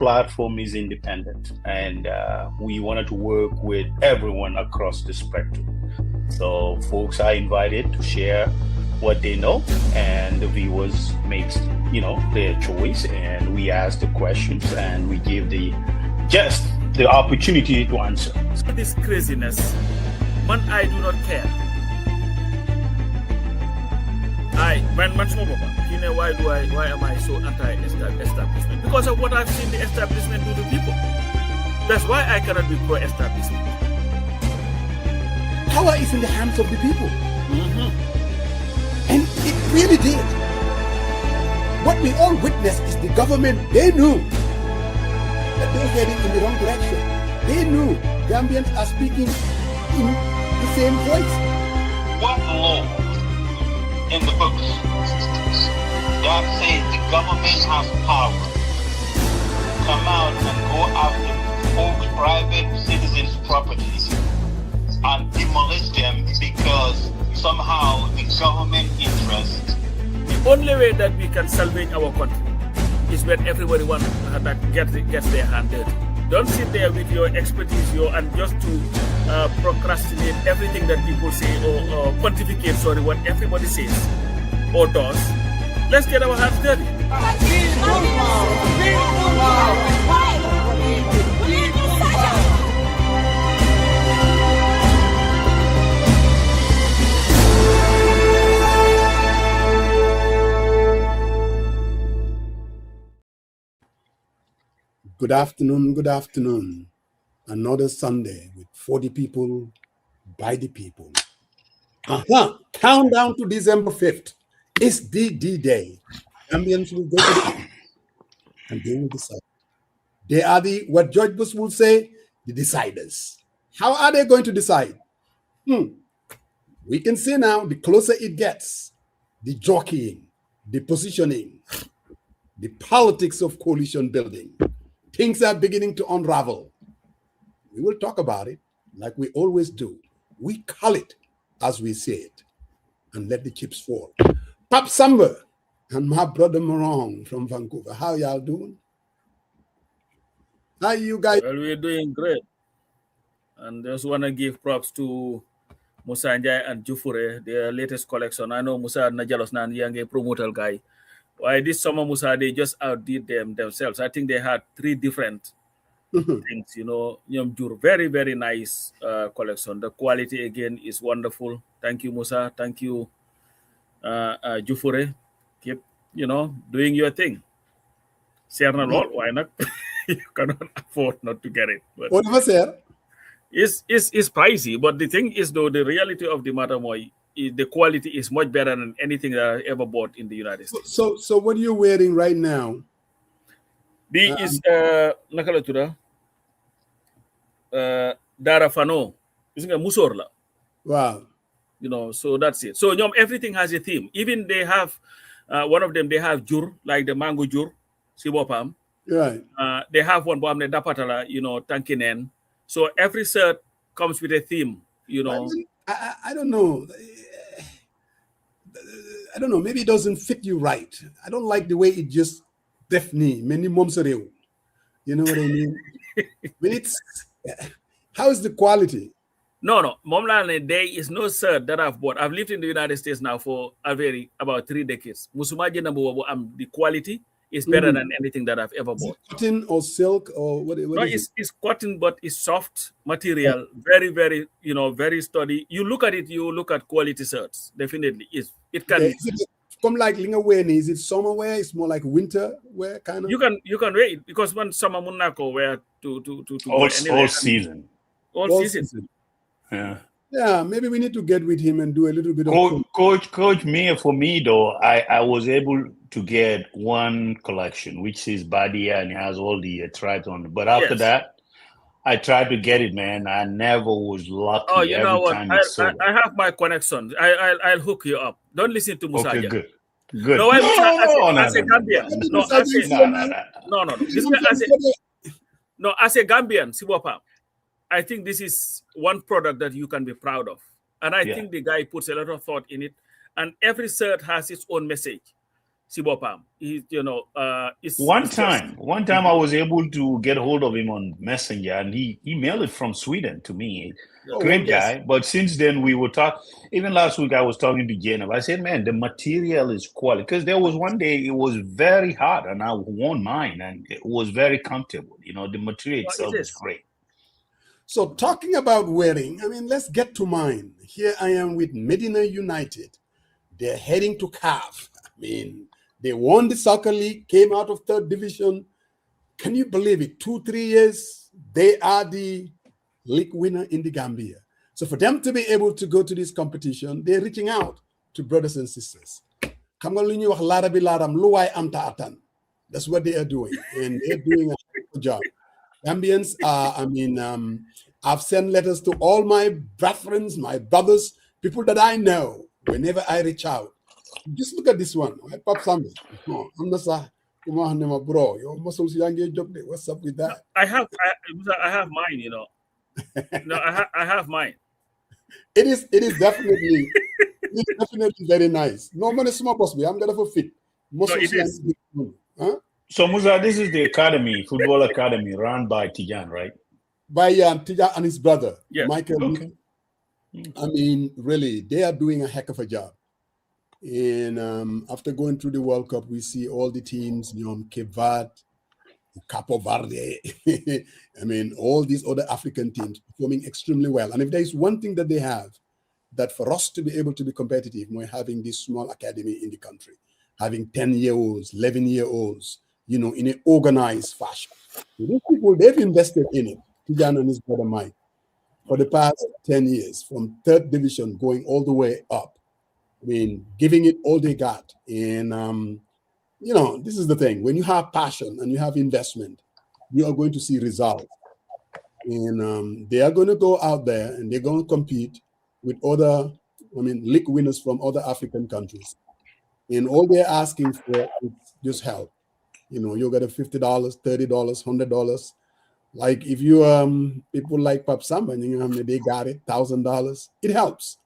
platform is independent, and we wanted to work with everyone across the spectrum. So folks are invited to share what they know, and the viewers makes their choice, and we ask the questions, and we give the just the opportunity to answer. This craziness, man, I do not care. Man, much more, you know, why am I so anti-establishment? Because of what I've seen the establishment do to people. That's why I cannot be pro-establishment. Power is in the hands of the people. And it really did. What we all witnessed is the government, they knew that they were heading in the wrong direction. They knew Gambians are speaking in the same voice. What law in the books that says the government has power to come out and go after folks' private citizens' properties and demolish them because somehow the government interest? The only way that we can salvage our country is when everybody that gets their hand dirty. Don't sit there with your expertise and just to procrastinate everything that people say or pontificate, what everybody says or does. Let's get our hands dirty. Good afternoon, good afternoon. Another Sunday with 40 people by the people. Countdown to December 5th. It's the D-Day. Gambians will go to the and they will decide. They are what George Bush would say, the deciders. How are they going to decide? We can see now, the closer it gets, the jockeying, the positioning, the politics of coalition building. Things are beginning to unravel. We will talk about it like we always do. We call it as we say it and let the chips fall. Pap Samba and my brother Morong from Vancouver. How y'all doing? How you guys? Well, we're doing great. And just want to give props to Musa Njai and Jufure, their latest collection. I know Musa Najalos Nan Yange promoter guy. Why this summer Musa, they just outdid themselves. I think they had 3 different things, very, very nice collection. The quality again is wonderful. Thank you, Musa. Thank you, Jufure. Keep, doing your thing. Serna Lord, why not? You cannot afford not to get it. But what was there? It's pricey, but the thing is, though, the reality of the matter, the quality is much better than anything that I ever bought in the United States. So what are you wearing right now? Is nakala tuda Dara Fano. Isn't a musorla. Wow. So that's it. So everything has a theme. Even they have one of them, they have jur, like the mango jur, sibopam. Right. They have one bomb the dapatala, tankinen. So every shirt comes with a theme, I don't know. I don't know. Maybe it doesn't fit you right. I don't like the way it just definitely many moms are real. You know what I mean? How is the quality? No. Momla, there is no shirt that I've bought. I've lived in the United States now for about 3 decades. Musumaji number the quality is better than anything that I've ever bought. Cotton or silk or what no, is it's cotton, but it's soft material. Very, very, very sturdy. You look at it, you look at quality shirts. Definitely, it can. Is it come like linga wear? Is it summer wear? It's more like winter wear kind of. You can wear it because when summer munako wear to all season. All season. Yeah, maybe we need to get with him and do a little bit of Coach me. For me though, I was able to get one collection which is Badia and it has all the tribes on it. But after that, I tried to get it, man. I never was lucky. Oh, you know what? I have my connection. I'll hook you up. Don't listen to Musaja. Okay, good. No, as a Gambian. No, as a Gambian, Sibopa, I think this is one product that you can be proud of. And I think the guy puts a lot of thought in it. And every shirt has its own message. Sibopam. It's One it's just- time I was able to get hold of him on Messenger, and he emailed it from Sweden to me. Oh, Great yes. guy. But since then we were talking. Even last week I was talking to Jennifer. I said, "Man, the material is quality." Because there was one day it was very hot, and I wore mine, and it was very comfortable. The material itself is great. So talking about wearing, I mean, let's get to mine. Here I am with Medina United. They're heading to CAF. I mean, they won the soccer league, came out of 3rd division. Can you believe it? 2-3 years, they are the league winner in the Gambia. So for them to be able to go to this competition, they're reaching out to brothers and sisters. That's what they are doing, and they're doing a good job. Gambians are, I've sent letters to all my brethren, my brothers, people that I know, whenever I reach out. Just look at this one. Pop Sammy. I'm not saying, bro, your muscles what's up with that? I have mine, I have mine. It is definitely very nice. No money small boss me. I'm gonna for fit. It is. Huh? So Musa, this is the academy, football academy, run by Tijan, right? By Tijan and his brother, yes. Michael. Okay. I mean, really, they are doing a heck of a job. And after going through the World Cup, we see all the teams, Cape Verde, Capo Verde, I mean, all these other African teams performing extremely well. And if there is one thing that they have, that for us to be able to be competitive, we're having this small academy in the country, having 10-year-olds, 11-year-olds, in an organized fashion. These people, they've invested in it, Tijan and his brother Mike, for the past 10 years, from 3rd division going all the way up. I mean, giving it all they got. And, this is the thing. When you have passion and you have investment, you are going to see results. And they are going to go out there and they're going to compete with other, league winners from other African countries. And all they're asking for is just help. You got a $50, $30, $100. Like if you people like Pap Samba, they got it, $1,000. It helps.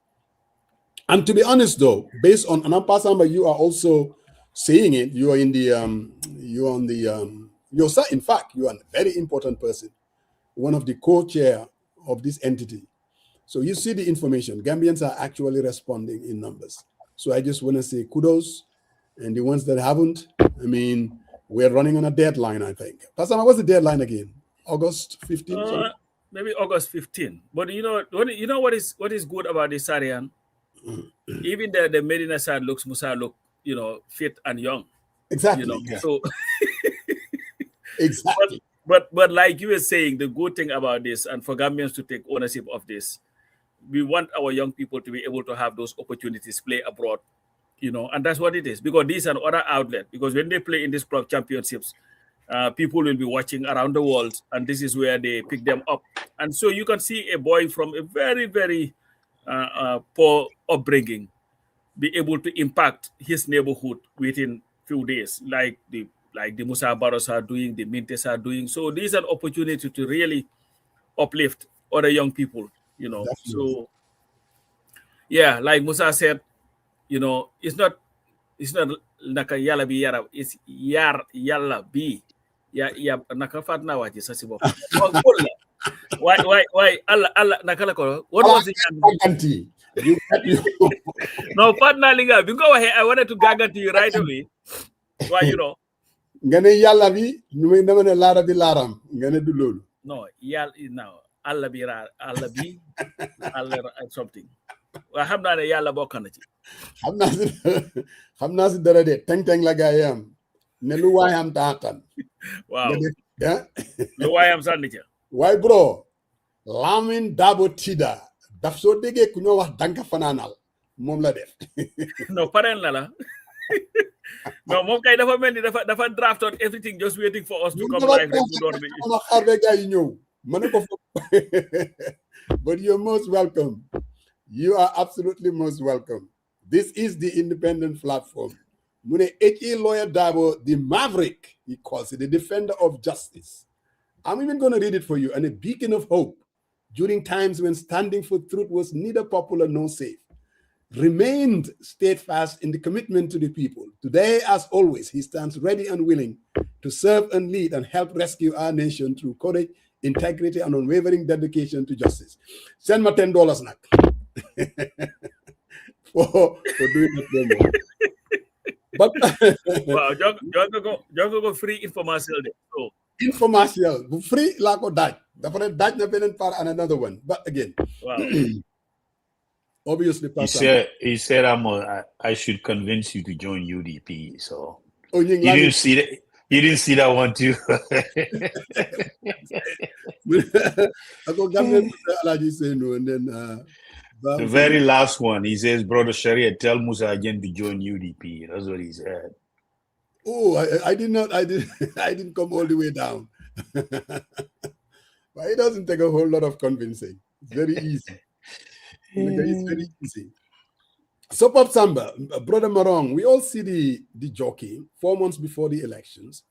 And to be honest, though, based on Pap Samba, you are also saying it. You are in the in fact, you are a very important person, one of the co-chair of this entity. So you see the information. Gambians are actually responding in numbers. So I just want to say kudos, and the ones that haven't, we're running on a deadline, I think. Pap Samba, what's the deadline again? August 15th? Maybe August 15th. But you know what is good about this Sarian? Even the Medina side Musa look, fit and young. Exactly. Yeah. So exactly. But like you were saying, the good thing about this, and for Gambians to take ownership of this, we want our young people to be able to have those opportunities, play abroad, and that's what it is. Because these are other outlet. Because when they play in these club championships, people will be watching around the world, and this is where they pick them up. And so you can see a boy from a very, very poor upbringing be able to impact his neighborhood within few days, like the Musa Barros are doing, the Mintes are doing. So this is an opportunity to really uplift other young people, Definitely. So yeah, like Musa said, it's not naka yalla bi yara, it's yalla bi ya naka fatna waji sa si bop. Why Allah naka la ko what was it? No, partner linga because I wanted to gaganti you right away. Why Ngane yalla bi numay namane lara bi laram ngane du lolu. No, now Allah bi Allah something. Well, xam naa ne yàlla bokk na ci. xam naa si dara de teng la gaayam ne lu waayam taatan. Waaw lu waayam sànni ca. Waaye bro Lamin Dabo Tida daf soo déggee ku ñoo wax danka fanaanal moom la def. No pareen la no moom kay dafa mel ni dafa draft on everything just waiting for us to come live rek mu door bi. xaar be gaay yi ñëw ma ne ko but you're most welcome. You are absolutely most welcome. This is the independent platform. Mune H.E. Lawyer Dabo, the maverick, he calls it, the defender of justice. I'm even going to read it for you. And a beacon of hope during times when standing for truth was neither popular nor safe. remained steadfast in the commitment to the people. Today, as always, he stands ready and willing to serve and lead and help rescue our nation through courage, integrity, and unwavering dedication to justice. Send me $10 now for doing that demo. But wow, Jog go free information there. So information free like that. That dependent part and another one. But again, wow. Obviously, he said I should convince you to join UDP. So you didn't see that. You didn't see that one too. I go and then the very last one, he says, Brother Sharia, tell Musa again to join UDP. That's what he said. Oh, I didn't come all the way down. But it doesn't take a whole lot of convincing. It's very easy. It's very easy. So, Pop Samba, Brother Marong, we all see the jockey 4 months before the elections.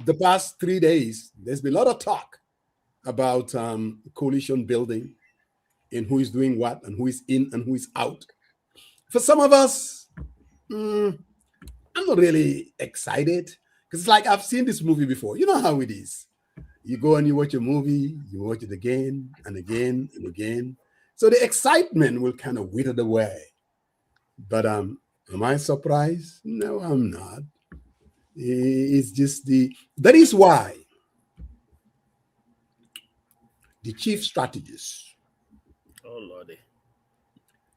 The past 3 days, there's been a lot of talk about coalition building and who is doing what and who is in and who is out. For some of us, I'm not really excited because it's like I've seen this movie before. You know how it is. You go and you watch a movie, you watch it again and again and again. So the excitement will kind of wither away. But am I surprised? No, I'm not. It's just that is why the chief strategist, Oh Lordy.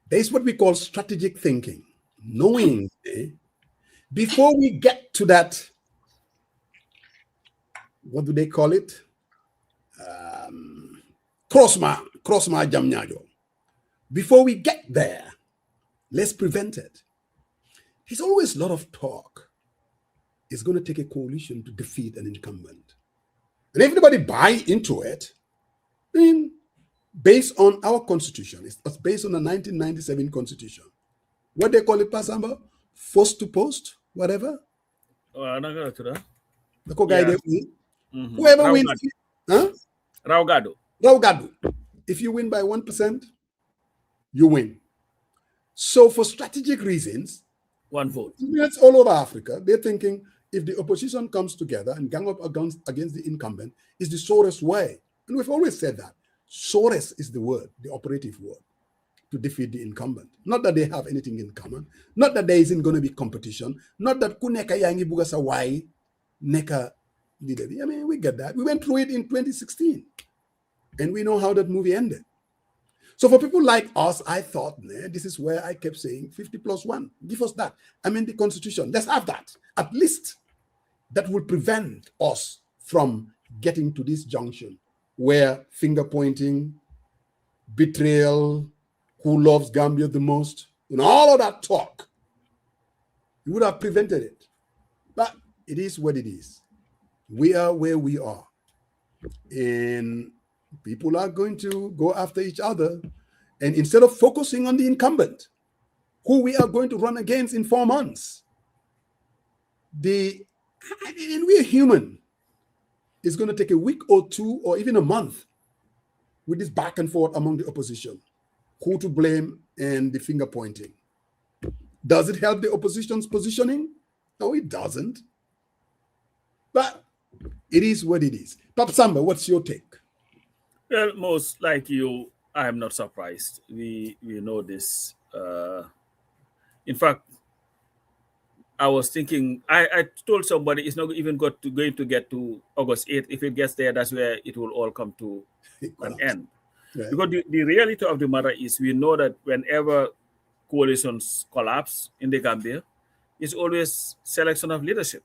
there's what we call strategic thinking, knowing before we get to that, what do they call it? Crossma Jamnyajo. Before we get there, let's prevent it. There's always a lot of talk. It's going to take a coalition to defeat an incumbent. And everybody buy into it. I mean, based on our constitution, it's based on the 1997 constitution. What they call it, Pasamba? Forced to post, whatever. Oh, I'm not going to that. Whoever wins. Huh? Raugado. If you win by 1%, you win. So for strategic reasons, one vote. It's all over Africa. They're thinking if the opposition comes together and gang up against the incumbent, is the surest way. And we've always said that. Surest is the word, the operative word, to defeat the incumbent. Not that they have anything in common. Not that there isn't going to be competition. Not that kuneka yangi bugasa wai neka. I mean, we get that. We went through it in 2016. And we know how that movie ended. So for people like us, I thought, this is where I kept saying 50+1. Give us that. I mean, the Constitution. Let's have that. At least that will prevent us from getting to this junction where finger pointing, betrayal, who loves Gambia the most, all of that talk. We would have prevented it. But it is what it is. We are where we are. And people are going to go after each other. And instead of focusing on the incumbent, who we are going to run against in 4 months, and we're human. It's going to take a week or two or even a month with this back and forth among the opposition. Who to blame and the finger pointing. Does it help the opposition's positioning? No, it doesn't. But it is what it is. Papa Samba, what's your take? Well, most like you, I am not surprised. We know this. In fact, I was thinking, I told somebody it's not even going to get to August 8th. If it gets there, that's where it will all come to an end. Yeah. Because the reality of the matter is we know that whenever coalitions collapse in the Gambia, it's always selection of leadership.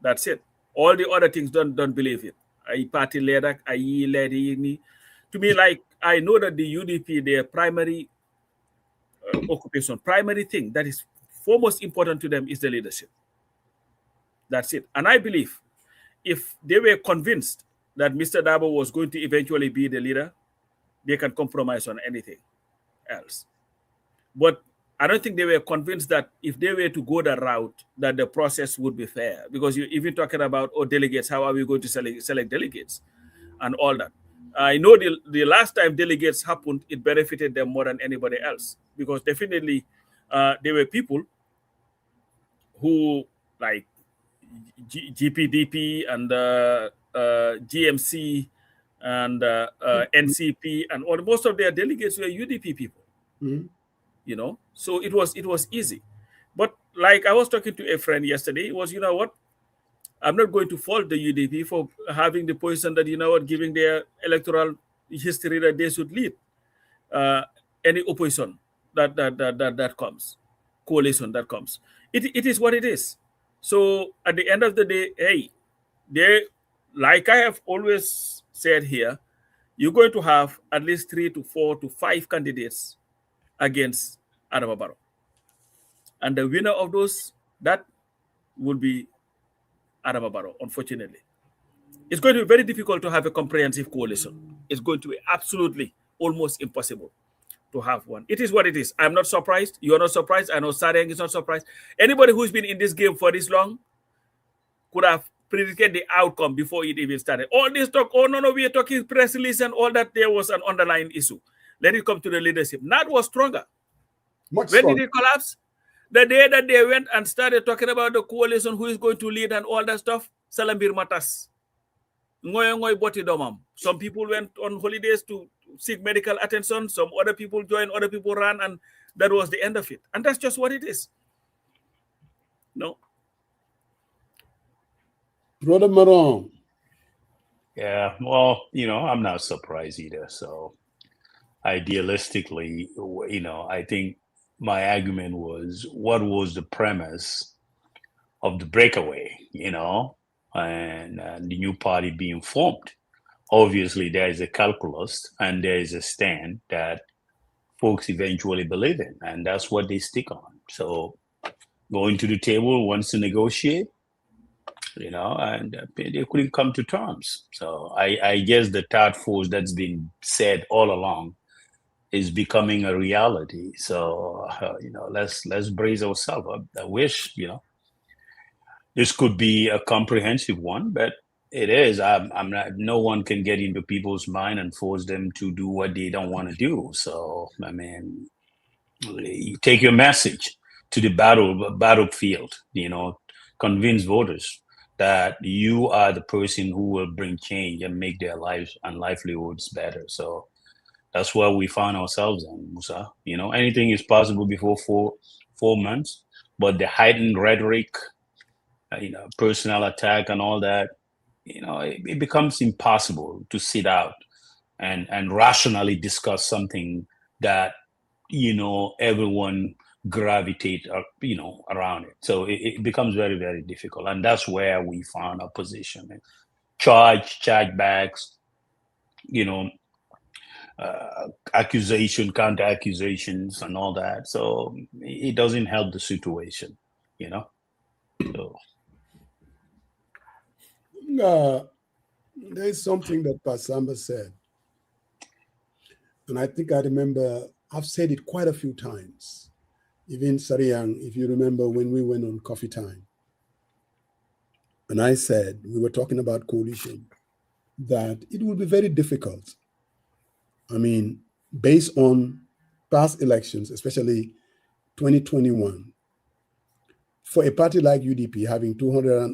That's it. All the other things don't believe it. I party leader, to me, like, I know that the UDP, their primary occupation, primary thing that is foremost important to them is the leadership. That's it. And I believe if they were convinced that Mr. Dabo was going to eventually be the leader, they can compromise on anything else. But I don't think they were convinced that if they were to go that route, that the process would be fair. Because you're even talking about delegates, how are we going to select delegates and all that. I know the last time delegates happened, it benefited them more than anybody else, because definitely there were people who, like GPDP and GMC and NCP and all, most of their delegates were UDP people. You know, so it was easy. But like I was talking to a friend yesterday, it was, you know what, I'm not going to fault the UDP for having the position that, you know what, giving their electoral history that they should lead any opposition that comes, coalition that comes. It is what it is. So at the end of the day, hey, they, like I have always said here, you're going to have at least 3 to 4 to 5 candidates against Adama Barrow. And the winner of those, that will be Adama Barrow, unfortunately. It's going to be very difficult to have a comprehensive coalition. It's going to be absolutely almost impossible to have one. It is what it is. I'm not surprised. You're not surprised. I know Sareng is not surprised. Anybody who's been in this game for this long could have predicted the outcome before it even started. All this talk, oh no, we are talking press release and all that, there was an underlying issue. Let it come to the leadership. NAD was stronger. Much When stronger. did it collapse? The day that they went and started talking about the coalition, who is going to lead and all that stuff, Salambir Matas. Some people went on holidays to seek medical attention. Some other people joined, other people ran, and that was the end of it. And that's just what it is. No. Brother Maron. Yeah, well, I'm not surprised either. So idealistically, I think my argument was, what was the premise of the breakaway, and the new party being formed? Obviously, there is a calculus and there is a stand that folks eventually believe in, and that's what they stick on. So going to the table wants to negotiate, and they couldn't come to terms. So I guess the third force that's been said all along is becoming a reality. So let's brace ourselves up. I wish this could be a comprehensive one, but it is. I'm not. No one can get into people's mind and force them to do what they don't want to do. So I mean, you take your message to the battlefield. Convince voters that you are the person who will bring change and make their lives and livelihoods better. So that's where we found ourselves in, Musa. Anything is possible before four months, but the heightened rhetoric, personal attack and all that, it becomes impossible to sit out and rationally discuss something that, everyone gravitate, around it. So it becomes very, very difficult. And that's where we found our position. Chargebacks, accusation, counter accusations and all that. So it doesn't help the situation, So. There is something that Pasamba said, and I think I remember I've said it quite a few times. Even Sariang, if you remember when we went on Coffee Time, and I said, we were talking about coalition, that it will be very difficult. I mean, based on past elections, especially 2021, for a party like UDP having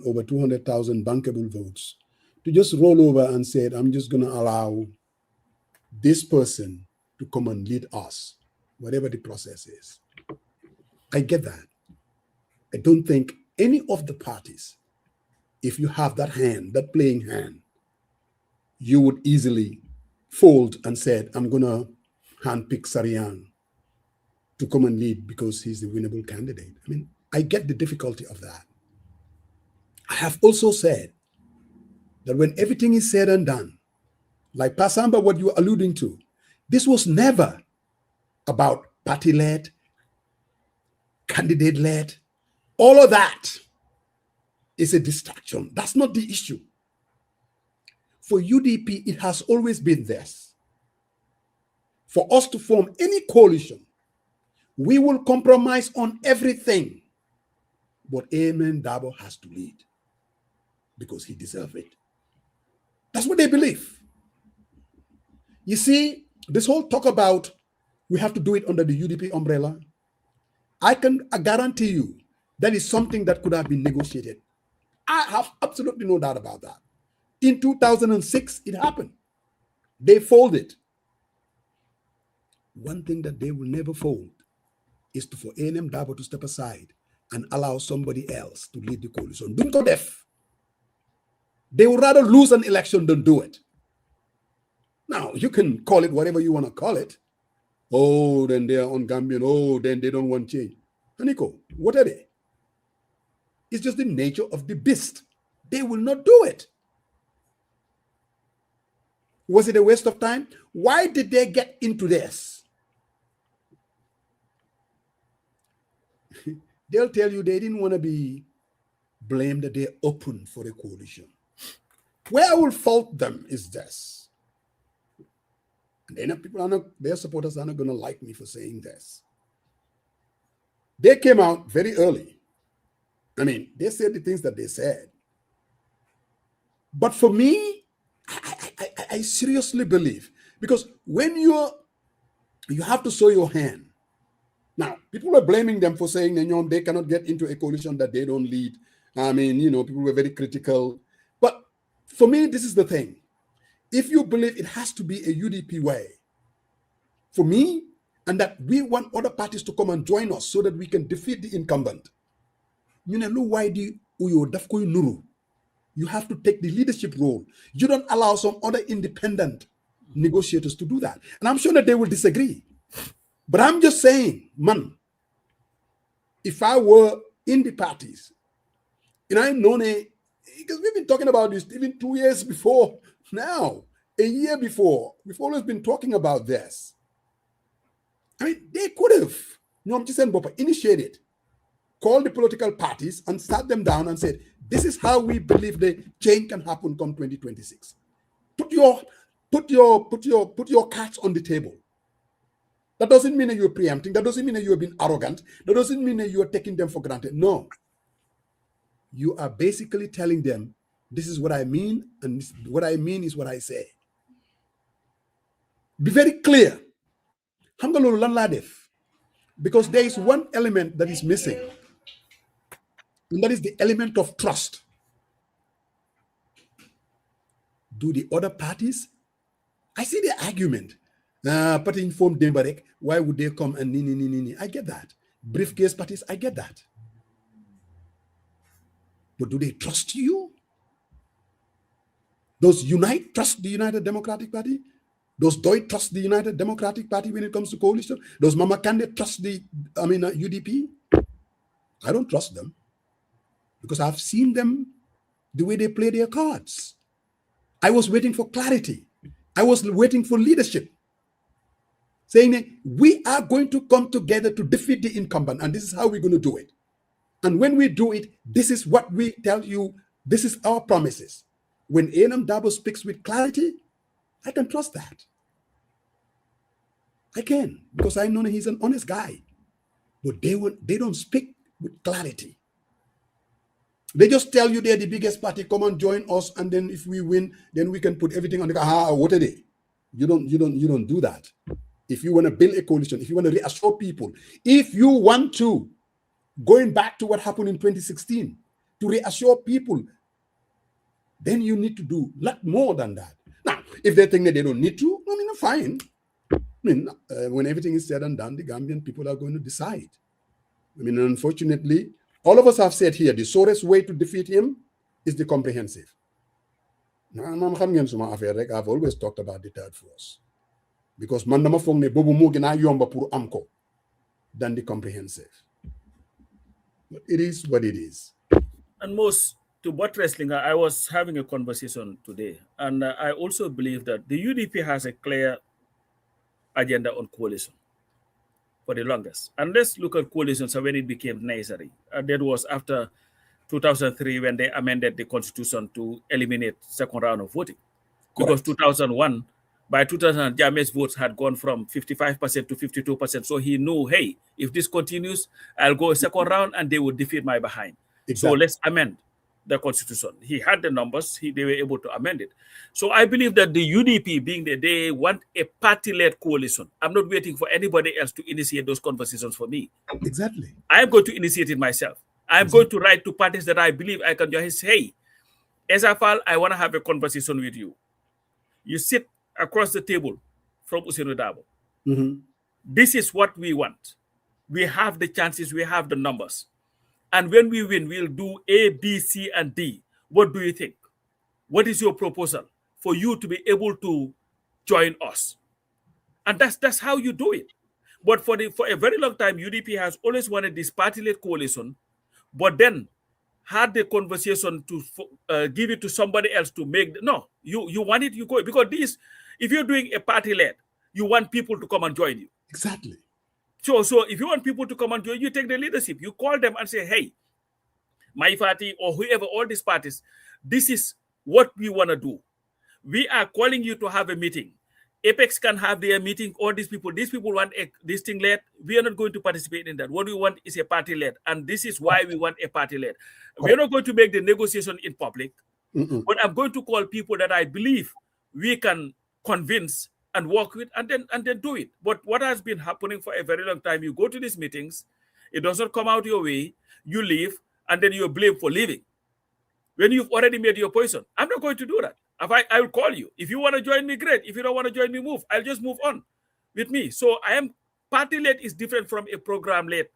over 200,000 bankable votes, to just roll over and say, I'm just going to allow this person to come and lead us, whatever the process is. I get that. I don't think any of the parties, if you have that hand, that playing hand, you would easily fold and said, I'm going to handpick Sariang to come and lead because he's the winnable candidate. I mean, I get the difficulty of that. I have also said that when everything is said and done, like Pasamba, what you are alluding to, this was never about party-led, candidate-led. All of that is a distraction. That's not the issue. For UDP, it has always been this. For us to form any coalition, we will compromise on everything. But Amen Dabo has to lead because he deserves it. That's what they believe. You see, this whole talk about we have to do it under the UDP umbrella, I guarantee you that is something that could have been negotiated. I have absolutely no doubt about that. In 2006, it happened. They folded. One thing that they will never fold is for A&M Dabo to step aside and allow somebody else to lead the coalition. Don't go deaf. They would rather lose an election than do it. Now, you can call it whatever you want to call it. Oh, then they are on Gambian. Oh, then they don't want change. Haniko, what are they? It's just the nature of the beast. They will not do it. Was it a waste of time? Why did they get into this? They'll tell you they didn't want to be blamed that they're open for a coalition. Where I will fault them is this. And then people are not, their supporters are not going to like me for saying this. They came out very early. I mean, they said the things that they said. But for me, I seriously believe, because when you have to show your hand. Now, people are blaming them for saying they cannot get into a coalition that they don't lead. I mean, people were very critical. But for me, this is the thing. If you believe it has to be a UDP way, for me, and that we want other parties to come and join us so that we can defeat the incumbent, you have to take the leadership role. You don't allow some other independent negotiators to do that. And I'm sure that they will disagree. But I'm just saying, man, if I were in the parties, and I know because we've been talking about this even 2 years before now, a year before, we've always been talking about this. I mean, they could have, initiated, called the political parties and sat them down and said, this is how we believe the change can happen come 2026. Put your cards on the table. That doesn't mean that you're preempting. That doesn't mean that you're being arrogant. That doesn't mean that you're taking them for granted. No. You are basically telling them, this is what I mean, and what I mean is what I say. Be very clear. Because there is one element that is missing, and that is the element of trust. Do the other parties? I see the argument. Party informed Dembarek, why would they come and nini? I get that. Briefcase parties, I get that. But do they trust you? Does Unite trust the United Democratic Party? Does Doi trust the United Democratic Party when it comes to coalition? Does Mama Kande trust UDP? I don't trust them because I've seen them the way they play their cards. I was waiting for clarity. I was waiting for leadership. Saying that we are going to come together to defeat the incumbent, and this is how we're going to do it. And when we do it, this is what we tell you. This is our promises. When A&M Dabo speaks with clarity, I can trust that. I can, because I know that he's an honest guy. But they don't speak with clarity. They just tell you they're the biggest party, come and join us, and then if we win, then we can put everything on the what are they? You don't do that. If you want to build a coalition, if you want to reassure people, if you want to, going back to what happened in 2016, to reassure people, then you need to do a lot more than that. Now, if they think that they don't need to, I mean, fine. I mean, when everything is said and done, the Gambian people are going to decide. I mean, unfortunately, all of us have said here, the surest way to defeat him is the comprehensive. I've always talked about the third force. Because mandama fongne bobu mo gina yomba pour amko than the comprehensive. But it is what it is. And most to butt wrestling, I was having a conversation today, and I also believe that the UDP has a clear agenda on coalition for the longest. And let's look at coalitions when it became necessary. That was after 2003 when they amended the constitution to eliminate second round of voting. Because 2001, by 2000, Jammeh's votes had gone from 55% to 52%. So he knew, hey, if this continues, I'll go a second round and they would defeat my behind. Exactly. So let's amend. the constitution. He had the numbers. They were able to amend it. So I believe that the UDP, being that they want a party-led coalition, I'm not waiting for anybody else to initiate those conversations for me. Exactly. I'm going to initiate it myself. I'm going to write to parties that I believe I can just say, hey, Ezafal, I want to have a conversation with you. You sit across the table from Ousainou Darboe. Mm-hmm. This is what we want. We have the chances. We have the numbers. And when we win, we'll do A, B, C, and D. What do you think? What is your proposal for you to be able to join us? And that's how you do it. But for a very long time, UDP has always wanted this party-led coalition, but then had the conversation to give it to somebody else to make. No, you want it, you go. Because if you're doing a party-led, you want people to come and join you. Exactly. So if you want people to come and join you, take the leadership. You call them and say, hey, my party or whoever, all these parties, this is what we want to do. We are calling you to have a meeting. Apex can have their meeting. All these people want this thing led. We are not going to participate in that. What we want is a party led. And this is why we want a party led. We're not going to make the negotiation in public. But I'm going to call people that I believe we can convince and work with and then do it. But what has been happening for a very long time, you go to these meetings, it doesn't come out your way, you leave, and then you're blamed for leaving. When you've already made your position. I'm not going to do that. I will call you. If you want to join me, great. If you don't want to join me, move. I'll just move on with me. So party-led is different from a program-led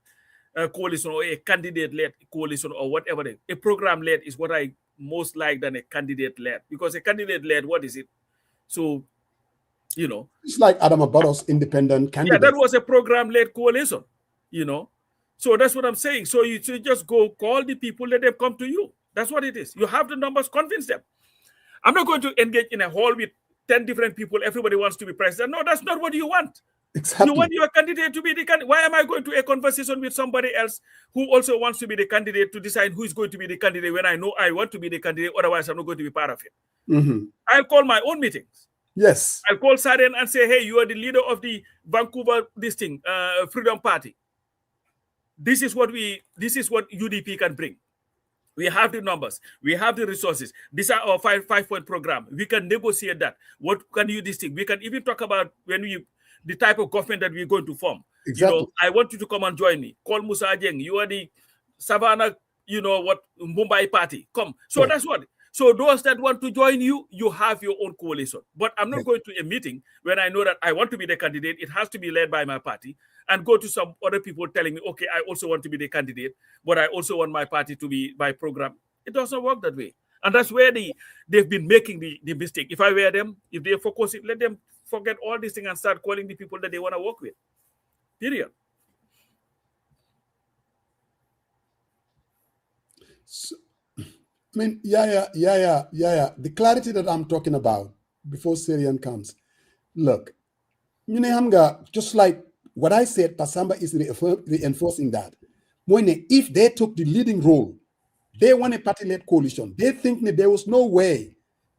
coalition or a candidate-led coalition or whatever. A program-led is what I most like than a candidate-led. Because a candidate-led, what is it? So, it's like Adama Barrow's independent candidate. Yeah, that was a program-led coalition, So that's what I'm saying. So you just go call the people, let them come to you. That's what it is. You have the numbers, convince them. I'm not going to engage in a hall with 10 different people. Everybody wants to be president. No, that's not what you want. Exactly. You want your candidate to be the candidate. Why am I going to a conversation with somebody else who also wants to be the candidate to decide who is going to be the candidate when I know I want to be the candidate? Otherwise, I'm not going to be part of it. I'll call my own meetings. Yes. I'll call Saren and say, hey, you are the leader of the Vancouver Freedom Party. This is what UDP can bring. We have the numbers. We have the resources. These are our five-point program. We can negotiate that. What can you this thing? We can even talk about the type of government that we're going to form. Exactly. I want you to come and join me. Call Musa Ajeng. You are the Savannah, Mumbai party. Come. So that's what. So those that want to join you, you have your own coalition. But I'm not going to a meeting when I know that I want to be the candidate. It has to be led by my party. And go to some other people telling me, okay, I also want to be the candidate, but I also want my party to be my program. It doesn't work that way. And that's where they've been making the mistake. If I were them, if they focus it, let them forget all these things and start calling the people that they want to work with. Period. So, the clarity that I'm talking about before Syrian comes. Look, just like what I said, Pasamba is reinforcing that. If they took the leading role, they want a party-led coalition. They think that there was no way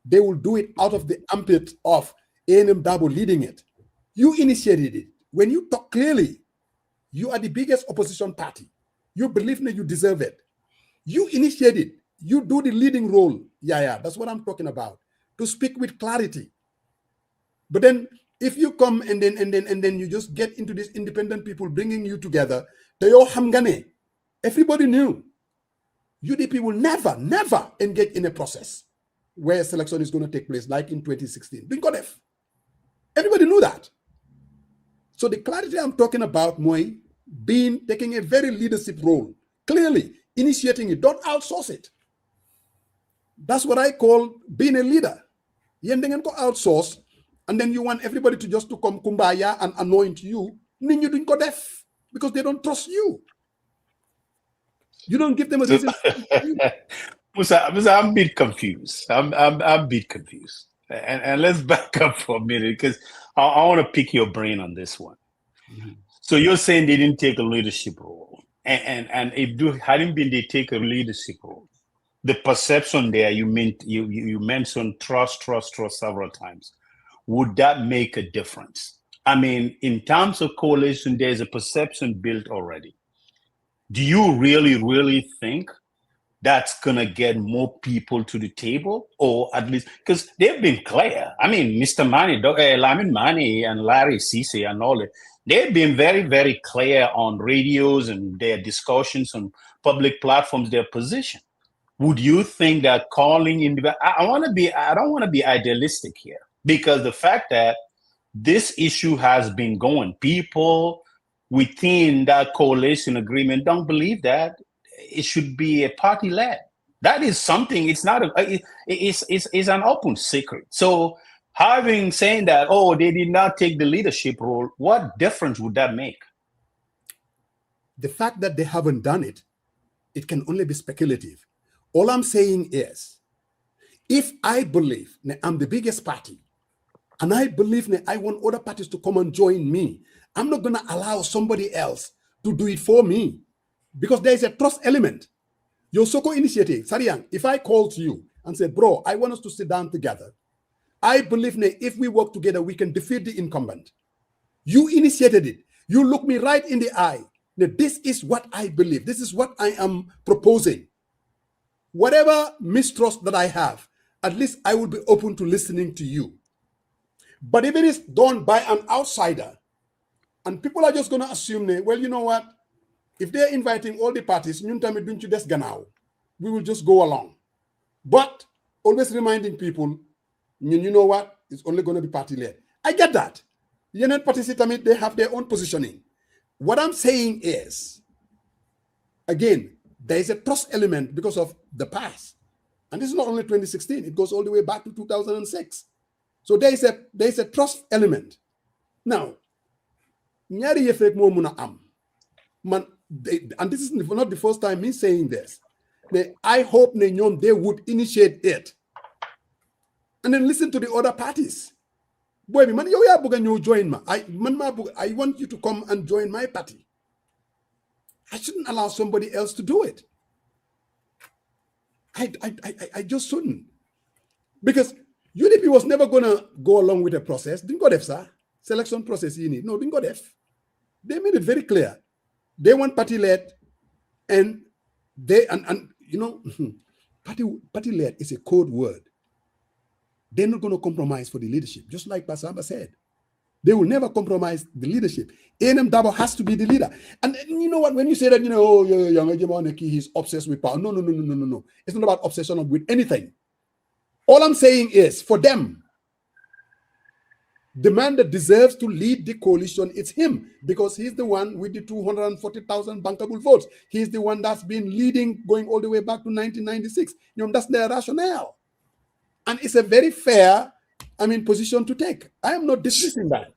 they will do it out of the armpit of A&M Darboe leading it. You initiated it. When you talk clearly, you are the biggest opposition party. You believe that you deserve it. You initiated. You do the leading role. That's what I'm talking about. To speak with clarity. But then, if you come and then you just get into these independent people bringing you together, everybody knew UDP will never engage in a process where selection is going to take place, like in 2016. Everybody knew that. So the clarity I'm talking about, taking a very leadership role, clearly initiating it, don't outsource it. That's what I call being a leader. You don't go outsource. And then you want everybody to come kumbaya and anoint you. Then you don't go deaf because they don't trust you. You don't give them a reason. Musa, I'm a bit confused. I'm a bit confused. And let's back up for a minute because I want to pick your brain on this one. So you're saying they didn't take a leadership role. And if they take a leadership role, the perception there, you mentioned trust several times. Would that make a difference? I mean, in terms of coalition, there's a perception built already. Do you really think that's going to get more people to the table, or at least because they've been clear. I mean, Mr. Mani, Lamin Mani and Larry Cisse and all that, they've been very, very clear on radios and their discussions on public platforms, their position. Would you think that calling in I don't want to be idealistic here, because the fact that this issue has been going, people within that coalition agreement don't believe that it should be a party led. That is something. It's not it's an open secret. So saying that, oh, they did not take the leadership role, what difference would that make? The fact that they haven't done it, it can only be speculative. All I'm saying is, if I believe I'm the biggest party, and I believe I want other parties to come and join me, I'm not going to allow somebody else to do it for me, because there is a trust element. Your Soko initiative, Sariang, if I called you and said, bro, I want us to sit down together, I believe if we work together, we can defeat the incumbent. You initiated it. You look me right in the eye. This is what I believe. This is what I am proposing. Whatever mistrust that I have, at least I will be open to listening to you. But if it is done by an outsider, and people are just going to assume, well, you know what? If they're inviting all the parties, we will just go along. But always reminding people, you know what? It's only going to be party-led. I get that. United parties, they have their own positioning. What I'm saying is, again, there is a trust element because of the past. And this is not only 2016, it goes all the way back to 2006. So there is a trust element. Now, and this is not the first time me saying this. I hope they would initiate it. And then listen to the other parties. Boy, man, you join me. I want you to come and join my party. I shouldn't allow somebody else to do it. I just shouldn't. Because UDP was never going to go along with the process. Didn't go there, sir. Selection process you need. No, didn't go there. They made it very clear. They want party-led, and party-led is a code word. They're not going to compromise for the leadership, just like Basamba said. They will never compromise the leadership. A&M Dabo has to be the leader. And you know what? When you say that, young Ejimoneki, he's obsessed with power. No. It's not about obsession with anything. All I'm saying is, for them, the man that deserves to lead the coalition, it's him, because he's the one with the 240,000 bankable votes. He's the one that's been leading, going all the way back to 1996. That's their rationale. And it's a very fair, position to take. I am not dismissing that.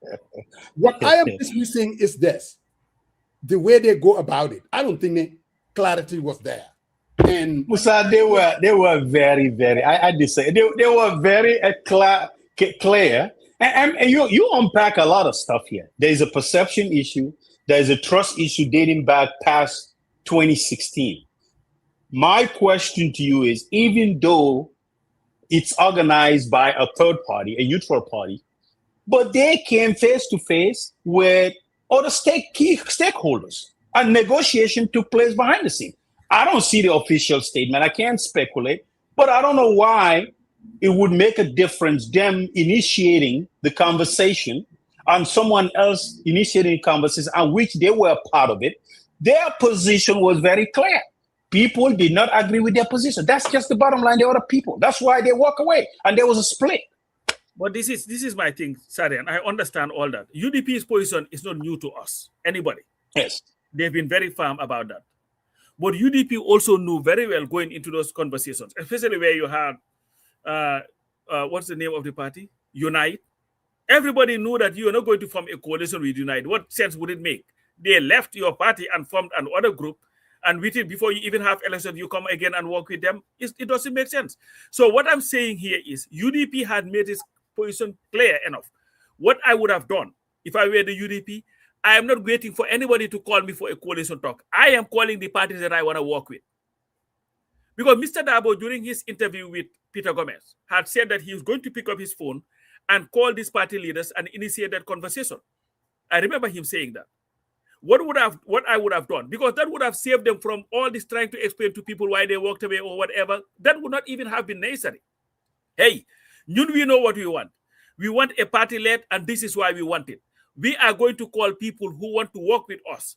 What I am dismissing is this: the way they go about it. I don't think the clarity was there. And Musa, they were very, very. I did say they were very clear. And you unpack a lot of stuff here. There's a perception issue. There's a trust issue dating back past 2016. My question to you is, even though it's organized by a third party, a neutral party, but they came face to face with other key stakeholders, and negotiation took place behind the scene. I don't see the official statement. I can't speculate, but I don't know why it would make a difference, them initiating the conversation and someone else initiating the conversation, and which they were part of it. Their position was very clear. People did not agree with their position. That's just the bottom line. They were the people. That's why they walk away, and there was a split. But this is my thing, Sarian. I understand all that. UDP's position is not new to us, anybody. Yes. They've been very firm about that. But UDP also knew very well going into those conversations, especially where you had, what's the name of the party? Unite. Everybody knew that you are not going to form a coalition with Unite. What sense would it make? They left your party and formed another group, and with it, before you even have elections, you come again and work with them. It doesn't make sense. So what I'm saying here is UDP had made its position clear enough. What I would have done if I were the UDP, I am not waiting for anybody to call me for a coalition talk. I am calling the parties that I want to work with. Because Mr. Dabo, during his interview with Peter Gomez, had said that he was going to pick up his phone and call these party leaders and initiate that conversation. I remember him saying that. what I would have done, because that would have saved them from all this trying to explain to people why they walked away or whatever. That would not even have been necessary. Hey, we know what we want. We want a party led, and this is why we want it. We are going to call people who want to work with us.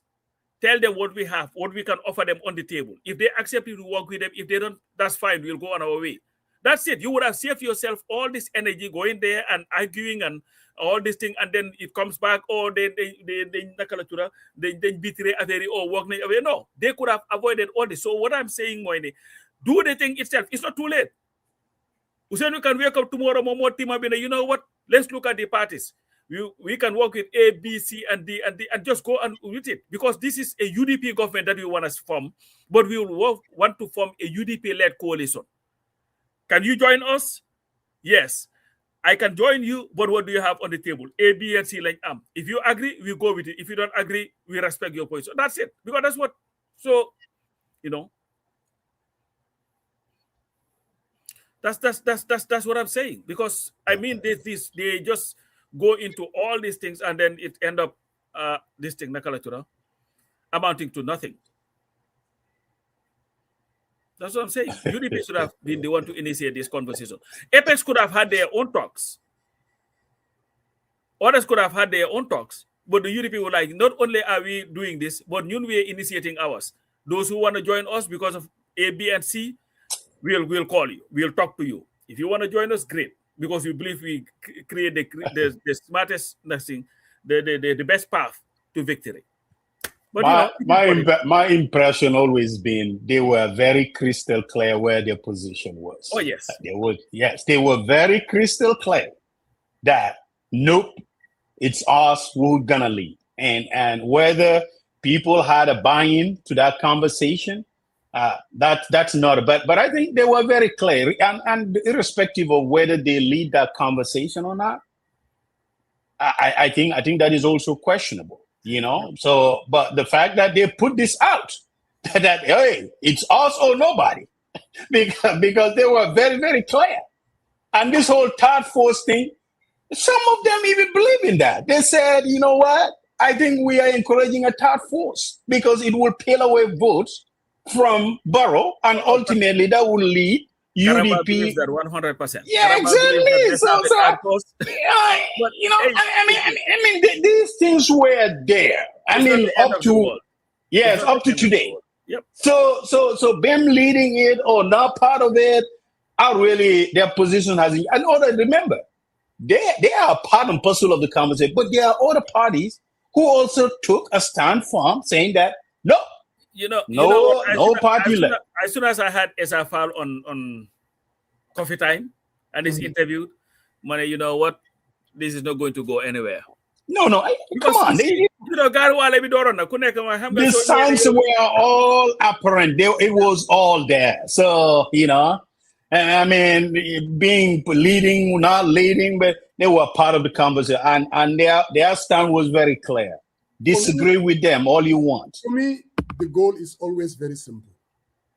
Tell them what we have, what we can offer them on the table. If they accept it, we work with them. If they don't, that's fine. We'll go on our way. That's it. You would have saved yourself all this energy going there and arguing and all this thing, and then it comes back, or they betray or work away. No, they could have avoided all this. So what I'm saying, Moine, do the thing itself. It's not too late. We can wake up tomorrow, you know what? Let's look at the parties. We can work with A, B, C, and D, and just go and with it, because this is a UDP government that we want to form, but we will want to form a UDP-led coalition. Can you join us? Yes, I can join you, but what do you have on the table? A, B, and C, like if you agree, we go with it. If you don't agree, we respect your position. That's it, because that's what. So, that's what I'm saying. Because I mean, they just go into all these things, and then it end up this thing amounting to nothing. That's what I'm saying. UDP should have been the one to initiate this conversation. Apex could have had their own talks. Others could have had their own talks, but the UDP were like, not only are we doing this, but we are initiating ours. Those who want to join us because of A, B, and C, we'll call you. We'll talk to you. If you want to join us, great. Because we believe we create the smartest thing, the best path to victory. But my impression always been they were very crystal clear where their position was. Oh yes, they were very crystal clear that nope, it's us who's gonna lead, and whether people had a buy-in to that conversation. That's not, but I think they were very clear, and irrespective of whether they lead that conversation or not, I think that is also questionable, So, but the fact that they put this out, that hey, it's us or nobody, because they were very, very clear, and this whole third force thing, some of them even believe in that. They said, you know what? I think we are encouraging a third force because it will peel away votes from Barrow, and ultimately that will lead UDP. That 100%. Yeah, exactly. So I mean, these things were there. Up to today. Yep. So them leading it or not part of it, are really their position has. And remember, they are part and parcel of the conversation, but there are other parties who also took a stand firm, saying that no. No party left. As soon as I had SFR on Coffee Time and he's interviewed, you know what? This is not going to go anywhere. No, come on. The signs were all apparent. It was all there. So, being leading, not leading, but they were part of the conversation. And their stand was very clear. Disagree with them all you want. For me, the goal is always very simple.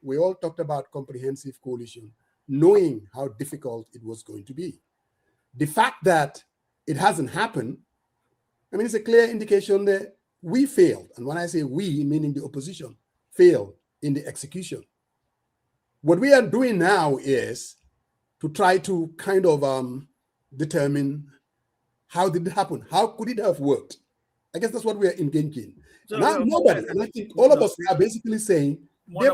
We all talked about comprehensive coalition, knowing how difficult it was going to be. The fact that it hasn't happened, it's a clear indication that we failed. And when I say we, meaning the opposition, failed in the execution. What we are doing now is to try to kind of determine how did it happen? How could it have worked? I guess that's what we are engaging. Now, nobody, and I think all of us are basically saying, Monday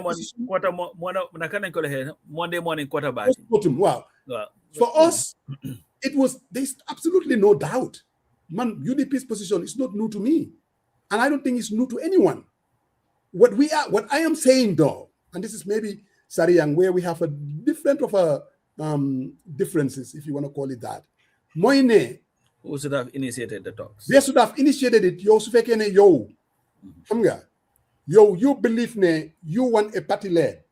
morning quarterback. Wow. For us, there's absolutely no doubt. UDP's position is not new to me. And I don't think it's new to anyone. What I am saying though, and this is maybe Sariang, where we have a different of differences, if you want to call it that. Moine, who should have initiated the talks? They should have initiated it. You believe you want a party led.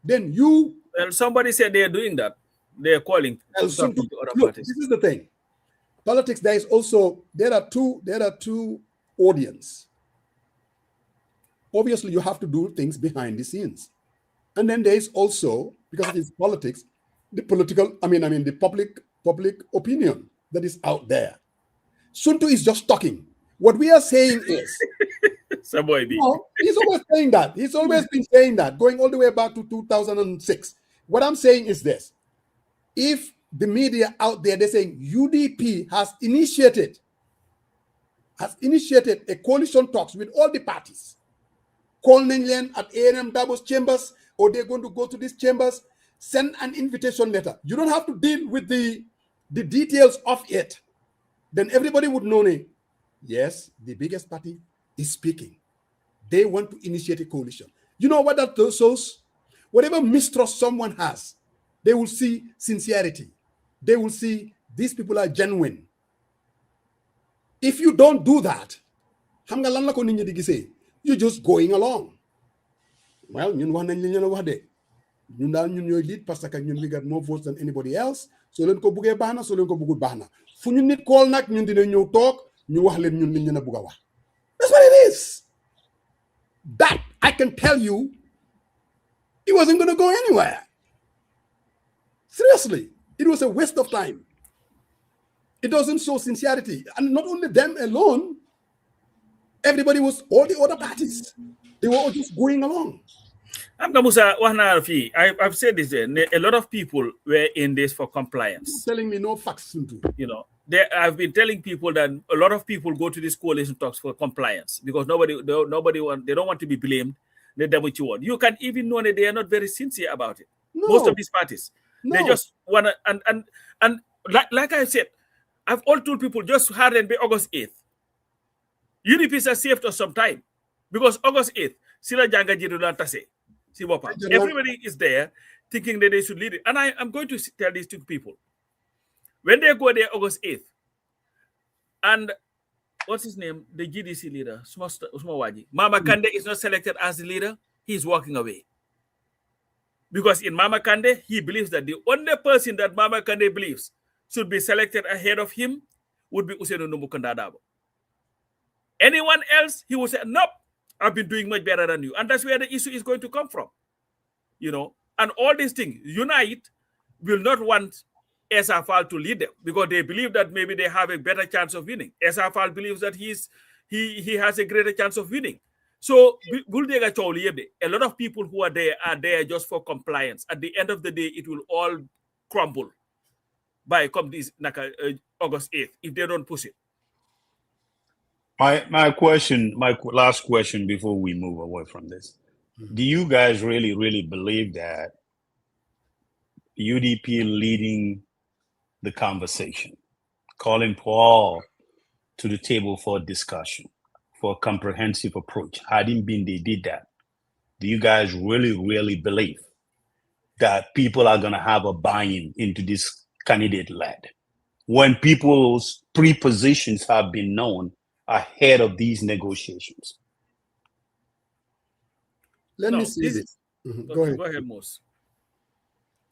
Then you. Well, somebody said they are doing that. They are calling. Look, this is the thing. Politics. There are two audience. Obviously, you have to do things behind the scenes, and then there is also, because it is politics, the public opinion that is out there. Suntu is just talking. What we are saying is So boy, be. No, he's always saying that. He's always been saying that, going all the way back to 2006. What I'm saying is this. If the media out there, they're saying UDP has initiated a coalition talks with all the parties, call Ninglen at A&M Dabo's chambers, or they're going to go to these chambers, send an invitation letter. You don't have to deal with the details of it. Then everybody would know, yes, the biggest party is speaking. They want to initiate a coalition. You know what that shows? Whatever mistrust someone has, they will see sincerity. They will see these people are genuine. If you don't do that, you're just going along. Well, we lead parce que we got more votes than anybody else. So len ko bugé baxna, so len ko bugul baxna. Fu ñu nit call nak ñun dina ñew tok ñu wax len ñun li ñu bëgg wax. That's what it is. That I can tell you, it wasn't going to go anywhere. Seriously, it was a waste of time. It doesn't show sincerity. And not only them alone, everybody was, all the other parties, they were all just going along. I've said this there. A lot of people were in this for compliance. You're telling me no facts. You know, I've been telling people that a lot of people go to these coalition talks for compliance because they don't want to be blamed. They do what you want. You can even know that they are not very sincere about it. No. Most of these parties, No. they just want to, and like I said, I've all told people just harden by August 8th. UDPs are saved for some time because August 8th, Sila Janga Jirulan Tase. Everybody is there thinking that they should lead it. And I'm going to tell these two people. When they go there August 8th, and what's his name? The GDC leader, Smawaji. Mama Kande is not selected as the leader. He's walking away. Because in Mama Kande, he believes that the only person that Mama Kande believes should be selected ahead of him would be Usainu Numukanda Dabo. Anyone else, he would say, nope, I've been doing much better than you. And that's where the issue is going to come from. You know, and all these things, Unite will not want SFL to lead them because they believe that maybe they have a better chance of winning. SFL believes that he has a greater chance of winning. So, a lot of people who are there just for compliance. At the end of the day, it will all crumble by August 8th if they don't push it. My last question before we move away from this. Do you guys really, really believe that UDP leading the conversation, calling Paul to the table for discussion, for a comprehensive approach, hadn't been they did that? Do you guys really, really believe that people are going to have a buy-in into this candidate-led when people's prepositions have been known ahead of these negotiations? Let me say this. Go ahead, Mose.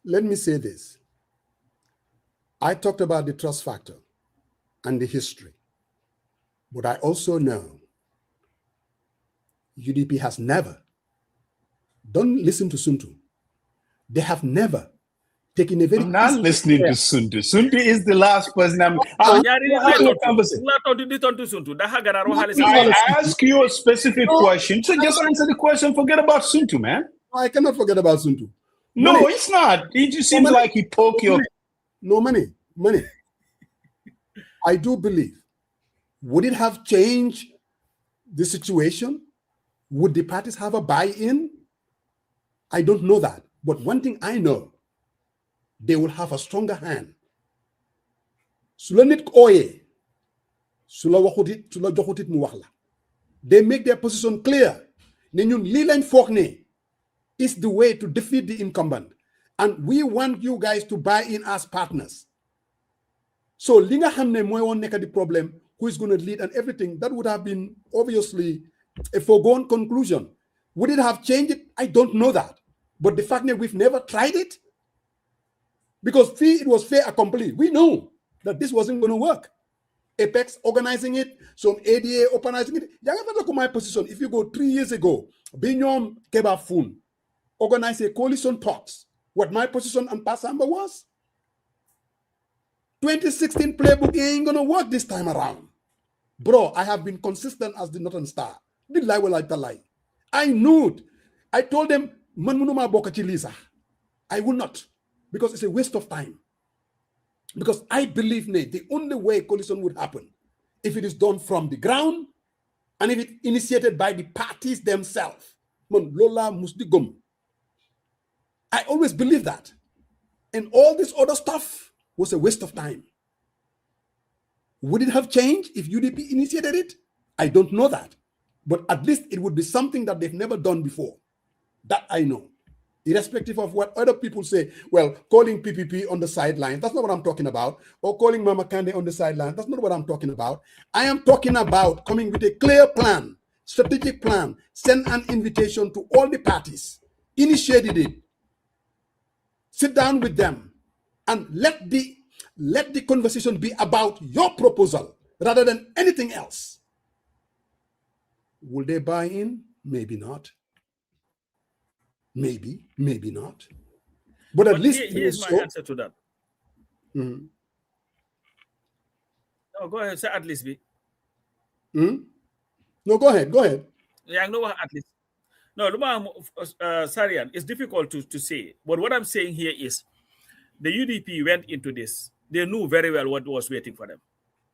Let me say this. I talked about the trust factor and the history, but I also know UDP has never, don't listen to Suntu, they have never taken a very... I'm not listening to Suntu. Suntu is the last person I ask you a specific question, so just answer the question. Forget about Suntu, man. I cannot forget about Suntu. No, it's not. It just seems like he poked your... No, money. I do believe. Would it have changed the situation? Would the parties have a buy-in? I don't know that. But one thing I know, they will have a stronger hand. They make their position clear. Is the way to defeat the incumbent. And we want you guys to buy in as partners. So, Linga Hamne Moyon Neka the problem, who is going to lead and everything, that would have been obviously a foregone conclusion. Would it have changed it? I don't know that. But the fact that we've never tried it, because it was fait accompli. We know that this wasn't going to work. Apex organizing it, some ADA organizing it. Look at my position. If you go 3 years ago, Binyom Kebafun organized a coalition talks. What my position on Pasamba was? 2016 playbook ain't going to work this time around. Bro, I have been consistent as the Northern Star. Billahi wallahi talai. I knew it. I told them, man munuma boka ci lisa. I will not, because it's a waste of time. Because I believe, Nate, the only way coalition would happen if it is done from the ground and if it's initiated by the parties themselves. Man, Lola Musdigum. I always believe that. And all this other stuff was a waste of time. Would it have changed if UDP initiated it? I don't know that. But at least it would be something that they've never done before. That I know. Irrespective of what other people say, well, calling PPP on the sidelines, that's not what I'm talking about. Or calling Mama Kande on the sidelines, that's not what I'm talking about. I am talking about coming with a clear plan, strategic plan, send an invitation to all the parties, initiated it, sit down with them, and let the conversation be about your proposal rather than anything else. Will they buy in? Maybe not. Maybe, maybe not. But at least here's my answer to that. Mm-hmm. No, go ahead. Say at least be. Mm-hmm. No, go ahead. Go ahead. Yeah, I know what at least. No, Sarian, it's difficult to say. But what I'm saying here is the UDP went into this. They knew very well what was waiting for them.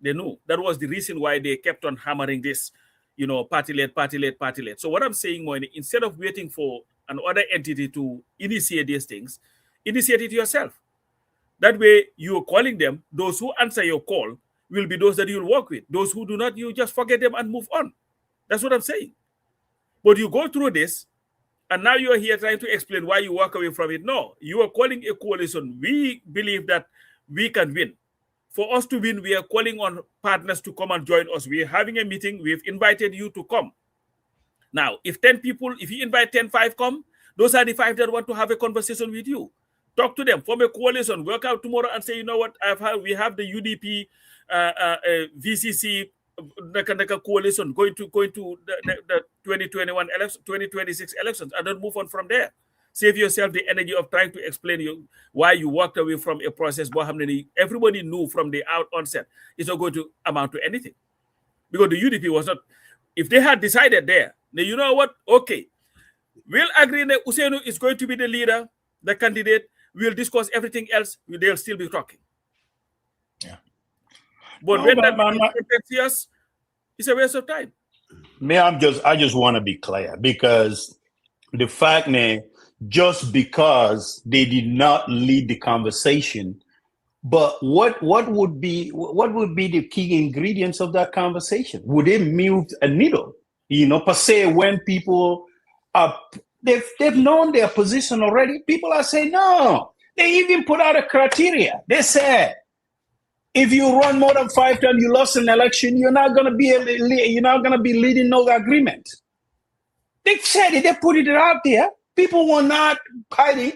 They knew. That was the reason why they kept on hammering this, party-led, party-led, party-led. So what I'm saying, Moini, instead of waiting for another entity to initiate these things, initiate it yourself. That way, you're calling them. Those who answer your call will be those that you'll work with. Those who do not, you just forget them and move on. That's what I'm saying. But you go through this, and now you're here trying to explain why you walk away from it. No, you are calling a coalition. We believe that we can win. For us to win, we are calling on partners to come and join us. We are having a meeting. We've invited you to come. Now, if 10 people, if you invite 10, 5 come, those are the 5 that want to have a conversation with you. Talk to them, form a coalition, work out tomorrow and say, you know what, we have the UDP, VCC, coalition going to the 2021 elections, 2026 elections, and then move on from there. Save yourself the energy of trying to explain why you walked away from a process. Everybody knew from the onset it's not going to amount to anything. Because the UDP was not, if they had decided there, you know what? Okay, we'll agree that Ousainou is going to be the leader, the candidate. We'll discuss everything else. They'll still be talking. Yeah. But when that contentious, it's a waste of time. I just want to be clear, because the fact that just because they did not lead the conversation, but what would be the key ingredients of that conversation? Would it move a needle? Per se, when people are they've known their position already, people are saying no. They even put out a criteria. They said, if you run more than 5 times, you lost an election, you're not gonna be leading no agreement. They said it. They put it out there. People were not hiding.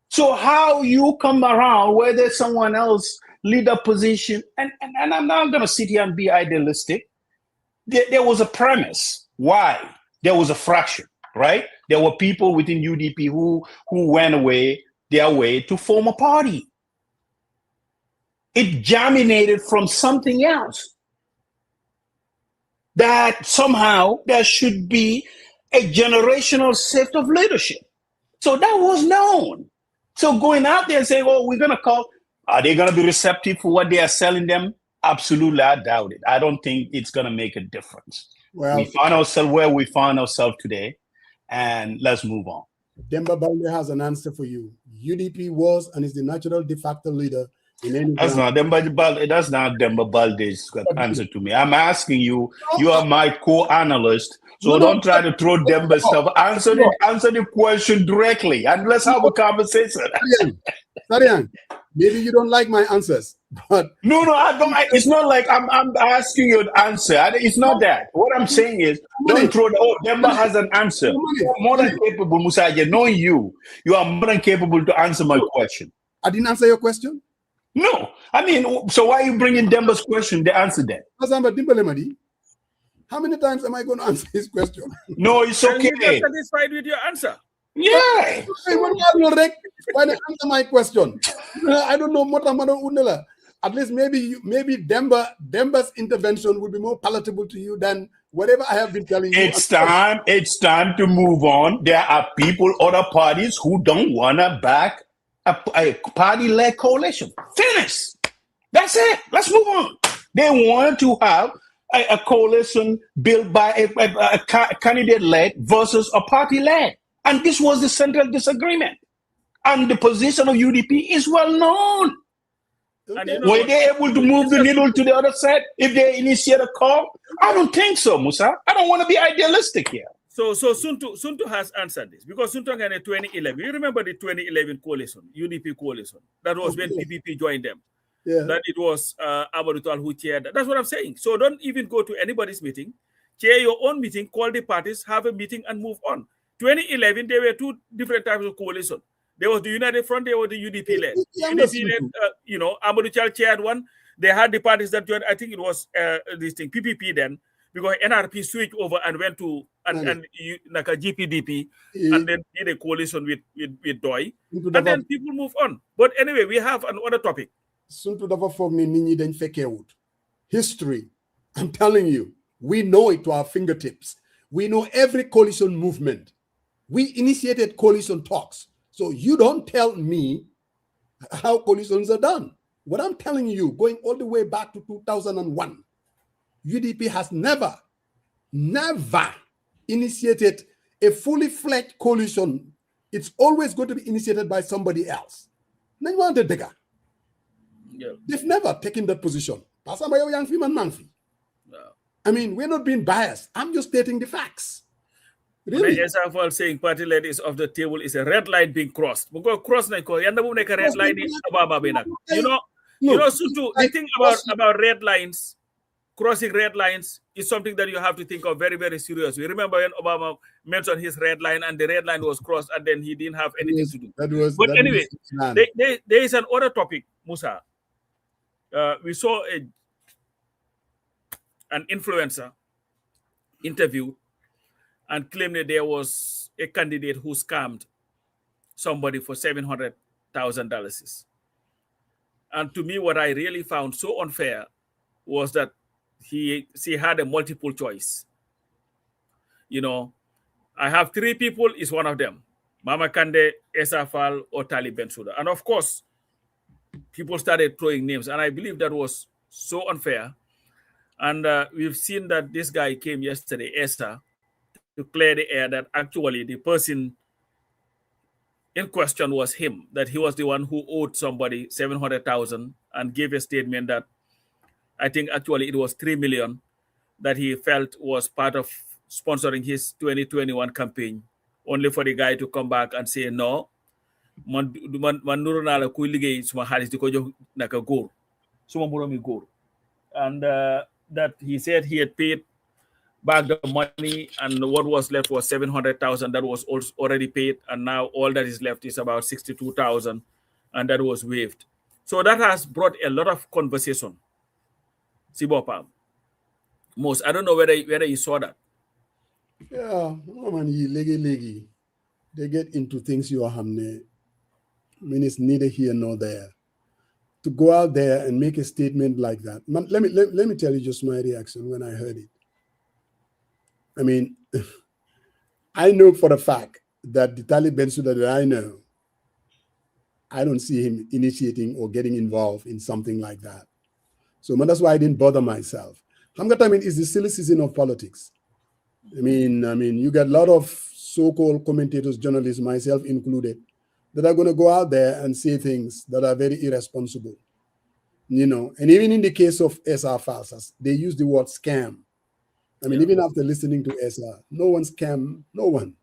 So how you come around where there's someone else lead a position, and I'm not going to sit here and be idealistic. There was a premise. Why? There was a fraction, right? There were people within UDP who went their way to form a party. It germinated from something else. That somehow there should be a generational shift of leadership. So that was known. So going out there and saying, oh, we're going to call, are they going to be receptive for what they are selling them? Absolutely, I doubt it. I don't think it's going to make a difference. Well, we found ourselves where we found ourselves today, and let's move on. Demba Balde has an answer for you. UDP was and is the natural de facto leader in any. That's not Demba Balde's answer to me. I'm asking you. You are my co-analyst, so don't try to throw Demba stuff. Answer the question directly, and let's have a conversation. Sarian, maybe you don't like my answers, but no, I don't. It's not like I'm asking you an answer. It's not that. What I'm saying is, don't throw. Demba has an answer. You're more than capable, Musaje. Knowing you are more than capable to answer my question. I didn't answer your question. No, I mean, so why are you bringing Demba's question? The answer that. How many times am I going to answer his question? No, it's okay. You're satisfied with your answer. Yeah. Why not answer my question? I don't know. At least maybe Demba's intervention would be more palatable to you than whatever I have been telling you. It's time to move on. There are people, other parties who don't want to back a party-led coalition. Finish. That's it. Let's move on. They want to have a coalition built by a candidate-led versus a party-led. And this was the central disagreement. And the position of UDP is well known. Okay. Were they able to move the needle to the other side if they initiate a call? I don't think so, Musa. I don't want to be idealistic here. So Suntu has answered this because Suntu in 2011. You remember the 2011 coalition, UDP coalition? That was when PPP joined them. Yeah. That it was Amadou Tall who chaired. That's what I'm saying. So don't even go to anybody's meeting. Chair your own meeting, call the parties, have a meeting, and move on. 2011, there were two different types of coalition. There was the United Front, there was the UDP-led. UDP-led, Amadou Tall chaired one. They had the parties that joined, I think it was this thing, PPP then, because NRP switched over and went to like a GPDP and then did a coalition with DOI. And then people move on. But anyway, we have another topic. History, I'm telling you, we know it to our fingertips. We know every coalition movement. We initiated coalition talks. So you don't tell me how coalitions are done. What I'm telling you, going all the way back to 2001, UDP has never initiated a fully fledged coalition. It's always going to be initiated by somebody else. Yeah. They've never taken that position. I mean, we're not being biased. I'm just stating the facts. Really? SFL saying party led is off the table is a red line being crossed. We go cross a red line. Suntu, the thing about red lines, crossing red lines is something that you have to think of very, very seriously. Remember when Obama mentioned his red line and the red line was crossed and then he didn't have anything to do. But anyway, there is an other topic, Musa. We saw an influencer interviewed and claimed that there was a candidate who scammed somebody for $700,000. And to me, what I really found so unfair was that she had a multiple choice. I have three people, is one of them. Mama Kande, Esafal, or Tali Bensouda. And of course, people started throwing names. And I believe that was so unfair. And we've seen that this guy came yesterday, Esther, to clear the air that actually the person in question was him, that he was the one who owed somebody $700,000 and gave a statement that I think actually it was $3 million that he felt was part of sponsoring his 2021 campaign, only for the guy to come back and say, no, man nuru na la kuy liggéey suma xaalis di ko jox naka góor suma moroomi góor. And that he said he had paid back the money and what was left was $700,000 that was already paid, and now all that is left is about $62,000 and that was waived. So that has brought a lot of conversation. Sibopa, most I don't know whether you saw that. Yeah, leggy. They get into things you are hamne. I mean, it's neither here nor there. To go out there and make a statement like that. Let me tell you just my reaction when I heard it. I mean, I know for a fact that the Tali Bensouda that I know, I don't see him initiating or getting involved in something like that. So that's why I didn't bother myself. It's the silly season of politics. I mean, you get a lot of so-called commentators, journalists, myself included, that are going to go out there and say things that are very irresponsible. And even in the case of SR Falsas, they use the word scam. I mean, even after listening to SR, no one scammed, no one,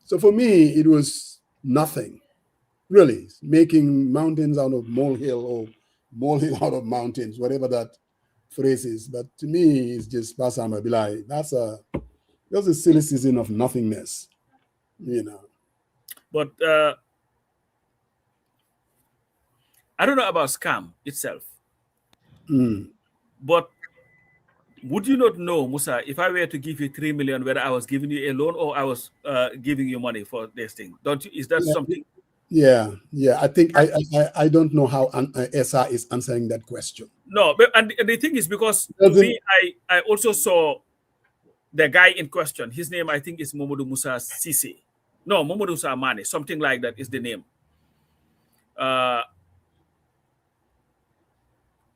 So for me, it was nothing, really, making mountains out of molehill or molehill out of mountains, whatever that phrase is. But to me, it's just Basama Bilai. That's a silly season of nothingness, But I don't know about scam itself. But would you not know, Musa, if I were to give you $3 million, whether I was giving you a loan or I was giving you money for this thing? Don't you? Is that something? Yeah. I think I don't know how SR is answering that question. No, but and the thing is because to me, I also saw the guy in question, his name I think is Momodu Musa Sisi. No, Momodu Musa Mane, something like that is the name.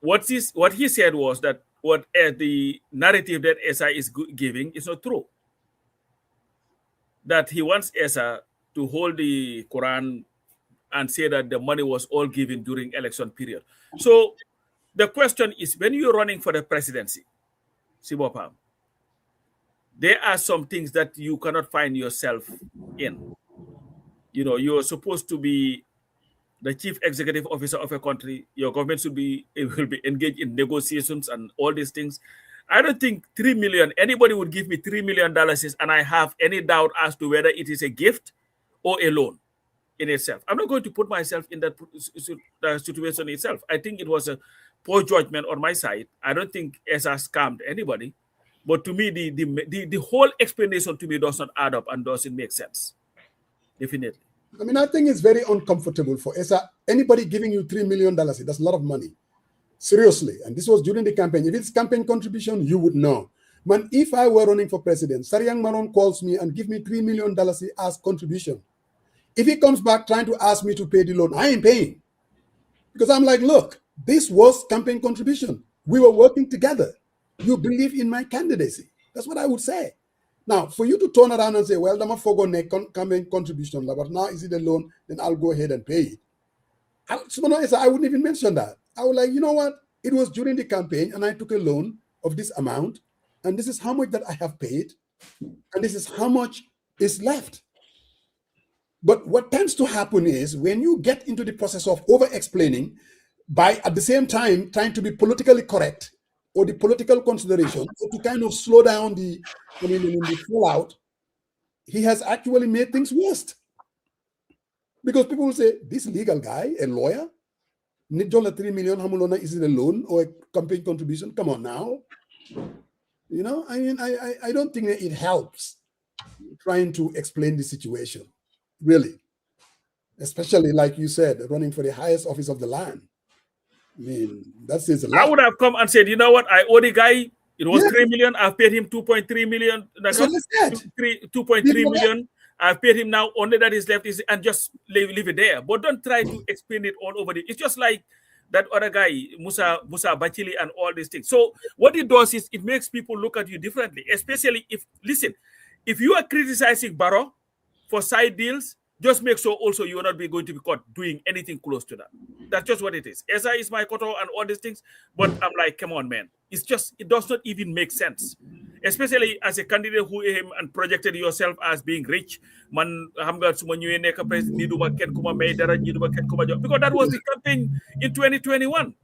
What he said was that what the narrative that ESA is giving is not true. That he wants ESA to hold the Quran and say that the money was all given during election period. So the question is, when you're running for the presidency, Sibopam, there are some things that you cannot find yourself in. You know, you're supposed to be the chief executive officer of a country. Your government will be engaged in negotiations and all these things. I don't think 3 million, anybody would give me $3 million and I have any doubt as to whether it is a gift or a loan in itself. I'm not going to put myself in that situation itself. I think it was a poor judgment on my side. I don't think ESA scammed anybody. But to me, the whole explanation to me does not add up and doesn't make sense. Definitely. I mean, I think it's very uncomfortable for ESA. Anybody giving you $3 million, that's a lot of money. Seriously. And this was during the campaign. If it's campaign contribution, you would know. Man, if I were running for president, Sariang Maron calls me and give me $3 million as contribution. If he comes back trying to ask me to pay the loan, I ain't paying. Because I'm like, look, this was campaign contribution. We were working together. You believe in my candidacy. That's what I would say. Now, for you to turn around and say, well, I'm a foregone campaign contribution, but now is it a loan? Then I'll go ahead and pay it. I wouldn't even mention that. I was like, you know what? It was during the campaign and I took a loan of this amount. And this is how much that I have paid. And this is how much is left. But what tends to happen is when you get into the process of over-explaining, by at the same time trying to be politically correct or the political consideration, to kind of slow down the fallout, he has actually made things worse. Because people will say, this legal guy, a lawyer, $3 million, is it a loan or a campaign contribution? Come on now. You know, I mean, I don't think that it helps trying to explain the situation, really. Especially, like you said, running for the highest office of the land. I mean, that says a lot. I would have come and said, you know what, I owe the guy, it was 3 million, I've paid him 2.3 million. That's what I said. 2.3 million. I've paid him now, only that is left is, and just leave it there. But don't try to explain it all over. It's just like that other guy, Musa Bachili and all these things. So what it does is it makes people look at you differently, especially if you are criticizing Barrow for side deals, just make sure also you are not going to be caught doing anything close to that. That's just what it is. ESA is my koto and all these things, but I'm like, come on, man. It's just, it does not even make sense. Especially as a candidate who and projected yourself as being rich. Man, because that was the campaign in 2021.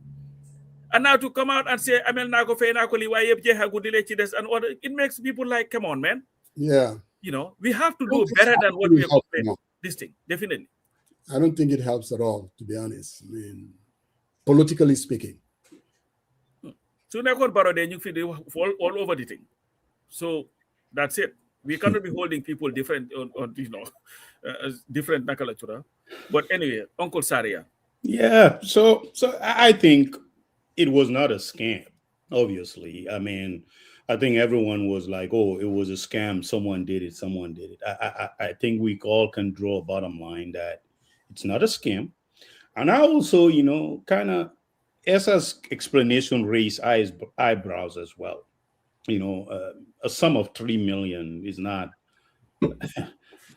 And now to come out and say, and all that, it makes people like, come on, man. Yeah. You know, we have to do better than what we have played. This thing, definitely. I don't think it helps at all, to be honest. I mean, politically speaking. So now all over the thing. So that's it. We cannot be holding people different on different nakalatura. But anyway, Uncle Saria. Yeah. So I think it was not a scam, obviously. I mean, I think everyone was like, oh, it was a scam. Someone did it. I think we all can draw a bottom line that it's not a scam. And I also, kind of, ESA's explanation raised eyebrows as well. A sum of 3 million is not a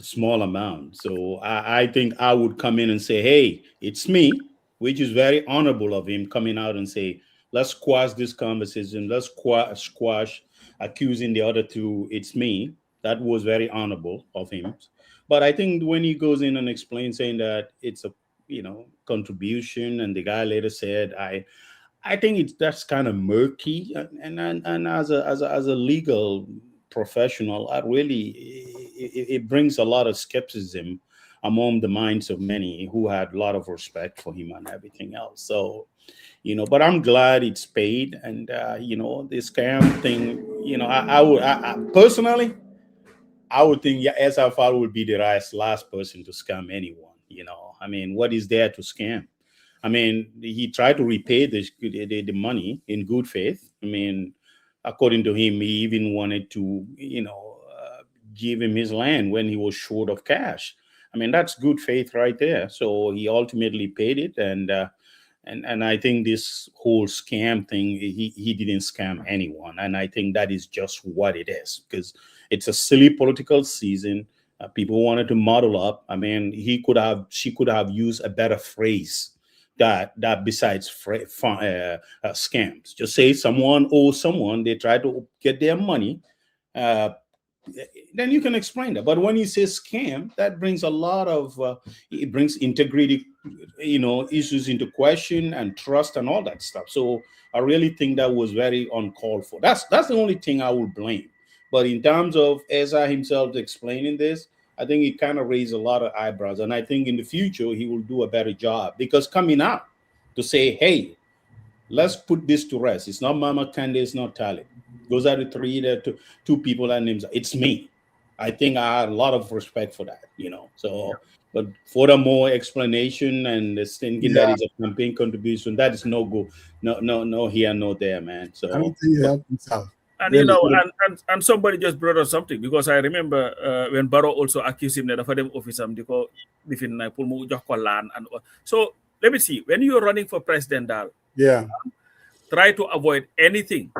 small amount. So I think I would come in and say, hey, it's me, which is very honorable of him coming out and say, let's squash this conversation. Let's squash accusing the other two. It's me. That was very honorable of him. But I think when he goes in and explains saying that it's a, contribution, and the guy later said, I think that's kind of murky. And as a legal professional, it brings a lot of skepticism among the minds of many who had a lot of respect for him and everything else. So, but I'm glad it's paid. And, this scam thing, I personally, I would think SFR would be the last person to scam anyone. I mean, what is there to scam? I mean, he tried to repay the money in good faith. I mean, according to him, he even wanted to, give him his land when he was short of cash. I mean, that's good faith right there. So he ultimately paid it, and I think this whole scam thing, he didn't scam anyone, and I think that is just what it is, because it's a silly political season. People wanted to model up. I mean, she could have used a better phrase that besides scams. Just say someone owes someone, they try to get their money. Then you can explain that. But when you say scam, that brings a lot of it brings integrity, issues into question, and trust and all that stuff. So I really think that was very uncalled for. That's the only thing I would blame. But in terms of Esa himself explaining this, I think it kind of raised a lot of eyebrows. And I think in the future he will do a better job, because coming out to say, hey, let's put this to rest. It's not Mama Kande, it's not Talib. Those are the two people that names. It's me. I think I had a lot of respect for that, So, but furthermore explanation and thinking that is a campaign contribution, that is no go, no here, no there, man. So I don't think he helped himself. And and somebody just brought up something, because I remember when Barrow also accused him that for them office land and so let me see, when you're running for president, try to avoid anything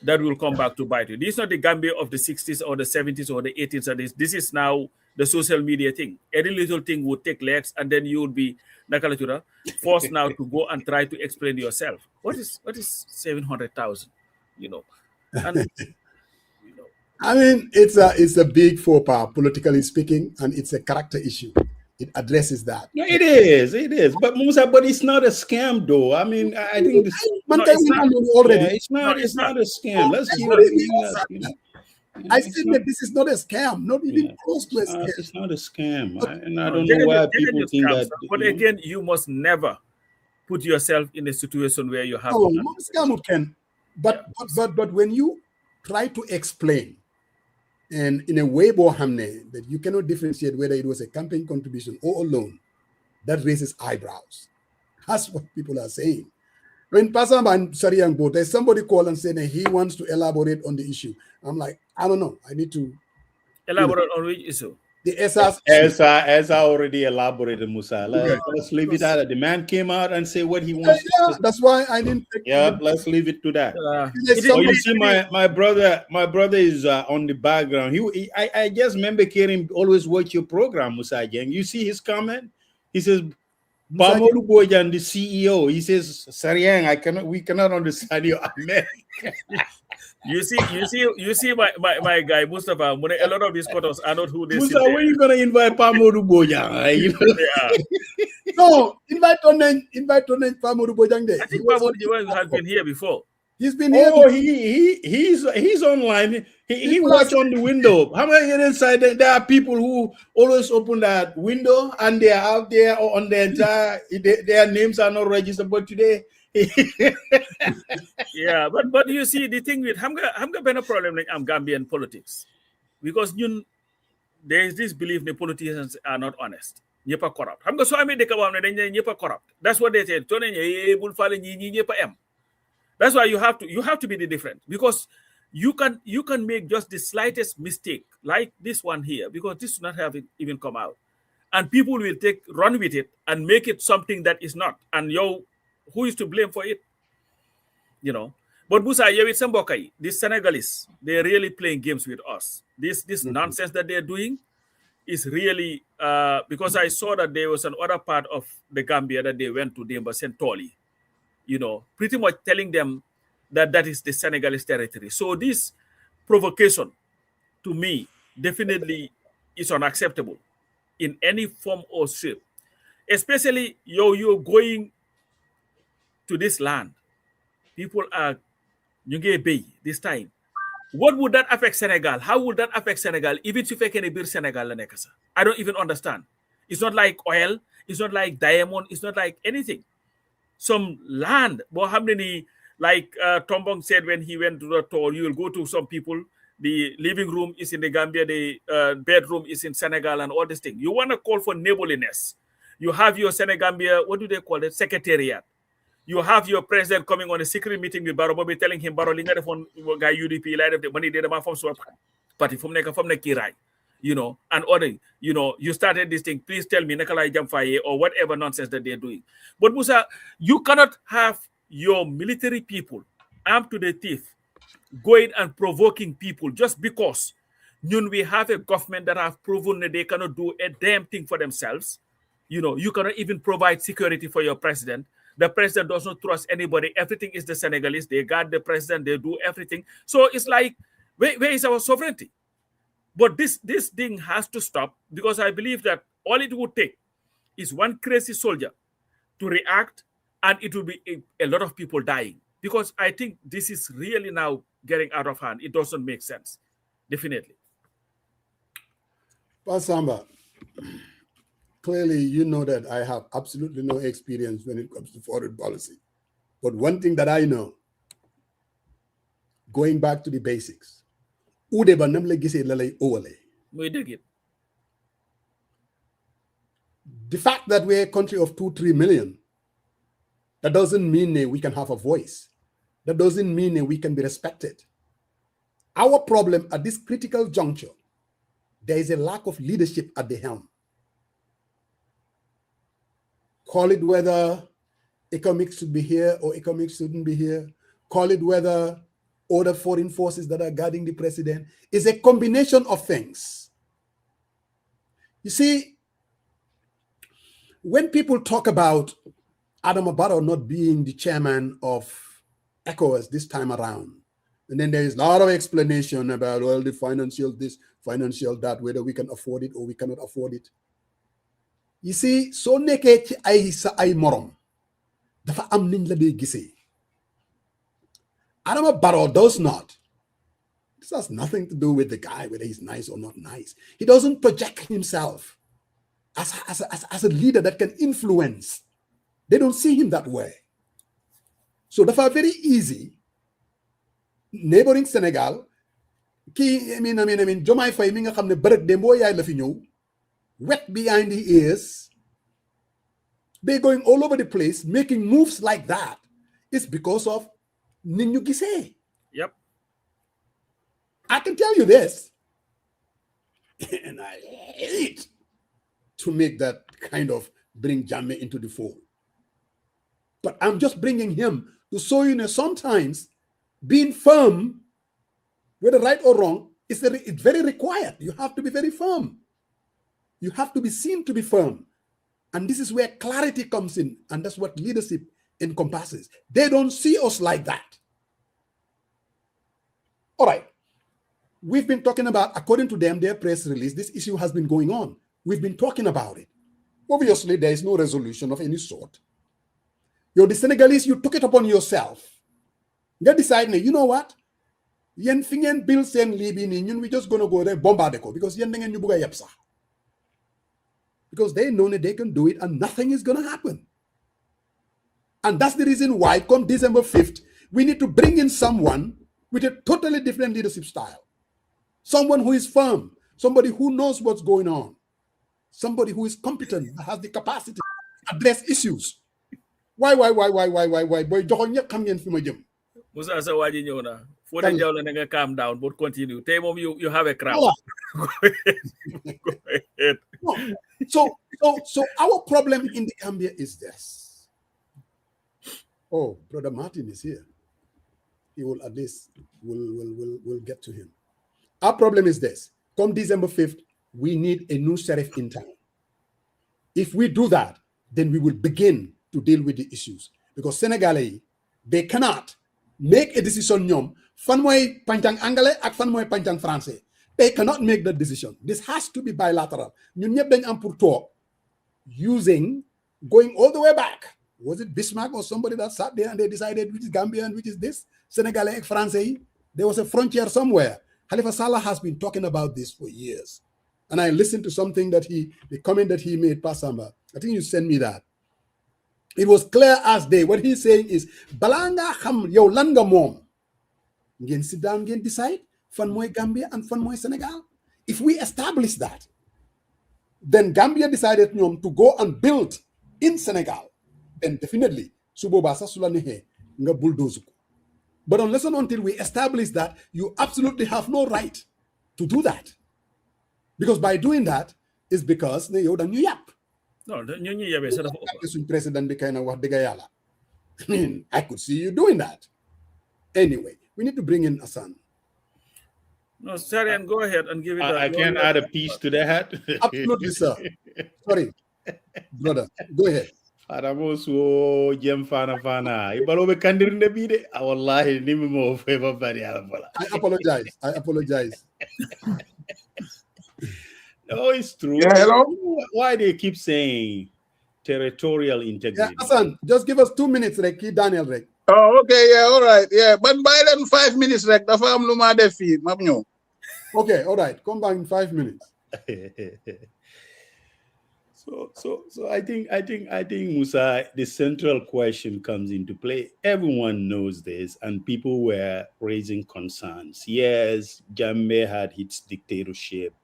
that will come back to bite you. This is not the Gambia of the 60s or the 70s or the 80s. This is now the social media thing. Every little thing would take legs, and then you would be forced now to go and try to explain yourself. What is 700,000? And I mean, it's a big faux pas, politically speaking, and it's a character issue. It addresses that. No, it is. But Musa, it's not a scam, though. I mean, I think it's not a scam. Let's see what I said that this is not a scam, not even close to a scam. It's not a scam, and I don't know why people think that. But again, you must never put yourself in a situation where you have. Oh, scam can, but when you try to explain, and in a way, Bohamne, that you cannot differentiate whether it was a campaign contribution or a loan, that raises eyebrows. That's what people are saying. When Pasam and Sariang both, there's somebody called and said that he wants to elaborate on the issue. I'm like, I don't know. I need to elaborate on which issue. The Esa already elaborated, Musa. Let's leave it at that. The man came out and said what he wants. That's why I didn't. Let's leave it to that. You see, my brother is on the background. I just remember hearing always watch your program, Musa Jeng. You see his comment. He says, Pamodu Bojan, the CEO. He says, Sariang, we cannot understand your American. You see my guy Mustafa. A lot of these photos are not who they Mustafa, when are you gonna invite Pamodu Bojang? No, invite Pamodu Bojang. I think Pamodu has been here before. He's been here. Oh, he's online. He watch on the window. How many inside? There are people who always open that window and they are out there on the entire. Their names are not registered, but today. Yeah, but you see the thing with Hamga been a problem like Gambian politics, because there is this belief the politicians are not honest. Nyepa corrupt. Hamga so I made the kawan nyepa corrupt. That's what they said. That's why you have to be the different, because you can make just the slightest mistake like this one here, because this should not have even come out, and people will run with it and make it something that is not, and who is to blame for it? But Musa, with Sambokai, these Senegalese, they're really playing games with us. This nonsense that they're doing is really because I saw that there was another part of the Gambia that they went to Demba Sentoli, pretty much telling them that is the Senegalese territory. So this provocation, to me, definitely is unacceptable in any form or shape. Especially you're going to this land. People are Bay this time. What would that affect Senegal? How would that affect Senegal? Even if you can beer Senegal, I don't even understand. It's not like oil. It's not like diamond. It's not like anything. Some land. But how many, like Tombong said when he went to the tour, you will go to some people. The living room is in the Gambia. The bedroom is in Senegal and all this thing. You want to call for neighborliness. You have your Senegambia, what do they call it? Secretariat. You have your president coming on a secret meeting with Barrow, Bobby telling him, Barrow, linga defon guy UDP, light of the money, they demand from party from Kirai, you know, and other, you know, you started this thing, please tell me, Nakalai Jamfaye, or whatever nonsense that they're doing. But Musa, you cannot have your military people armed to the teeth going and provoking people just because we have a government that have proven that they cannot do a damn thing for themselves. You know, you cannot even provide security for your president. The president does not trust anybody. Everything is the Senegalese. They guard the president. They do everything. So it's like, where is our sovereignty? But this thing has to stop, because I believe that all it would take is one crazy soldier to react, and it will be a lot of people dying. Because I think this is really now getting out of hand. It doesn't make sense. Definitely. Pasamba, clearly you know that I have absolutely no experience when it comes to foreign policy. But one thing that I know, going back to the basics, the fact that we're a country of 2-3 million, that doesn't mean we can have a voice. That doesn't mean we can be respected. Our problem at this critical juncture, there is a lack of leadership at the helm. Call it whether economics should be here or economics shouldn't be here. Call it whether other foreign forces that are guarding the president. Is a combination of things. You see, when people talk about Adama Barrow not being the chairman of ECOWAS this time around, and then there is a lot of explanation about, well, the financial this, financial that, whether we can afford it or we cannot afford it. You see, so nekkee ci ay sa ay morom dafa am niñ la dee gisee. Adama Barrow does not. This has nothing to do with the guy, whether he's nice or not nice. He doesn't project himself as a leader that can influence. They don't see him that way. So dafa very easy. Neighboring Senegal, I mean, Diomaye Faye mi nga xam ne bërëg dembo yaay la fi ñëw, wet behind the ears. They're going all over the place, making moves like that. It's because of nit ñu gisee. Yep. I can tell you this, and I hate to make that kind of bring Jammeh into the fold. But I'm just bringing him to show you that sometimes being firm, whether right or wrong, it's very required. You have to be very firm. You have to be seen to be firm. And this is where clarity comes in. And that's what leadership encompasses. They don't see us like that. All right. We've been talking about, according to them, their press release, this issue has been going on. We've been talking about it. Obviously, there is no resolution of any sort. You're the Senegalese, you took it upon yourself. They decide, you know what? Yen fi ngeen build seen lii bi nii ñun we just gonna go there bombardé ko because yen da ngeen ñu bëgg a yeb sax. Because they know that they can do it and nothing is gonna happen. And that's the reason why, come December 5th, we need to bring in someone with a totally different leadership style. Someone who is firm, somebody who knows what's going on, somebody who is competent, has the capacity to address issues. Why? Boy, joxoon ñëpp xam ngeen fi ma jëm. Musa sa waa ji ñëw na. For the Jawla na nga calm down, but continue. Tey moom you have a crowd. Go ahead. No. So our problem in the Gambia is this. Oh, Brother Martin is here. He will at least we'll get to him. Our problem is this. Come December 5th, we need a new sheriff in town. If we do that, then we will begin to deal with the issues. Because Senegalese, they cannot make a decision ñoom fan mooy pancang anglais ak fan mooy pancang français. They cannot make that decision. This has to be bilateral. Ñun ñëpp dañ am pour toog using, going all the way back. Was it Bismarck or somebody that sat there and they decided which is Gambia and which is this? Senegalese ak français. There was a frontier somewhere. Halifa Sallah has been talking about this for years. And I listened to something that the comment that he made, Pasamba. I think you sent me that. It was clear as day. What he's saying is, balanga xam yow lan nga mom. Ngeen sit down, ngeen decide fan moy Gambia and fan moy Senegal. If we establish that, then Gambia decided to go and build in Senegal, then definitely Suboba sasula nehe nga bulldoze. But unless and until we establish that, you absolutely have no right to do that. Because by doing that, is because they yoda new yap. No, you yabe set of President Bikaina Wahdegayala. I mean, I could see you doing that. Anyway, we need to bring in Hassan. No, Sarian, go ahead and give it. I can add a piece to that. Absolutely, sir. Sorry, brother. Go ahead. Fanamoso Jem Fana. Ibalobe Kandir Nebide. Wallahi, Nimimo favor Bari Alabala. I apologize. No, it's true. Yeah, hello? Why they keep saying territorial Yeah, integrity? Hassan, just give us 2 minutes, Rek. Daniel Rek. Oh, okay, yeah, all right. Yeah, but by then 5 minutes, like the farm luma de feed, mabnyo. Okay, all right. Come back in 5 minutes. So I think Musa, the central question comes into play. Everyone knows this, and people were raising concerns. Yes, Jammeh had its dictatorship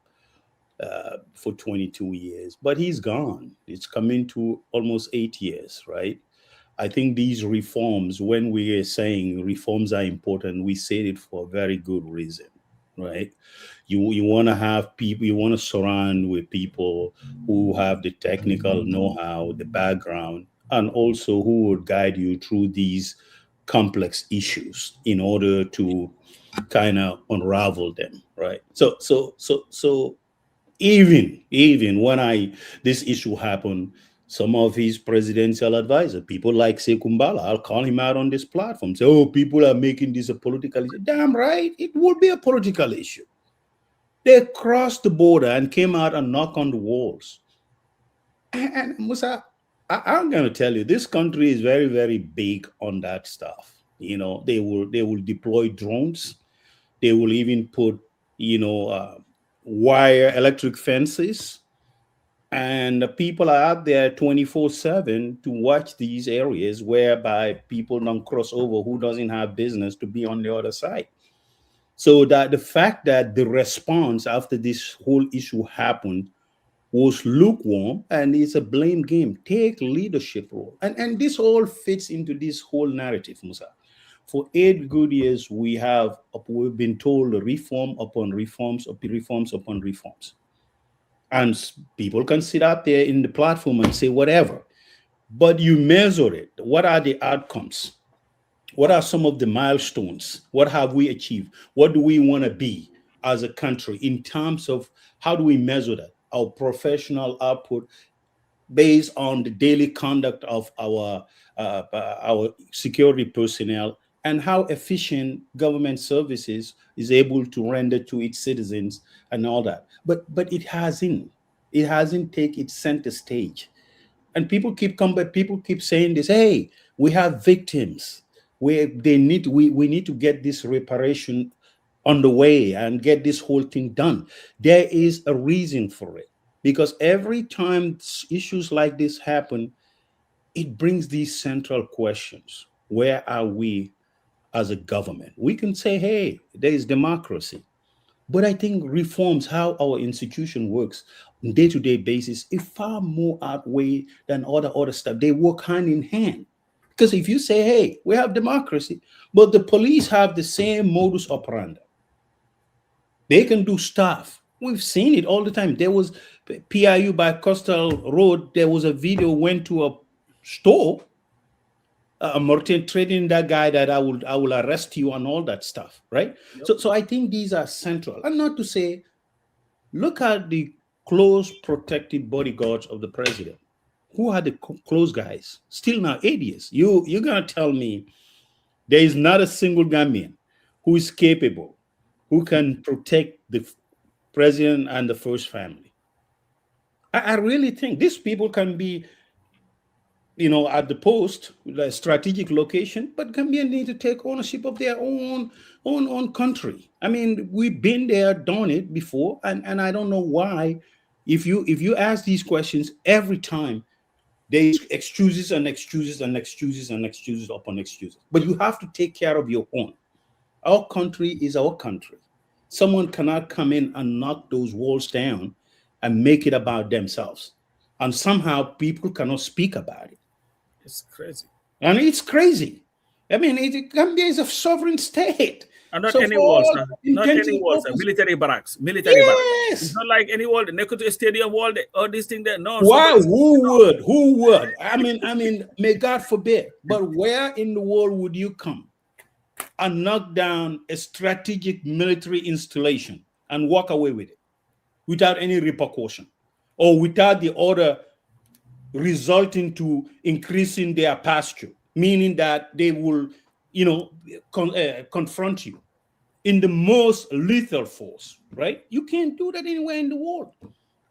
for 22 years, but he's gone. It's coming to almost 8 years, right? I think these reforms, when we are saying reforms are important, we say it for a very good reason, right? You want to have people, you want to surround with people who have the technical know-how, the background, and also who would guide you through these complex issues in order to kind of unravel them, right? So even when this issue happened, some of his presidential advisors, people like Sekumbala, I'll call him out on this platform, say, oh, people are making this a political issue. Damn right, it would be a political issue. They crossed the border and came out and knocked on the walls. And Musa, I'm going to tell you, this country is very, very big on that stuff. You know, they will deploy drones. They will even put, wire electric fences. And the people are out there 24/7 to watch these areas whereby people don't cross over who doesn't have business to be on the other side. So that the fact that the response after this whole issue happened was lukewarm, and it's a blame game. Take leadership role. And this all fits into this whole narrative, Musa. For 8 good years, we've been told reform upon reforms, reforms upon reforms. And people can sit out there in the platform and say whatever, but you measure it. What are the outcomes? What are some of the milestones? What have we achieved? What do we want to be as a country in terms of how do we measure that? Our professional output based on the daily conduct of our security personnel, and how efficient government services is able to render to its citizens and all that. But it hasn't taken its center stage. And people keep saying this, hey, we have victims. We need to get this reparation on the way and get this whole thing done. There is a reason for it. Because every time issues like this happen, it brings these central questions. Where are we as a government? We can say, hey, there is democracy. But I think reforms, how our institution works on day-to-day basis, is far more outweighed than other stuff. They work hand in hand. Because if you say, hey, we have democracy, but the police have the same modus operandi. They can do stuff. We've seen it all the time. There was PIU by Coastal Road. There was a video, went to a store, Morten trading that guy that I will arrest you and all that stuff, right? Yep. So I think these are central. And not to say, look at the close protected bodyguards of the president. Who are the close guys? Still now 8 years. You're gonna tell me there is not a single Gambian who is capable, who can protect the president and the first family. I really think these people can be, at the post, the strategic location, but Gambians need to take ownership of their own country. I mean, we've been there, done it before, and I don't know why. If you ask these questions every time, there's excuses and excuses and excuses and excuses upon excuses. But you have to take care of your own. Our country is our country. Someone cannot come in and knock those walls down and make it about themselves. And somehow people cannot speak about it. It's crazy. And it's crazy. I mean, Gambia is a sovereign state. And not So any for walls, all sir. Not intents any and walls, sir. purposes- Military barracks. Military barracks. Yes. It's not like any wall, Nekutu Stadium wall, all these things there. No. Why? somebody- Who would? I mean, may God forbid. But where in the world would you come and knock down a strategic military installation and walk away with it without any repercussion or without the order resulting to increasing their pasture, meaning that they will, confront you in the most lethal force, right? You can't do that anywhere in the world.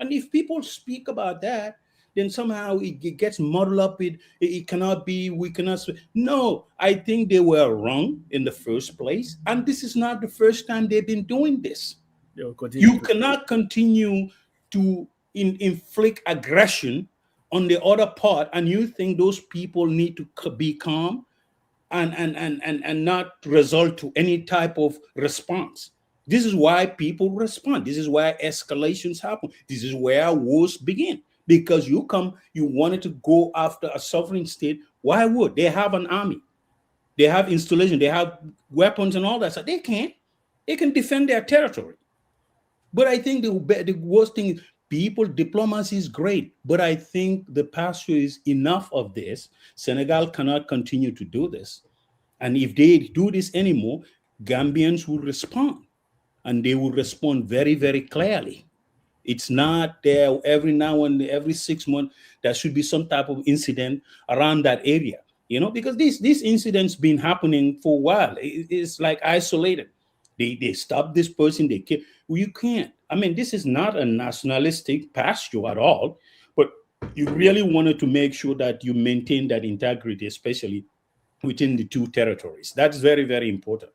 And if people speak about that, then somehow it gets muddled up. It cannot be, we cannot. No, I think they were wrong in the first place. And this is not the first time they've been doing this. You cannot continue to inflict aggression on the other part, and you think those people need to be calm and not result to any type of response. This is why people respond. This is why escalations happen. This is where wars begin. Because you wanted to go after a sovereign state. Why would? They have an army. They have installation. They have weapons and all that. So they can defend their territory. But I think the worst thing is diplomacy is great. But I think the pasture is enough of this. Senegal cannot continue to do this. And if they do this anymore, Gambians will respond. And they will respond very, very clearly. It's not there every now and every 6 months. There should be some type of incident around that area, because these incidents been happening for a while. It's like isolated. They stop this person, they kill. Well, you can't. I mean, this is not a nationalistic pasture at all, but you really wanted to make sure that you maintain that integrity, especially within the two territories. That's very, very important,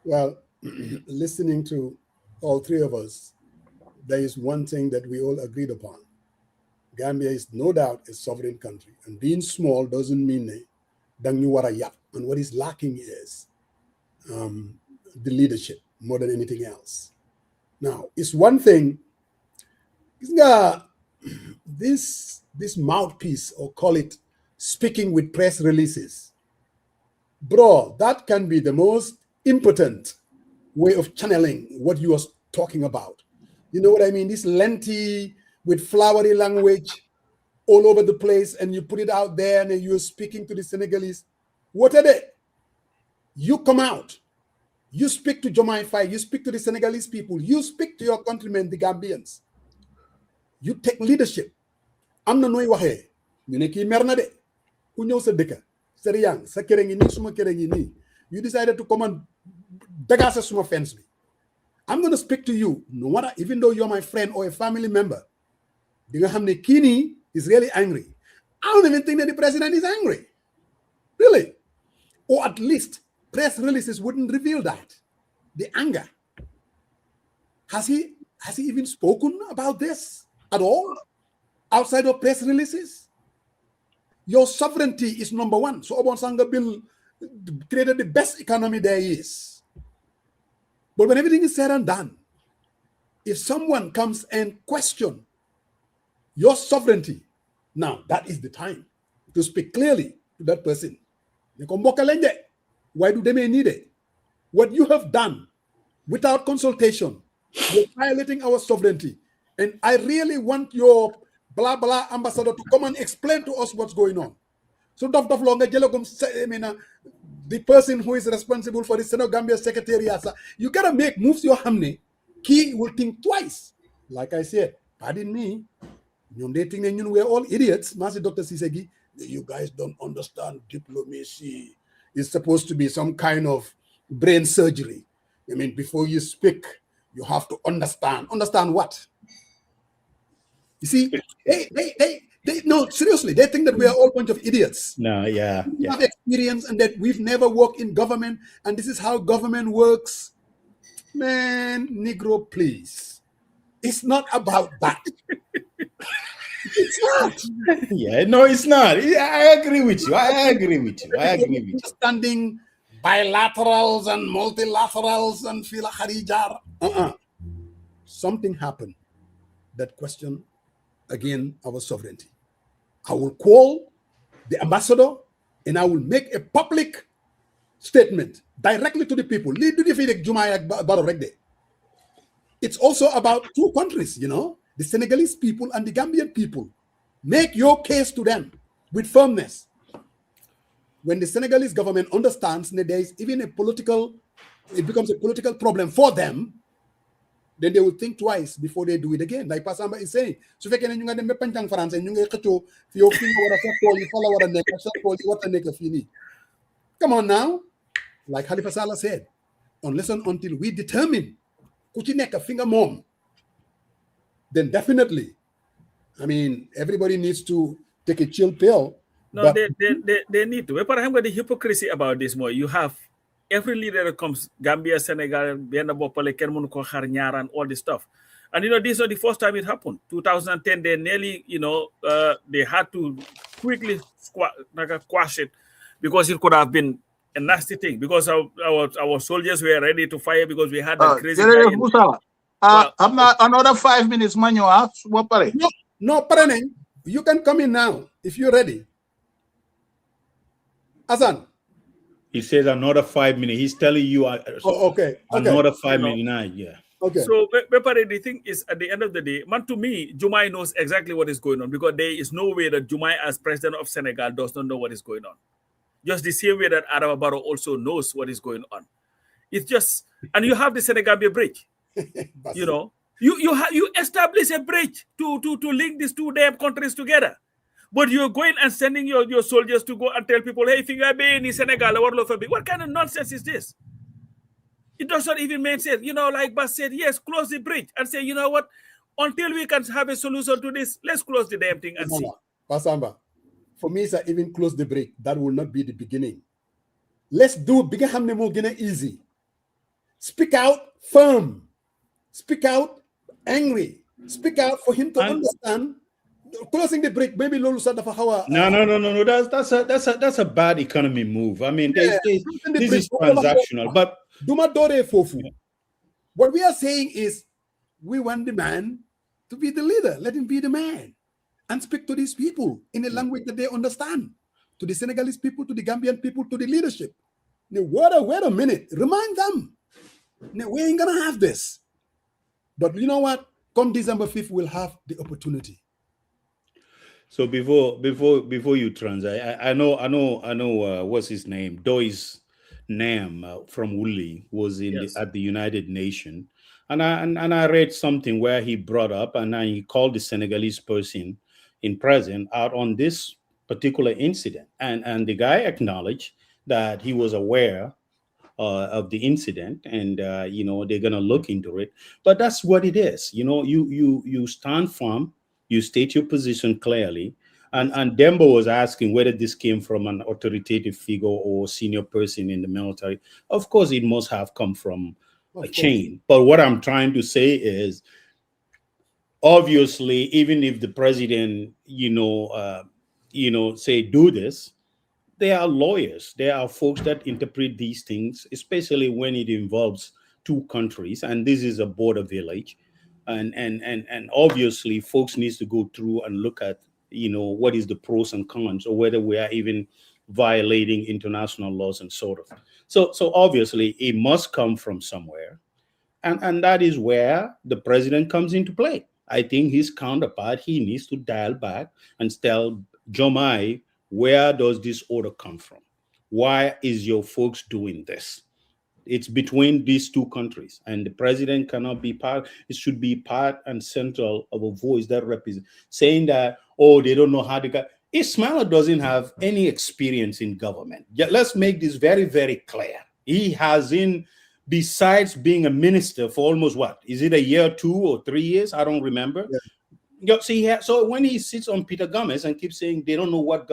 Well, listening to all three of us, there is one thing that we all agreed upon. Gambia is no doubt a sovereign country, and being small doesn't mean dang you wara yak. And what is lacking is the leadership more than anything else. Now, it's one thing. This mouthpiece, or call it speaking with press releases, bro, that can be the most impotent way of channeling what you are talking about. You know what I mean? This lengthy with flowery language all over the place, and you put it out there and you're speaking to the Senegalese. What are they? You come out, you speak to Jomai Faye, you speak to the Senegalese people, you speak to your countrymen, the Gambians. You take leadership. am na nooy waxee ñu ne kii mer na de ku ñëw sa dëkka sa riyang sa kër ngi nii suma kër ngi nii you decided to come and dagaase suma fence bi. I'm going to speak to you no matter, even though you're my friend or a family member. Di nga xam ne kii nii is really angry. I don't even think that the president is angry. Really. Or at least press releases wouldn't reveal that. The anger. Has he even spoken about this at all? Outside of press releases? Your sovereignty is number one. So Obon Sanga Bill created the best economy there is. But when everything is said and done, if someone comes and question your sovereignty, now that is the time to speak clearly to that person. Why do they need it? What you have done without consultation, you're violating our sovereignty. And I really want your blah blah ambassador to come and explain to us what's going on. So the person who is responsible for the Senegambia Secretariat, you gotta make moves your hamne. He will think twice. Like I said, pardon me. We're all idiots. Master Dr. Sisegi, you guys don't understand diplomacy. It's supposed to be some kind of brain surgery. I mean, before you speak, you have to understand. Understand what? You see, they no, seriously, they think that we are all a bunch of idiots. No, yeah. We have experience and that we've never worked in government and this is how government works. Man, Negro, please. It's not about that. It's not. Yeah, no, it's not. I agree with you. I agree with you. Understanding bilaterals and multilaterals and fila harijar. Something happened that questioned again our sovereignty. I will call the ambassador and I will make a public statement directly to the people. It's also about two countries, you know, the Senegalese people and the Gambian people. Make your case to them with firmness. When the Senegalese government understands that there is even it becomes a political problem for them, then they will think twice before they do it again. Like Pasamba is saying, so if you get the France and you come on now, like Halifa Sallah said, unless and until we determine a finger mom, then definitely, I mean, everybody needs to take a chill pill. No, they need to. But I'm got the hypocrisy about this more. You have every leader that comes, Gambia, Senegal, and all this stuff. And, you know, this is the first time it happened. 2010, they nearly, you know, they had to quickly quash it because it could have been a nasty thing. Because our soldiers were ready to fire because we had that crazy guy. I'm not another 5 minutes, man. No, you can come in now if you're ready. Hassan. He says another 5 minutes. He's telling you okay. Another 5 minutes now, yeah. Okay. So the thing is, at the end of the day, man, to me, Jumai knows exactly what is going on because there is no way that Jumai, as president of Senegal, does not know what is going on. Just the same way that Adama Barrow also knows what is going on. It's just, and you have the Senegambia bridge. You know, you establish a bridge to link these two damn countries together. But you're going and sending your soldiers to go and tell people, hey, if you are in Senegal, what kind of nonsense is this? It does not even make sense. You know, like Bas said, yes, close the bridge and say, you know what, until we can have a solution to this, let's close the damn thing and see. Pasamba, for me, sir, even close the bridge, that will not be the beginning. Let's do bigger easy. Speak out firm. Speak out angry. Speak out for him to understand. Closing the bridge, maybe Lulu said No. That's a bad economy move. I mean, this is transactional. But what we are saying is, we want the man to be the leader. Let him be the man and speak to these people in a language that they understand. To the Senegalese people, to the Gambian people, to the leadership. Now, wait a minute. Remind them. Now, we ain't gonna have this. But you know what? Come December 5th, we'll have the opportunity. So before you transit, I know what's his name? Dois Nam from Woolley was at the United Nations, and I read something where he brought up and he called the Senegalese person in present out on this particular incident, and the guy acknowledged that he was aware of the incident, and you know, they're gonna look into it. But that's what it is. You know, you stand firm. You state your position clearly. And Dembo was asking whether this came from an authoritative figure or senior person in the military. Of course, it must have come from a chain. But what I'm trying to say is, obviously, even if the president, say do this, there are lawyers. There are folks that interpret these things, especially when it involves two countries. And this is a border village. And obviously folks needs to go through and look at, you know, what is the pros and cons, or whether we are even violating international laws and sort of. So obviously it must come from somewhere. And that is where the president comes into play. I think his counterpart, he needs to dial back and tell Jomai, where does this order come from? Why is your folks doing this? It's between these two countries, and the president cannot be part. It should be part and central of a voice that represents, saying that, oh, they don't know how to get. Ismaila doesn't have any experience in government. Yeah, let's make this very, very clear. He has besides being a minister for almost what? Is it a year, 2 or 3 years? I don't remember. Yeah. So when he sits on Peter Gomez and keeps saying they don't know what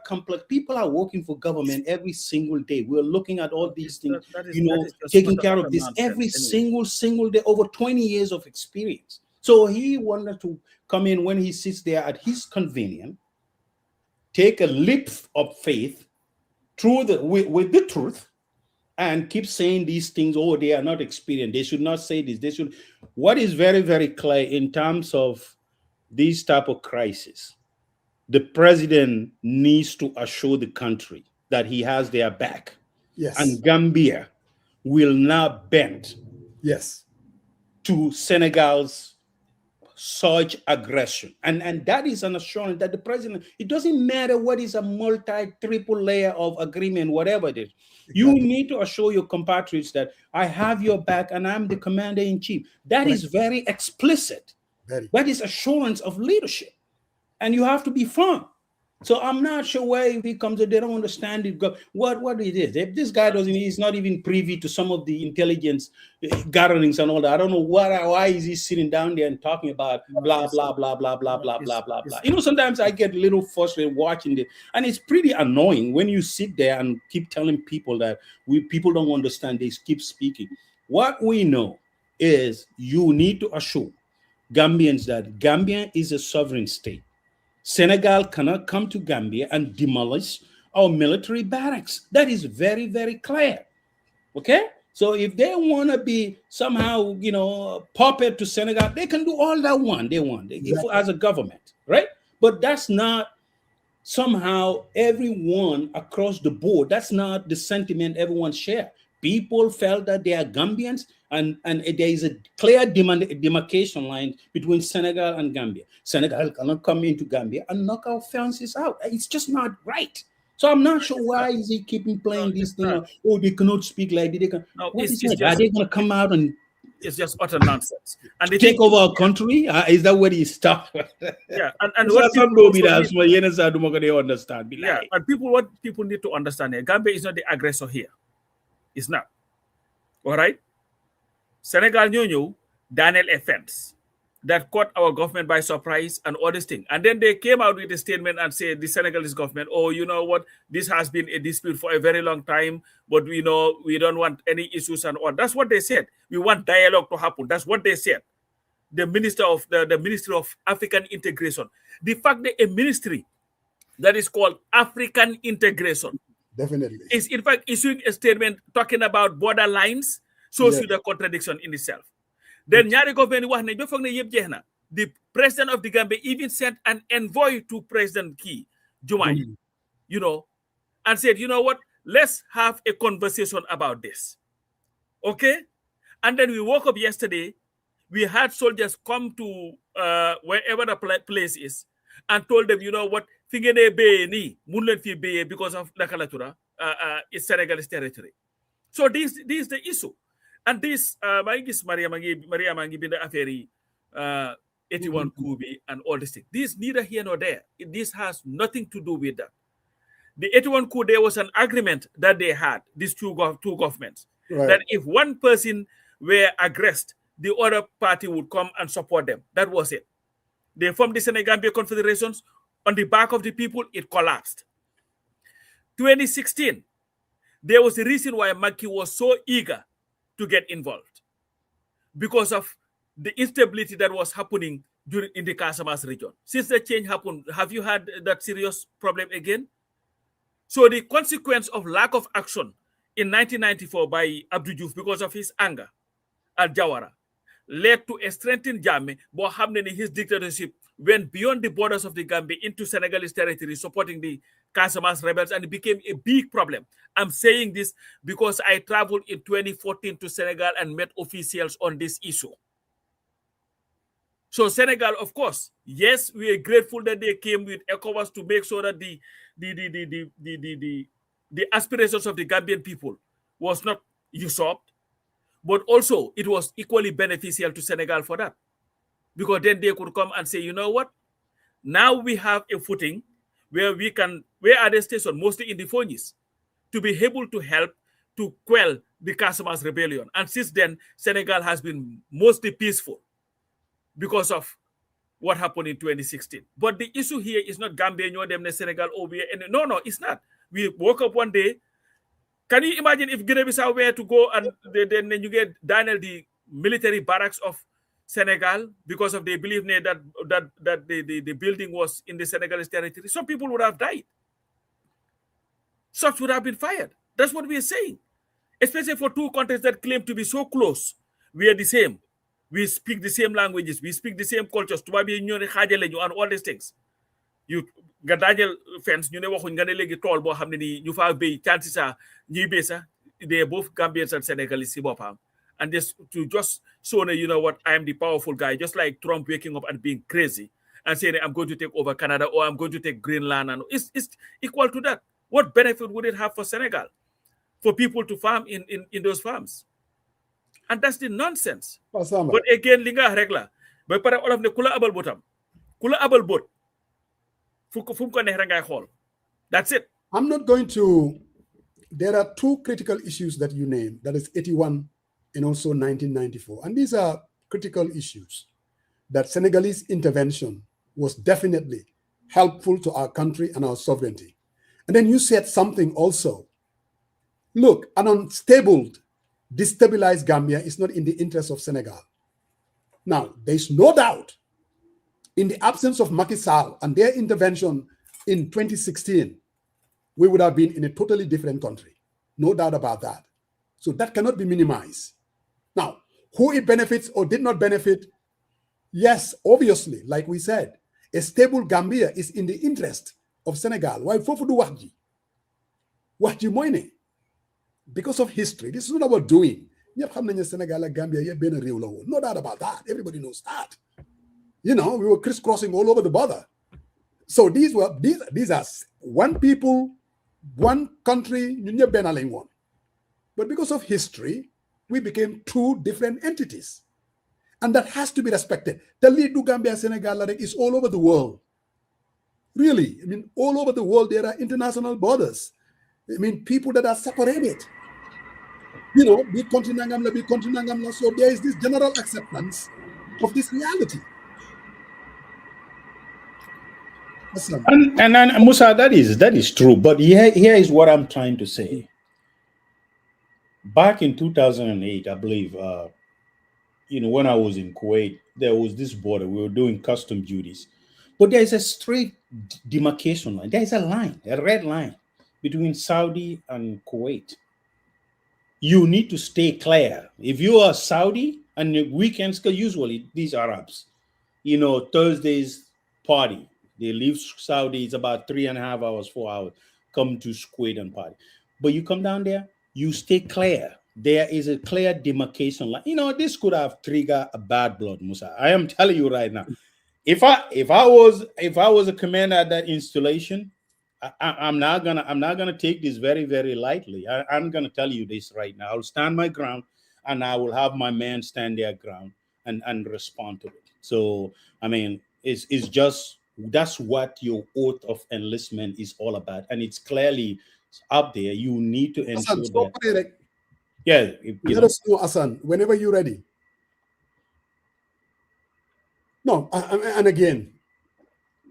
complex people are working for government every single day. We're looking at all these things, taking care of this every single day, over 20 years of experience. So he wanted to come in when he sits there at his convenience, take a leap of faith through with the truth, and keep saying these things. Oh, they are not experienced. They should not say this. They should. What is very, very clear in terms of these type of crises, the president needs to assure the country that he has their back. Yes. And Gambia will not bend Yes. to Senegal's such aggression. And that is an assurance that the president, it doesn't matter what is a triple layer of agreement, whatever it is. Exactly. You need to assure your compatriots that I have your back and I'm the commander in chief. That is very explicit. That is assurance of leadership. And you have to be firm. So I'm not sure why if he comes, they don't understand it. What it is. If this guy he's not even privy to some of the intelligence gatherings and all that. I don't know why is he sitting down there and talking about blah, blah, blah, blah, blah, blah, blah, blah, blah. You know, sometimes I get a little frustrated watching it. And it's pretty annoying when you sit there and keep telling people that people don't understand. They keep speaking. What we know is you need to assure Gambians that Gambia is a sovereign state. Senegal cannot come to Gambia and demolish our military barracks. That is very, very clear. Okay? So if they want to be somehow, puppet to Senegal, they can do all that they want as a government, right? But that's not somehow everyone across the board. That's not the sentiment everyone shares. People felt that they are Gambians, and there is a clear demarcation line between Senegal and Gambia. Senegal cannot come into Gambia and knock our fences out. It's just not right. So I'm not sure why is he keeping playing this thing. Oh, they cannot speak like they can. Are they going to come out and? It's just utter nonsense. And they take over our country? Is that where he stopped? Yeah, and what understand? Yeah, and what people need to understand here, Gambia is not the aggressor here. It's not. All right? Senegal knew Daniel offense that caught our government by surprise and all this thing. And then they came out with a statement and said, the Senegalese government, oh, you know what? This has been a dispute for a very long time, but we know we don't want any issues and all. That's what they said. We want dialogue to happen. That's what they said. The Minister of the Ministry of African Integration. The fact that a ministry that is called African Integration definitely is in fact issuing a statement talking about border lines shows you the contradiction in itself. Then Nyari government the president of the Gambia even sent an envoy to President Diomaye, and said, you know what, let's have a conversation about this. Okay? And then we woke up yesterday, we had soldiers come to wherever the place is and told them, you know what, because of Nakalatura, it's Senegalese territory. So this is the issue. And this, Maria Mangi bin the affair, 81 Kubi and all this thing. This neither here nor there. This has nothing to do with that. The 81 coup, there was an agreement that they had, these two governments, that if one person were aggressed, the other party would come and support them. That was it. They formed the Senegambia Confederations. On the back of the people, it collapsed. 2016, there was a reason why Macky was so eager to get involved, because of the instability that was happening in the Casamance region. Since the change happened, have you had that serious problem again? So the consequence of lack of action in 1994 by Abdou Diouf because of his anger at Jawara led to a strengthened Jammeh, but his dictatorship went beyond the borders of the Gambia into Senegalese territory, supporting the Casamance rebels, and it became a big problem. I'm saying this because I traveled in 2014 to Senegal and met officials on this issue. So Senegal, of course, yes, we are grateful that they came with ECOWAS to make sure that the aspirations of the Gambian people was not usurped, but also it was equally beneficial to Senegal for that. Because then they could come and say, you know what? Now we have a footing where we can, where are they stationed? Mostly in the Fonis, to be able to help to quell the Casamance rebellion. And since then, Senegal has been mostly peaceful because of what happened in 2016. But the issue here is not Gambia, Senegal, no, it's not. We woke up one day. Can you imagine if Guinea-Bissau were to go and then you get Daniel, the military barracks of Senegal, because of they believe that the building was in the Senegalese territory? Some people would have died. Shots would have been fired. That's what we are saying. Especially for two countries that claim to be so close. We are the same. We speak the same languages. We speak the same cultures. And all these things. you nga daajal fence ñu ne waxuñ nga ne léegi tool boo xam ne nii ñu faa béy chances are ñuy béy sax they both Gambians and Senegalese si boppam. And just to show you know what, I am the powerful guy, just like Trump waking up and being crazy and saying I'm going to take over Canada or I'm going to take Greenland, and it's equal to that. What benefit would it have for Senegal, for people to farm in those farms? And that's the nonsense. Pasamba. But again, linga regla. But para all of the kula abal botam, kula abal bot. That's it. I'm not going to. There are two critical issues that you name. That is 81 and also 1994. And these are critical issues that Senegalese intervention was definitely helpful to our country and our sovereignty. And then you said something also. Look, an unstable, destabilized Gambia is not in the interest of Senegal. Now, there's no doubt in the absence of Macky Sall and their intervention in 2016, we would have been in a totally different country. No doubt about that. So that cannot be minimized. Now, who it benefits or did not benefit, yes, obviously, like we said, a stable Gambia is in the interest of Senegal. Why fofu du wax ji? Wax ji moy ne, because of history, this is not about doing. Ñepp xam nañu Senegal ak Gambia yépp benn réew la woon. No doubt about that. Everybody knows that. You know, we were crisscrossing all over the border. So these are one people, one country, ñun ñepp benn lañ woon. But because of history, we became two different entities. And that has to be respected. The lead to Gambia, Senegal is all over the world. Really, I mean, all over the world, there are international borders. I mean, people that are separated. You know, be continental, so there is this general acceptance of this reality. And Musa, that is true. But here is what I'm trying to say. Back in 2008, I believe, when I was in Kuwait, there was this border. We were doing custom duties. But there is a straight demarcation line. There is a line, a red line between Saudi and Kuwait. You need to stay clear. If you are Saudi and the weekends, because usually these Arabs, Thursdays party. They leave Saudi, it's about 3.5 hours, 4 hours, come to Kuwait and party. But you come down there, you stay clear. There is a clear demarcation line. This could have triggered a bad blood, Musa. I am telling you right now. If I was a commander at that installation, I'm not gonna take this very, very lightly. I'm gonna tell you this right now. I'll stand my ground, and I will have my men stand their ground and respond to it. So I mean, it's just that's what your oath of enlistment is all about, and it's clearly up there. You need to ensure that. Yeah, let us know, Hassan, whenever you're ready. No, and again,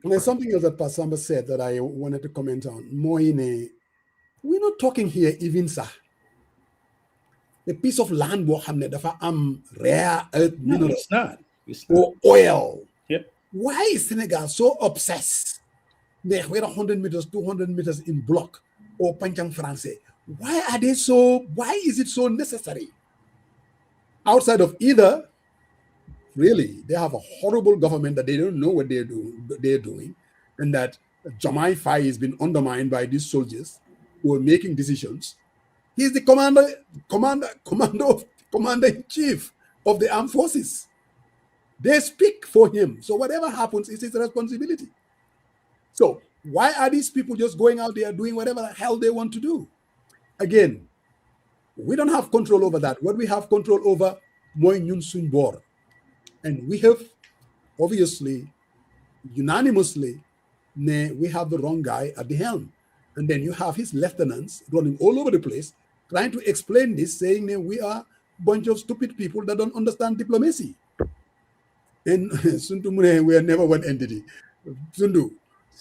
there's something else that Pasamba said that I wanted to comment on. Moine, we're not talking here even, sir. A piece of land, rare earth minerals. It's not. Or oil. Yep. Why is Senegal so obsessed? We're 100 meters, 200 meters in block, or Panchang Francais. Why is it so necessary? Outside of either, really, they have a horrible government that they don't know what they're doing, and that Jamai Faye has been undermined by these soldiers who are making decisions. He's the commander-in-chief of the armed forces. They speak for him. So whatever happens is his responsibility. So why are these people just going out there doing whatever the hell they want to do? Again, we don't have control over that. What we have control over, moy ñun suñ bor. And we have, obviously, unanimously, we have the wrong guy at the helm. And then you have his lieutenants running all over the place, trying to explain this, saying we are a bunch of stupid people that don't understand diplomacy. And Sundu Mune, we are never one entity. Sundu,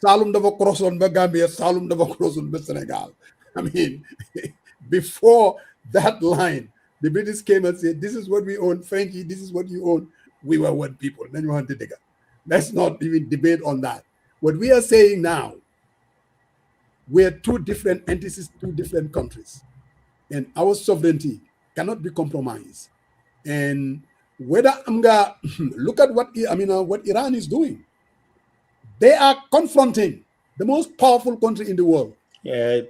Salum dafa crosson ba Gambia, Salum dafa crosson ba Senegal. I mean, before that line, the British came and said, this is what we own, Frankie, this is what you own. We were one people. Then you want to dig it. Let's not even debate on that. What we are saying now, we're two different entities, two different countries. And our sovereignty cannot be compromised. And whether look at what Iran is doing. They are confronting the most powerful country in the world. Yeah,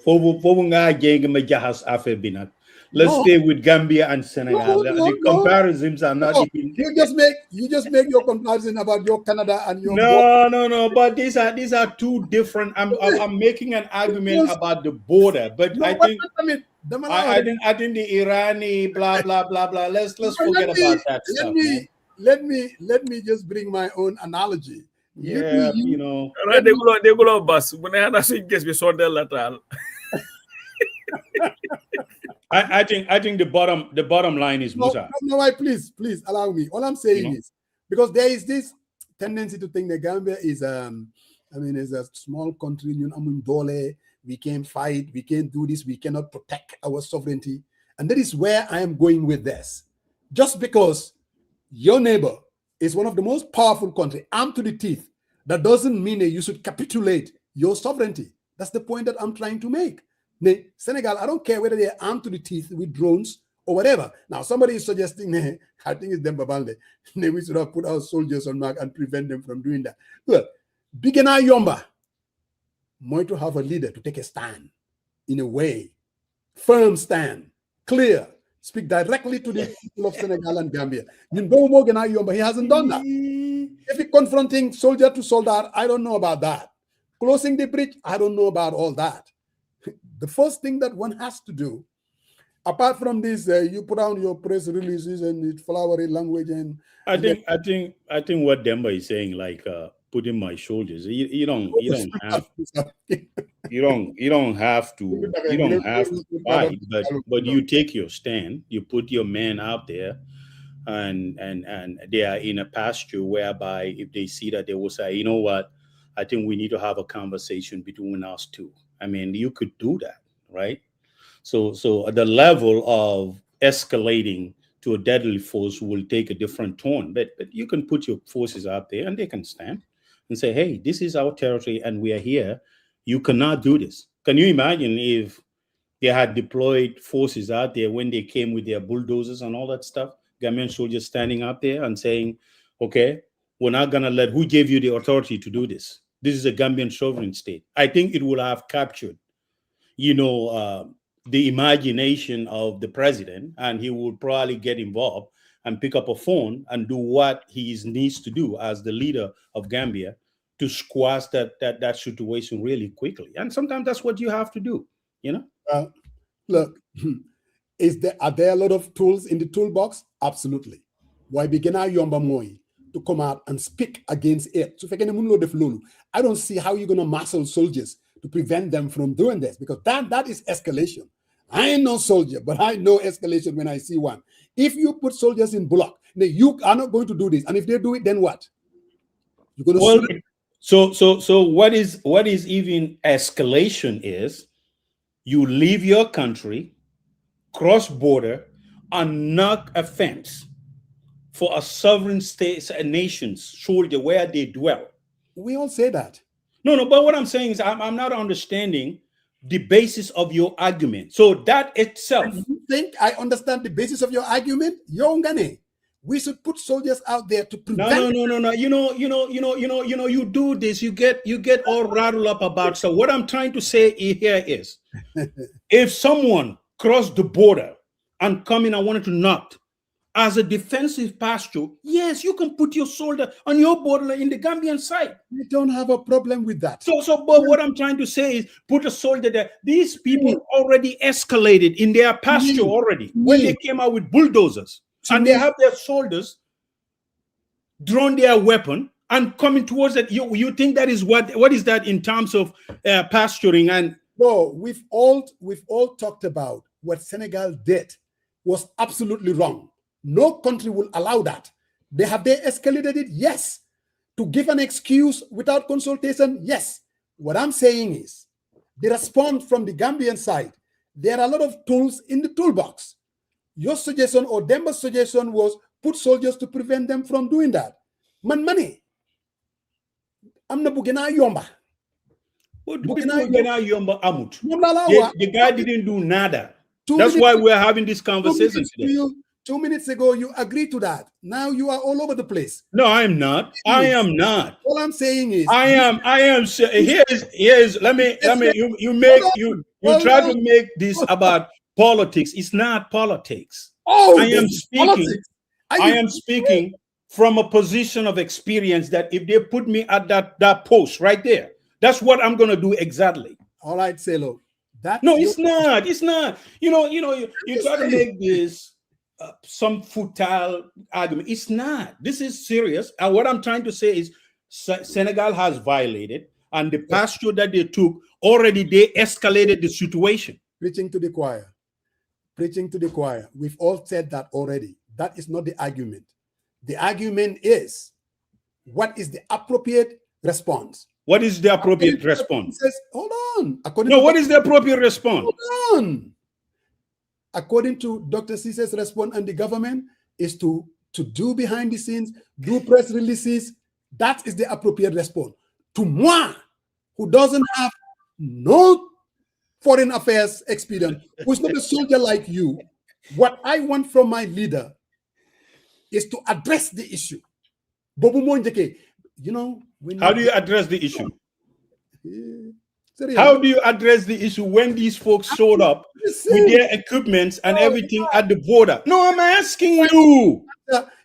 let's No. stay with Gambia and Senegal. The comparisons are not even. You just make your comparison about your Canada and your. No. But these are two different. I'm making an argument about the border, but I think the Irani blah blah blah blah. Let's forget about that stuff. Let me just bring my own analogy. Yeah, you know. They go bus. I think the bottom line is Musa. No, please allow me. All I'm saying is because there is this tendency to think that Gambia is is a small country. We can't fight, we can't do this, we cannot protect our sovereignty. And that is where I am going with this. Just because your neighbor is one of the most powerful countries, armed to the teeth, that doesn't mean that you should capitulate your sovereignty. That's the point that I'm trying to make. Senegal, I don't care whether they're armed to the teeth with drones or whatever. Now, somebody is suggesting, I think it's Demba Balde, we should have put our soldiers on mark and prevent them from doing that. Well, Bigena Yomba, more to have a leader to take a stand in a way, firm stand, clear, speak directly to the people of Senegal and Gambia. He hasn't done that. If he's confronting soldier to soldier, I don't know about that. Closing the bridge, I don't know about all that. The first thing that one has to do, apart from this, you put out your press releases and it's flowery language, and I think what Demba is saying, like putting my shoulders. You don't have to fight, but you take your stand. You put your men out there, and they are in a pasture whereby if they see that, they will say, you know what, I think we need to have a conversation between us two. I mean, you could do that, right? So the level of escalating to a deadly force will take a different tone, but you can put your forces out there and they can stand and say, hey, this is our territory and we are here. You cannot do this. Can you imagine if they had deployed forces out there when they came with their bulldozers and all that stuff? Gambian soldiers standing out there and saying, okay, we're not going to who gave you the authority to do this? This is a Gambian sovereign state. I think it will have captured, the imagination of the president, and he will probably get involved and pick up a phone and do what he needs to do as the leader of Gambia to squash that situation really quickly. And sometimes that's what you have to do, Look, are there a lot of tools in the toolbox? Absolutely. Why begin Yomba Moi to come out and speak against it? So I don't see how you're going to muscle soldiers to prevent them from doing this, because that is escalation. I ain't no soldier, but I know escalation when I see one. If you put soldiers in block, you are not going to do this. And if they do it, then what? You're going to So what is even escalation is you leave your country, cross border, and knock a fence for a sovereign state, a nation's shoulder where they dwell. We all say that. No, but what I'm saying is I'm not understanding the basis of your argument. So that itself. You think I understand the basis of your argument? Yongane, we should put soldiers out there to prevent. No. You do this, you get all rattled up about. So what I'm trying to say here is, if someone crossed the border and come in and wanted to knock as a defensive posture, yes, you can put your soldier on your border in the Gambian side. We don't have a problem with that. But what I'm trying to say is put a soldier there. These people already escalated in their pasture already when they came out with bulldozers. And they have their soldiers drawn their weapon and coming towards it. You think that is what is that in terms of pasturing? And no, we've all talked about what Senegal did was absolutely wrong. No country will allow that. They escalated it? Yes. To give an excuse without consultation? Yes. What I'm saying is the response from the Gambian side, there are a lot of tools in the toolbox. Your suggestion or Demba's suggestion was put soldiers to prevent them from doing that. Money. I'm not Bugena Yomba. Bugena Yomba Amut. The guy didn't do nada. That's why we're having this conversation today. 2 minutes ago, you agreed to that. Now you are all over the place. No, I'm not. I am not. All I'm saying is, I am. Here's. Let me. You try to make this about politics. It's not politics. oh, I am this is speaking. politics. I am speaking from a position of experience that if they put me at that post right there, that's what I'm going to do exactly. All right, Selo. No, it's not. It's not. You try to make this some futile argument. It's not. This is serious. And what I'm trying to say is Senegal has violated, and the posture that they took already, they escalated the situation. Preaching to the choir. Preaching to the choir. We've all said that already. That is not the argument. The argument is, what is the appropriate response? What is the appropriate response? Hold on. What is the appropriate response? Hold on. According to Dr. Cisse's response and the government is to do behind the scenes, do press releases. That is the appropriate response. To moi, who doesn't have no foreign affairs experience, who's not a soldier like you, what I want from my leader is to address the issue. Bobu Monjeke, how do you address the issue? How do you address the issue when these folks showed up with their equipment and everything at the border? No, I'm asking you.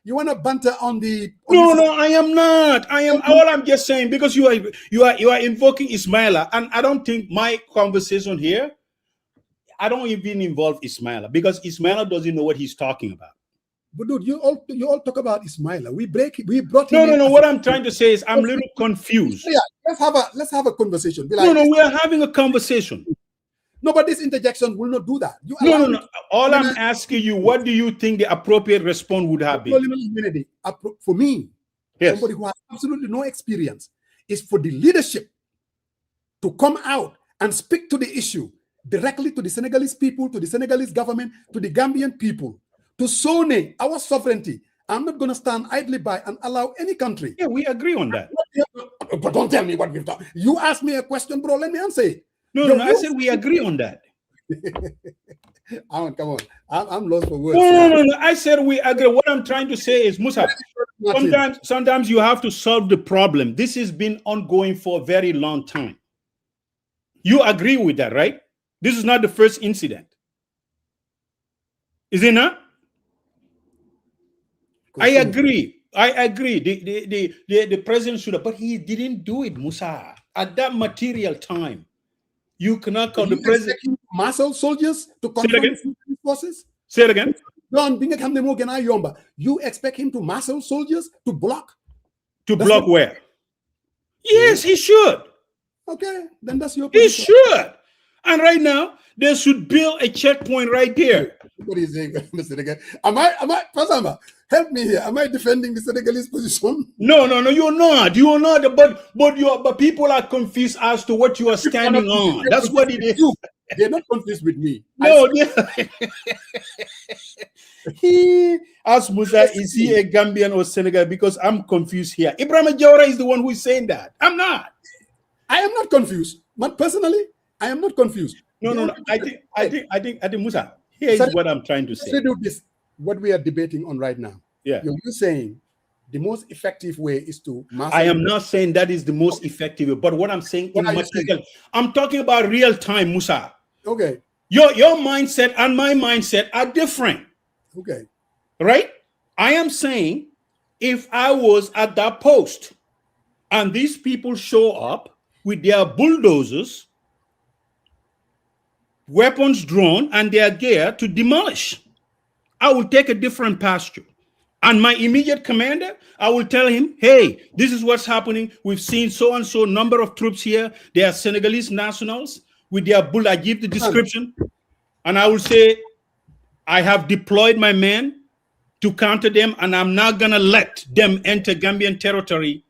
You want to banter on the? No, I am not. All I'm just saying, because you are invoking Ismaila, and I don't think my conversation here, I don't even involve Ismaila, because Ismaila doesn't know what he's talking about. But dude, you all talk about Ismaila. We brought him. No. What I'm trying to say is I'm a little confused. Yeah, let's have a conversation. We are having a conversation. No, but this interjection will not do that. No. All I'm asking you, what do you think the appropriate response would have been? For me, yes, somebody who has absolutely no experience, is for the leadership to come out and speak to the issue directly to the Senegalese people, to the Senegalese government, to the Gambian people, to Sone, our sovereignty. I'm not going to stand idly by and allow any country. Yeah, we agree on that. But don't tell me what we've done. You asked me a question, bro. Let me answer it. No, I said we agree on that. Come on. I'm lost for words. No. I said we agree. What I'm trying to say is, Musa, sometimes you have to solve the problem. This has been ongoing for a very long time. You agree with that, right? This is not the first incident. Is it not? I agree. The president should have, but he didn't do it, Musa. At that material time, you cannot call the president. Marshal soldiers to control the forces? Say it again. You expect him to marshal soldiers to block? To block where? Yes, he should. Okay, then that's your position. He should. And right now, they should build a checkpoint right there. What are you saying, Mr. Senegal? Pasamba, help me here. Am I defending the Senegalese position? No, you're not. You are not. But people are confused as to what you are standing on. That's what it is. They're not confused with me. No, ask Musa, is he a Gambian or Senegal? Because I'm confused here. Ibrahim Jawara is the one who is saying that. I'm not. I am not confused. But personally, I am not confused. No. I think Musa. Here is what I'm trying to say. Let's do this. What we are debating on right now. Yeah. You're saying the most effective way is to. I am not saying that is the most effective way, but what I'm saying, I'm talking about real time, Musa. Okay. Your mindset and my mindset are different. Okay. Right? I am saying if I was at that post and these people show up with their bulldozers, weapons drawn, and their gear to demolish, I will take a different posture. And my immediate commander, I will tell him, hey, this is what's happening. We've seen so and so number of troops here. They are Senegalese nationals with their bull. I give the description. And I will say, I have deployed my men to counter them, and I'm not going to let them enter Gambian territory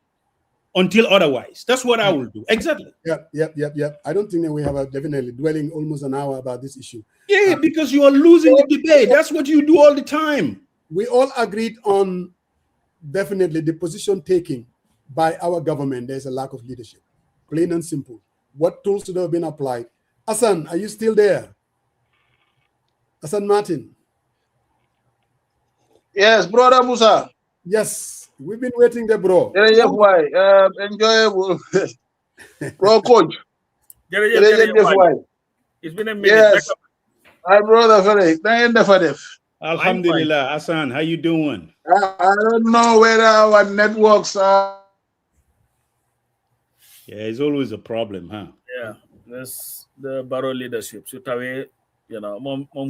until otherwise. That's what I will do. Exactly. Yep. I don't think that we have definitely dwelling almost an hour about this issue. Yeah, because you are losing the debate. That's what you do all the time. We all agreed on definitely the position taking by our government. There's a lack of leadership, plain and simple. What tools should have been applied? Hassan, are you still there? Hassan Martin. Yes, brother Musa. Yes, we've been waiting there, bro. Jërëjëf waay. Enjoyable. Bro coach. Jërëjëf waay. It's been a minute. Yes. My brother Felix. Na ngeen defa def. Alhamdulillah, Hassan, how you doing? I don't know whether our networks are. Yeah, it's always a problem, huh? Yeah, that's the Barrow leadership. So Tawe, you know,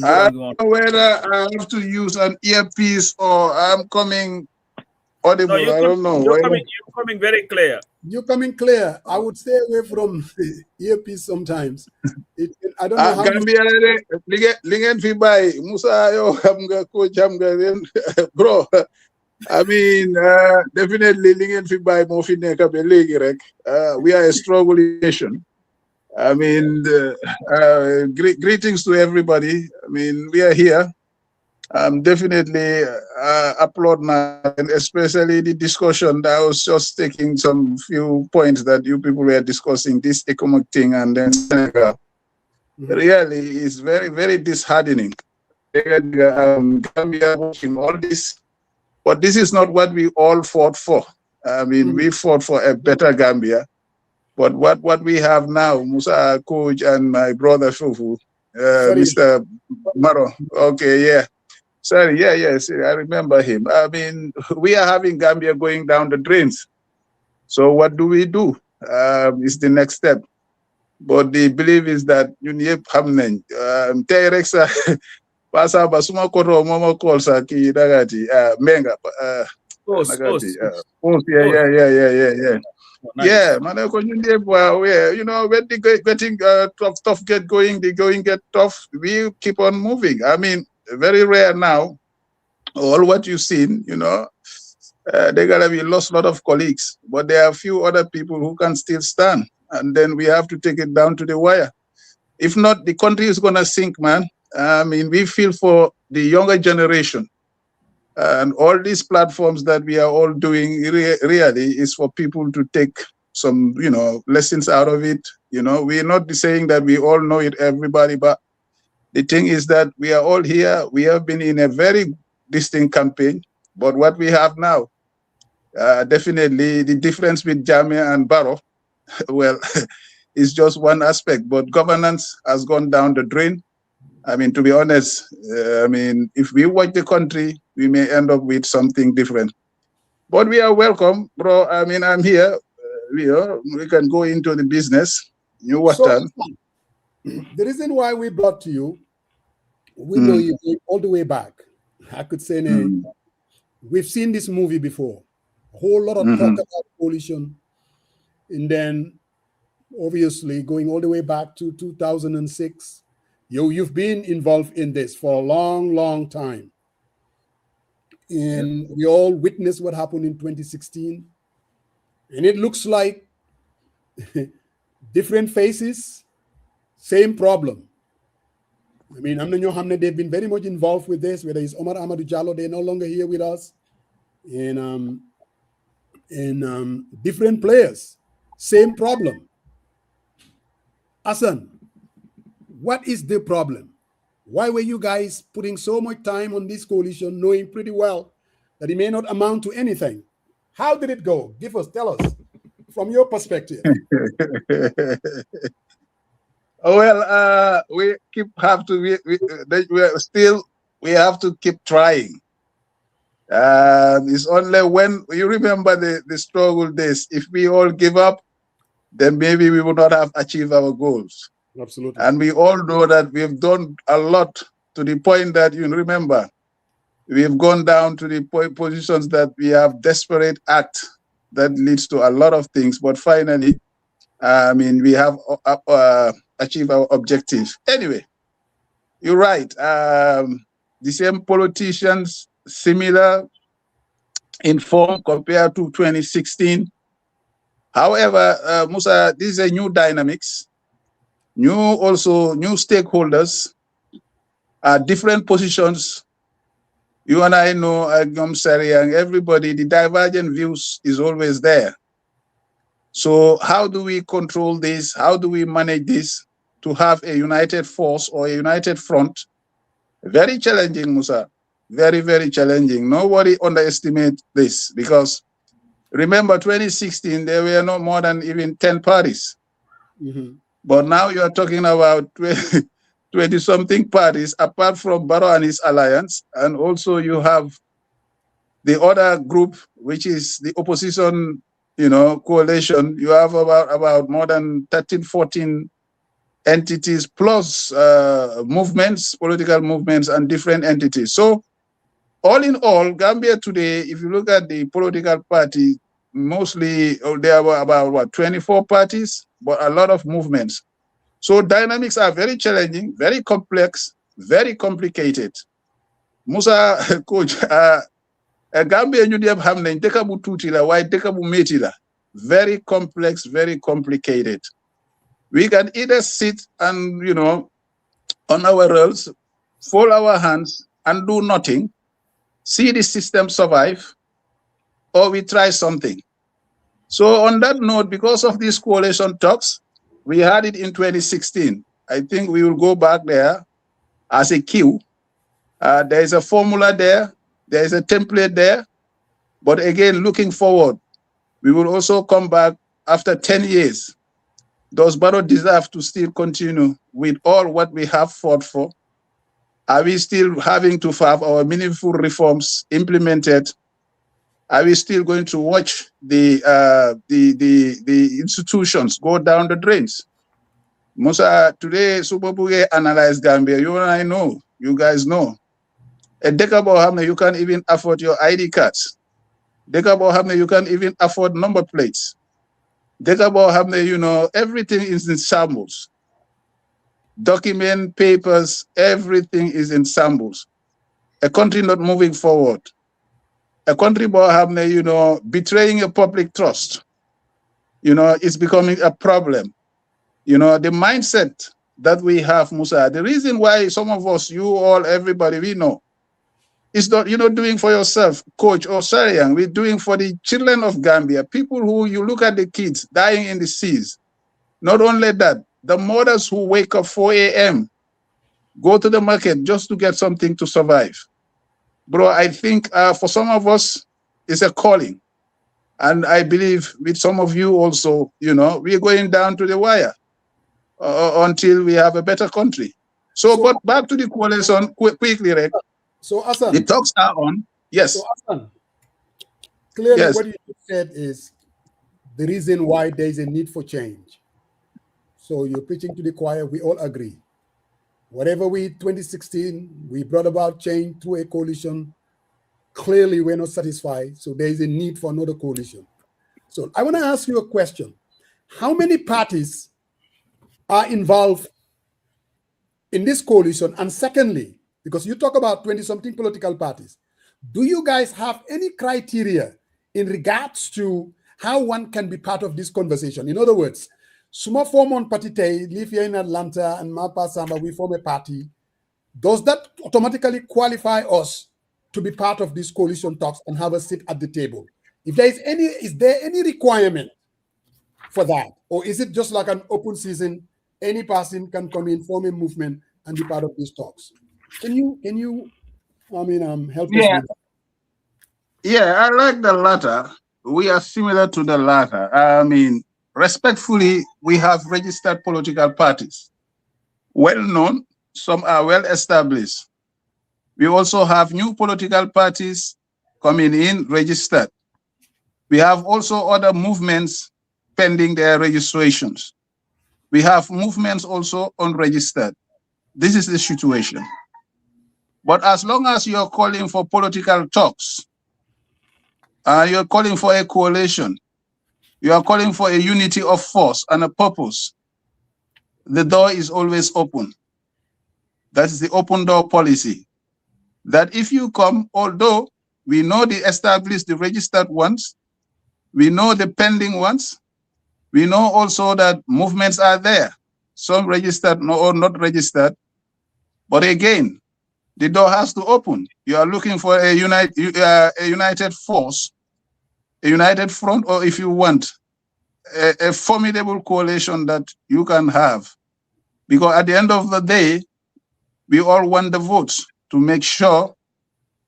I don't know whether I have to use an earpiece or I'm coming audible. I don't know. You're coming very clear. You're coming clear. I would stay away from earpiece sometimes. I don't know how. Gambia li ngeen fi bàyyi Musa yow xam nga coach xam nga bro. I mean, definitely li ngeen fi bàyyi moo fi nekk ba léegi rek. We are a struggling nation. I mean, greetings to everybody. I mean, we are here. Definitely applaud now, and especially the discussion that I was just taking some few points that you people were discussing, this economic thing and then Senegal. Really is very, very disheartening. Gambia watching all this, but this is not what we all fought for. I mean, we fought for a better Gambia. But what we have now, Musa, coach, and my brother Fufu, Mr. Maro. Okay, yeah. Sorry, yes, I remember him. I mean, we are having Gambia going down the drains. So what do? Is the next step. But the belief is that you need permanent. Terexa, pasa basuma koro momo kolsa ki dagati menga. Yeah. Nice. Yeah, man. You know, when the getting tough get going, the going get tough. We keep on moving. I mean, very rare now. All what you've seen, you know, they gotta be lost a lot of colleagues, but there are a few other people who can still stand, and then we have to take it down to the wire. If not, the country is gonna sink, man. I mean, we feel for the younger generation. And all these platforms that we are all doing really is for people to take some, you know, lessons out of it. You know, we're not saying that we all know it, everybody, but the thing is that we are all here. We have been in a very distinct campaign, but what we have now, definitely the difference with Jammeh and Barrow, well, is just one aspect, but governance has gone down the drain. I mean, to be honest, I mean, if we watch the country, we may end up with something different. But we are welcome, bro. I mean, I'm here. We can go into the business. You what so, the reason why we brought to you, we know you all the way back. I could say, we've seen this movie before. A whole lot of talk about coalition. And then, obviously, going all the way back to 2006. You've been involved in this for a long, long time. And we all witnessed what happened in 2016. And it looks like different faces, same problem. I mean, they've been very much involved with this, whether it's Omar Amadou Jallow, they're no longer here with us. And different players, same problem. Hassan, what is the problem? Why were you guys putting so much time on this coalition, knowing pretty well that it may not amount to anything? How did it go? Tell us from your perspective. Well, we have to keep trying. It's only when you remember the struggle days. If we all give up, then maybe we would not have achieved our goals. Absolutely. And we all know that we've done a lot to the point that, you remember, we've gone down to the positions that we have desperate act that leads to a lot of things. But finally, I mean, we have achieved our objectives. Anyway, you're right. The same politicians, similar in form compared to 2016. However, Musa, this is a new dynamics. New stakeholders, different positions. You and I know, Sariang, everybody, the divergent views is always there. So how do we control this? How do we manage this to have a united force or a united front? Very challenging, Musa. Very, very challenging. Nobody underestimate this, because remember 2016, there were no more than even 10 parties. But now you are talking about 20-something parties, apart from Barrow and his alliance, and also you have the other group, which is the opposition, coalition. You have about more than 13, 14 entities, plus movements, political movements, and different entities. So all in all, Gambia today, if you look at the political party, mostly there were about 24 parties, but a lot of movements. So dynamics are very challenging, very complex, very complicated. Musa, coach, Gambia ñu dem xam nañ dëkk bu tuuti la waaye dëkk bu métti la. Very complex, very complicated. We can either sit and, on our roles, fold our hands and do nothing, see the system survive, or we try something. So on that note, because of these coalition talks, we had it in 2016. I think we will go back there as a cue. There is a formula there. There is a template there. But again, looking forward, we will also come back after 10 years. Does Barrow deserve to still continue with all what we have fought for? Are we still having to have our meaningful reforms implemented? Are we still going to watch the institutions go down the drains? Musa, today, Superbuge analyzed Gambia. You and I know, you guys know. A decade you can't even afford your ID cards. Decade you can't even afford number plates. Decade everything is in shambles. Document, papers, everything is in shambles. A country not moving forward. A country betraying a public trust. It's becoming a problem. The mindset that we have, Musa, the reason why some of us, you all, everybody, we know, it's not, doing for yourself, Coach or Sariang. We're doing for the children of Gambia, people who, you look at the kids dying in the seas. Not only that, the mothers who wake up 4 a.m., go to the market just to get something to survive. Bro, I think for some of us, it's a calling. And I believe with some of you also, we're going down to the wire until we have a better country. So but back to the coalition quickly, Rick. So, Hassan, the talks are on. Yes. So, Hassan, clearly what you said is the reason why there is a need for change. So you're preaching to the choir. We all agree. Whatever 2016, we brought about change through a coalition. Clearly, we're not satisfied. So there is a need for another coalition. So I want to ask you a question. How many parties are involved in this coalition? And secondly, because you talk about 20-something political parties, do you guys have any criteria in regards to how one can be part of this conversation? In other words, Suma form on Patite, live here in Atlanta, and Mapa Samba, we form a party. Does that automatically qualify us to be part of this coalition talks and have a seat at the table? If there is there any requirement for that? Or is it just like an open season? Any person can come in, form a movement, and be part of these talks? Can you help us with that? Yeah, I like the latter. We are similar to the latter. Respectfully, we have registered political parties. Well known, some are well established. We also have new political parties coming in, registered. We have also other movements pending their registrations. We have movements also unregistered. This is the situation. But as long as you're calling for political talks, you're calling for a coalition, you are calling for a unity of force and a purpose, the door is always open. That is the open door policy. That if you come, although we know the established, the registered ones, we know the pending ones, we know also that movements are there, some registered or not registered. But again, the door has to open. You are looking for a united force, a united front, or if you want, a formidable coalition that you can have. Because at the end of the day, we all want the votes to make sure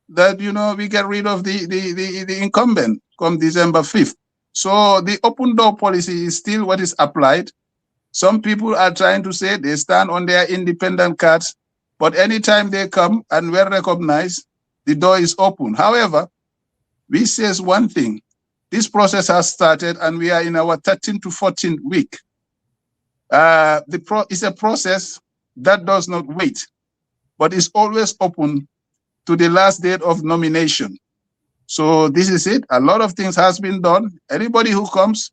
that, we get rid of the incumbent come December 5th. So the open door policy is still what is applied. Some people are trying to say they stand on their independent cards, but anytime they come and we're recognized, the door is open. However, we say one thing. This process has started and we are in our 13th to 14th week. It's a process that does not wait, but is always open to the last date of nomination. So this is it. A lot of things has been done. Anybody who comes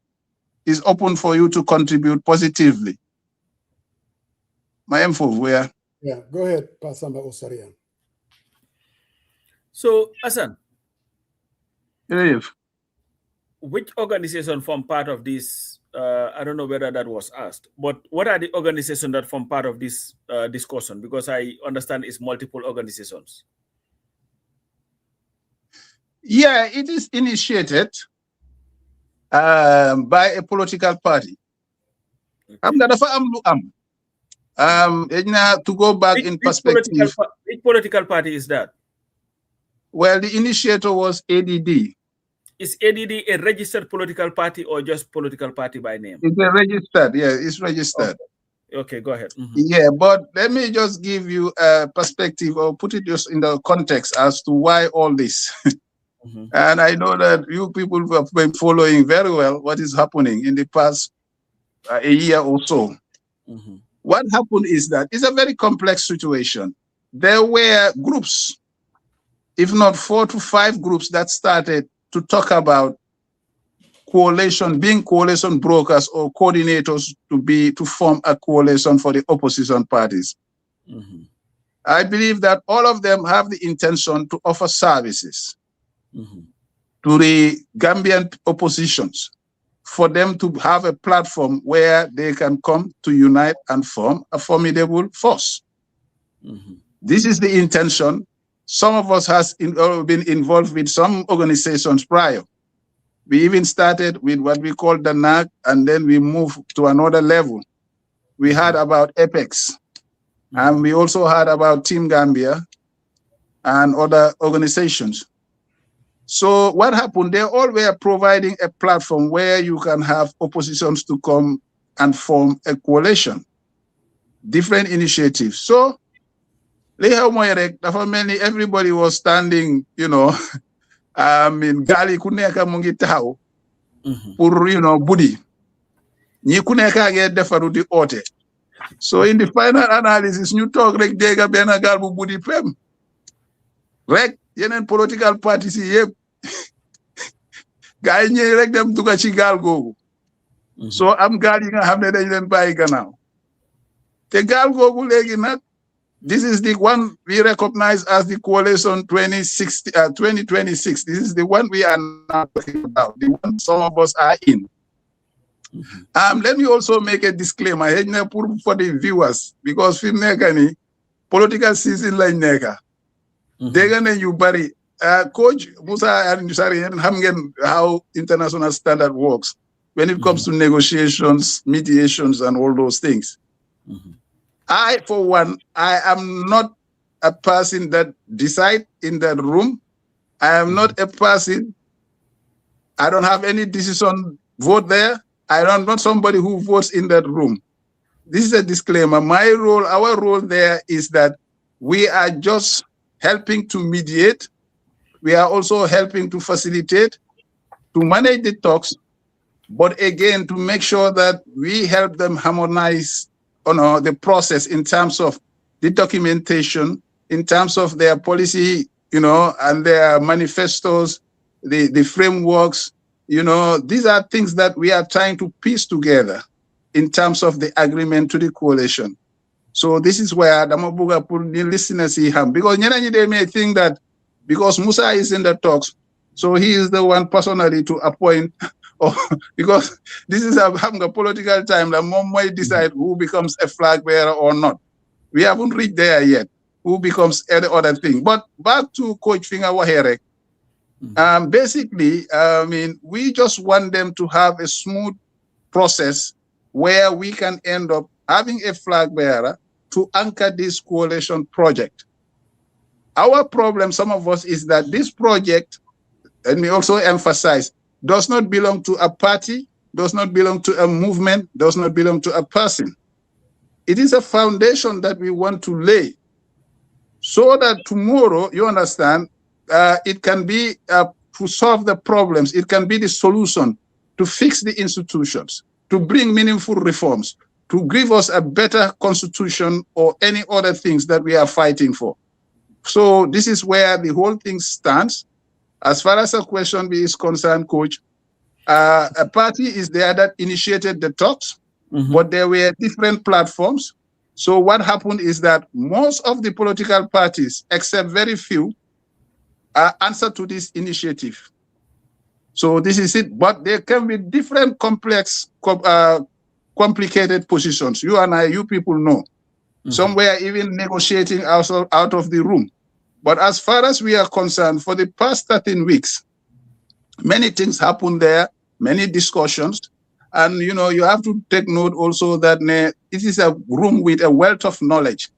is open for you to contribute positively. My info, where? Yeah, go ahead, Pasamba Osarian. So, Hassan, Dave. Which organization form part of this? I don't know whether that was asked, but what are the organizations that form part of this discussion? Because I understand it's multiple organizations. Yeah, it is initiated by a political party. Okay. To go back in perspective. Which political party is that? Well, the initiator was ADD. Is ADD a registered political party or just political party by name? It's registered, yeah, it's registered. Okay, go ahead. Yeah, but let me just give you a perspective or put it just in the context as to why all this. And I know that you people have been following very well what is happening in the past a year or so. What happened is that it's a very complex situation. There were groups, if not 4 to 5 groups, that started to talk about being coalition brokers or coordinators to form a coalition for the opposition parties. I believe that all of them have the intention to offer services to the Gambian oppositions, for them to have a platform where they can come to unite and form a formidable force. This is the intention. Some of us has been involved with some organizations prior. We even started with what we call the NAG, and then we moved to another level. We heard about Apex, and we also heard about Team Gambia and other organizations. So what happened? They all were providing a platform where you can have oppositions to come and form a coalition, different initiatives. So everybody was standing, in Gali Kuneka Mungitao, Budi. Ni Kuneka get deferred the ote. So in the final analysis, you talk like Dega Benagal Budi Pem. Rek, yenen political parties yep. Guy rek them to Gachigal go. So I'm guarding a hamlet and buy now. The gal go legi not. This is the one we recognize as the coalition 2026. This is the one we are now talking about, the one some of us are in. Let me also make a disclaimer for the viewers, because political season like nega. Degane you bury Coach Musa and Hamgen, how international standard works when it comes to negotiations, mediations, and all those things. I, for one, I am not a person that decide in that room. I am not a person, I don't have any decision vote there. I'm not somebody who votes in that room. This is a disclaimer. My role, our role there is that we are just helping to mediate. We are also helping to facilitate, to manage the talks, but again, to make sure that we help them harmonize the process in terms of the documentation, in terms of their policy, and their manifestos, the frameworks, these are things that we are trying to piece together in terms of the agreement to the coalition. So this is where Damabuga put the listeners see him, because they may think that because Musa is in the talks, so he is the one personally to appoint. Because this is having a political time, the mom might decide who becomes a flag bearer or not. We haven't reached there yet, who becomes any other thing. But back to Coach Finger Waherek. Basically, we just want them to have a smooth process where we can end up having a flag bearer to anchor this coalition project. Our problem, some of us, is that this project, and we also emphasize, does not belong to a party, does not belong to a movement, does not belong to a person. It is a foundation that we want to lay so that tomorrow, you understand, it can be to solve the problems. It can be the solution to fix the institutions, to bring meaningful reforms, to give us a better constitution or any other things that we are fighting for. So this is where the whole thing stands. As far as a question B is concerned, Coach, a party is there that initiated the talks, but there were different platforms. So what happened is that most of the political parties, except very few, answered to this initiative. So this is it. But there can be different complex, complicated positions. You and I, you people know. Some were even negotiating out of the room. But as far as we are concerned, for the past 13 weeks, many things happened there, many discussions. And, you know, you have to take note also that it is a room with a wealth of knowledge.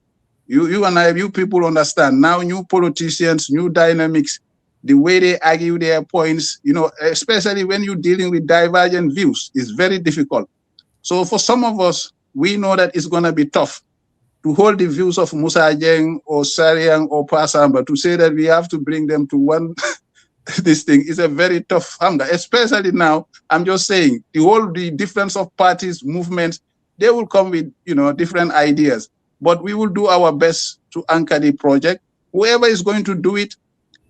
You and I, you people understand. Now, new politicians, new dynamics, the way they argue their points, you know, especially when you're dealing with divergent views, is very difficult. So for some of us, we know that it's going to be tough to hold the views of Musa Jeng or Sariang or Pasamba, to say that we have to bring them to one, this thing is a very tough hunger, especially now. I'm just saying, the difference of parties, movements, they will come with, you know, different ideas, but we will do our best to anchor the project. Whoever is going to do it,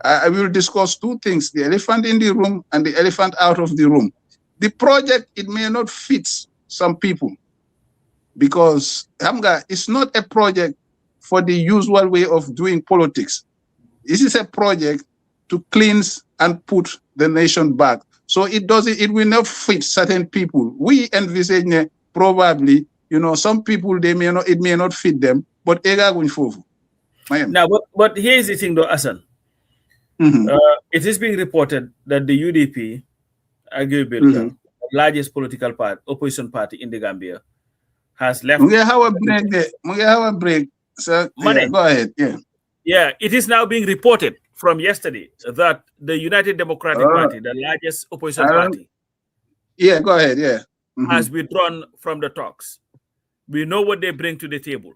I will discuss two things, the elephant in the room and the elephant out of the room. The project, it may not fit some people, because Hamga is not a project for the usual way of doing politics. This is a project to cleanse and put the nation back. So it will not fit certain people. We envisage probably, you know, some people, it may not fit them, but now, but here's the thing though, Hassan. It is being reported that the UDP, arguably the largest political opposition party in the Gambia, has left. We have a break. So yeah, go ahead. Yeah, it is now being reported from yesterday that the United Democratic Party, the largest opposition party, go ahead. has withdrawn from the talks. We know what they bring to the table.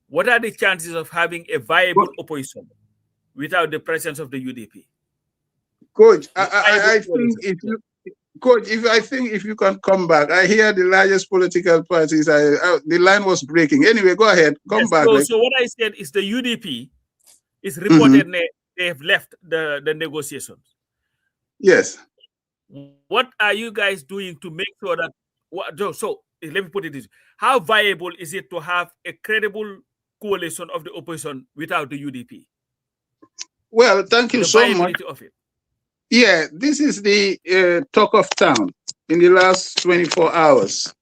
What are the chances of having a viable opposition without the presence of the UDP? Coach, I think if you can come back, I hear the largest political parties. The line was breaking. Anyway, go ahead. Come back. So what I said is the UDP is reported they have left the negotiations. Yes. What are you guys doing to make sure that? So let me put it this: how viable is it to have a credible coalition of the opposition without the UDP? Well, thank you so much. Of it. Yeah, this is the talk of town in the last 24 hours.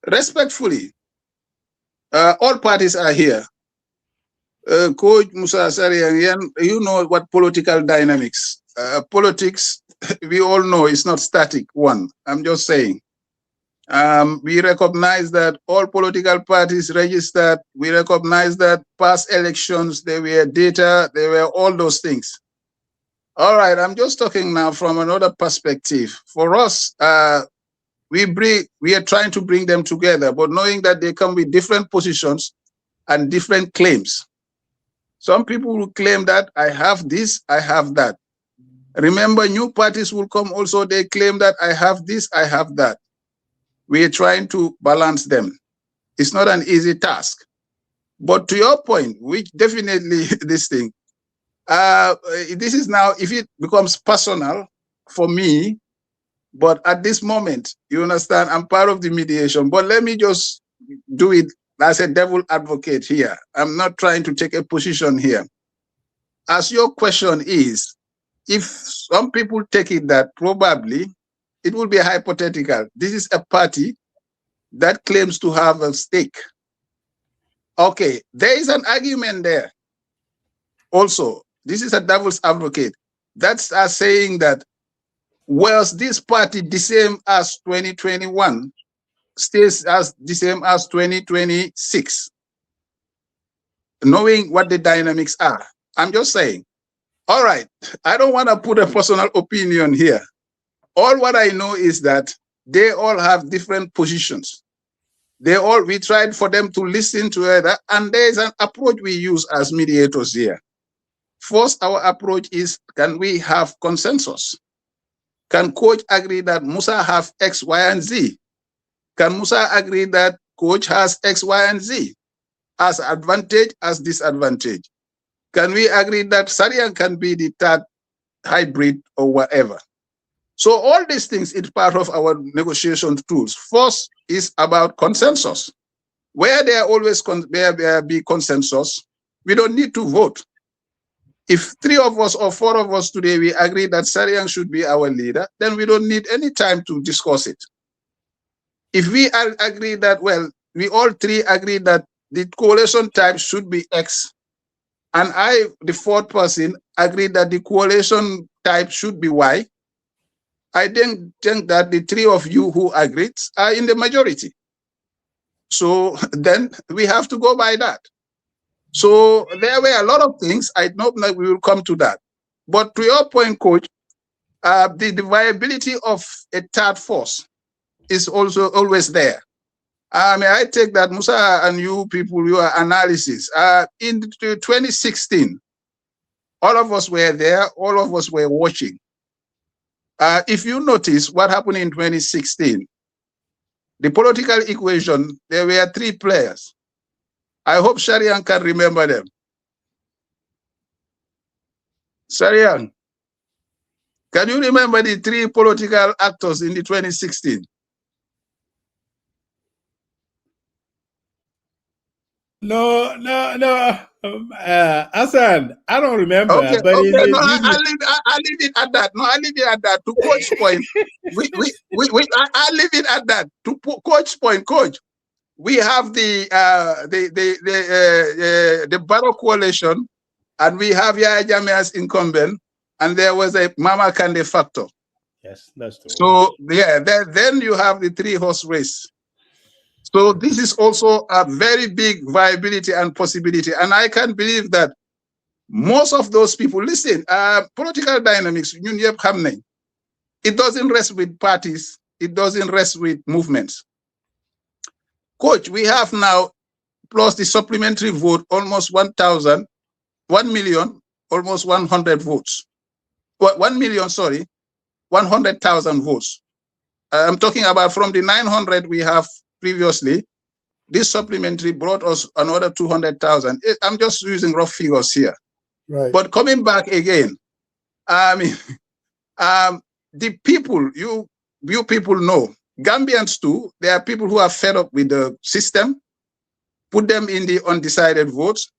Respectfully, all parties are here. Coach Musa Sariang, you know what political dynamics. Politics, we all know, is not static one. I'm just saying. We recognize that all political parties registered. We recognize that past elections, there were data, there were all those things. All right, I'm just talking now from another perspective. For us, we are trying to bring them together, but knowing that they come with different positions and different claims. Some people will claim that I have this, I have that. Remember, new parties will come also, they claim that I have this, I have that. We are trying to balance them. It's not an easy task. But to your point, which definitely this thing, this is now, if it becomes personal for me, but at this moment, you understand, I'm part of the mediation, but let me just do it as a devil advocate here. I'm not trying to take a position here. As your question is, if some people take it that probably it will be hypothetical. This is a party that claims to have a stake. Okay, there is an argument there. Also, this is a devil's advocate. That's us saying that, was this party the same as 2021, stays as the same as 2026? knowing what the dynamics are. I'm just saying, all right, I don't want to put a personal opinion here. All what I know is that they all have different positions. We tried for them to listen to it, and there's an approach we use as mediators here. First, our approach is, can we have consensus? Can coach agree that Musa have X, Y, and Z? Can Musa agree that coach has X, Y, and Z as advantage, as disadvantage? Can we agree that Sariang can be the third hybrid or whatever? So all these things is part of our negotiation tools. First is about consensus. Where there always be consensus, we don't need to vote. If 3 of us or 4 of us today, we agree that Sariang should be our leader, then we don't need any time to discuss it. If we agree that, well, we all 3 agree that the coalition type should be X, and I, the 4th person, agree that the coalition type should be Y, I think that the 3 of you who agreed are in the majority. So then we have to go by that. So there were a lot of things. I know that we will come to that. But to your point, Coach, the viability of a third force is also always there. May I take that, Musa, and you people, your analysis. In 2016, all of us were there, all of us were watching. If you notice what happened in 2016, the political equation, there were 3 players. I hope Sariang can remember them. Sariang, can you remember the 3 political actors in the 2016? No. Hassan, I don't remember. Okay, but okay. I'll leave it at that. No, I'll leave it at that. To Coach's point, I'll leave it at that. To Coach's point, Coach, we have the Barrow coalition, and we have Yahya Jammeh as incumbent, and there was a Mama Kande factor. Yes, that's true. So yeah, then you have the 3-horse race. So this is also a very big viability and possibility, and I can believe that most of those people, listen, political dynamics, it doesn't rest with parties, it doesn't rest with movements. Coach, we have now, plus the supplementary vote, almost 1 million, almost 100 votes. 1 million, sorry, 100,000 votes. I'm talking about from the 900 we have previously, this supplementary brought us another 200,000. I'm just using rough figures here. Right. But coming back again, the people, you people know, Gambians too, there are people who are fed up with the system. Put them in the undecided votes.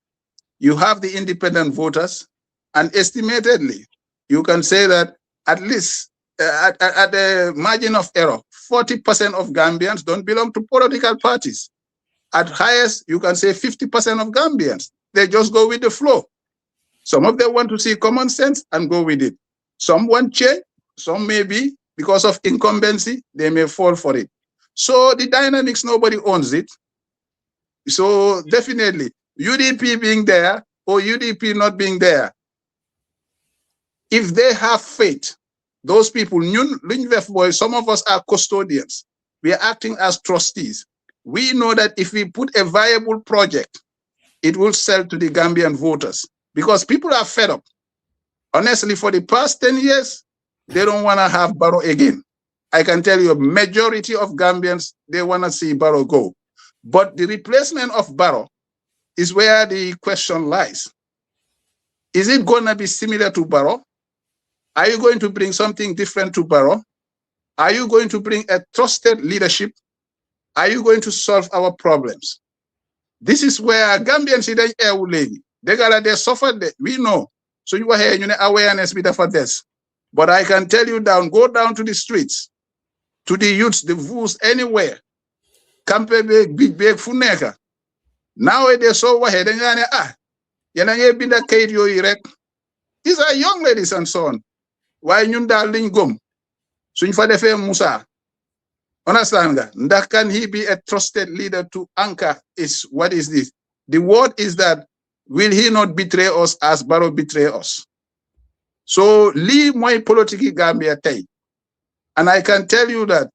You have the independent voters, and estimatedly, you can say that at least at the margin of error, 40% of Gambians don't belong to political parties. At highest, you can say 50% of Gambians. They just go with the flow. Some of them want to see common sense and go with it. Some want change, some maybe because of incumbency, they may fall for it. So the dynamics, nobody owns it. So definitely, UDP being there or UDP not being there, if they have faith, those people, some of us are custodians. We are acting as trustees. We know that if we put a viable project, it will sell to the Gambian voters because people are fed up. Honestly, for the past 10 years, they don't want to have Barrow again. I can tell you a majority of Gambians, they want to see Barrow go. But the replacement of Barrow is where the question lies. Is it going to be similar to Barrow? Are you going to bring something different to Barrow? Are you going to bring a trusted leadership? Are you going to solve our problems? This is where Gambians they suffered. We know. So you are here, awareness for this. But I can tell you go down to the streets, to the youths, the vools, anywhere. Campe big funeka. Nowadays, so these are young ladies and so on. Why ñun dal liñ gom suñ fa defé Musa, understand nga can he be a trusted leader to anchor is what is this? The word is that will he not betray us as Barrow betray us? So leave my politics Gambia tay. And I can tell you that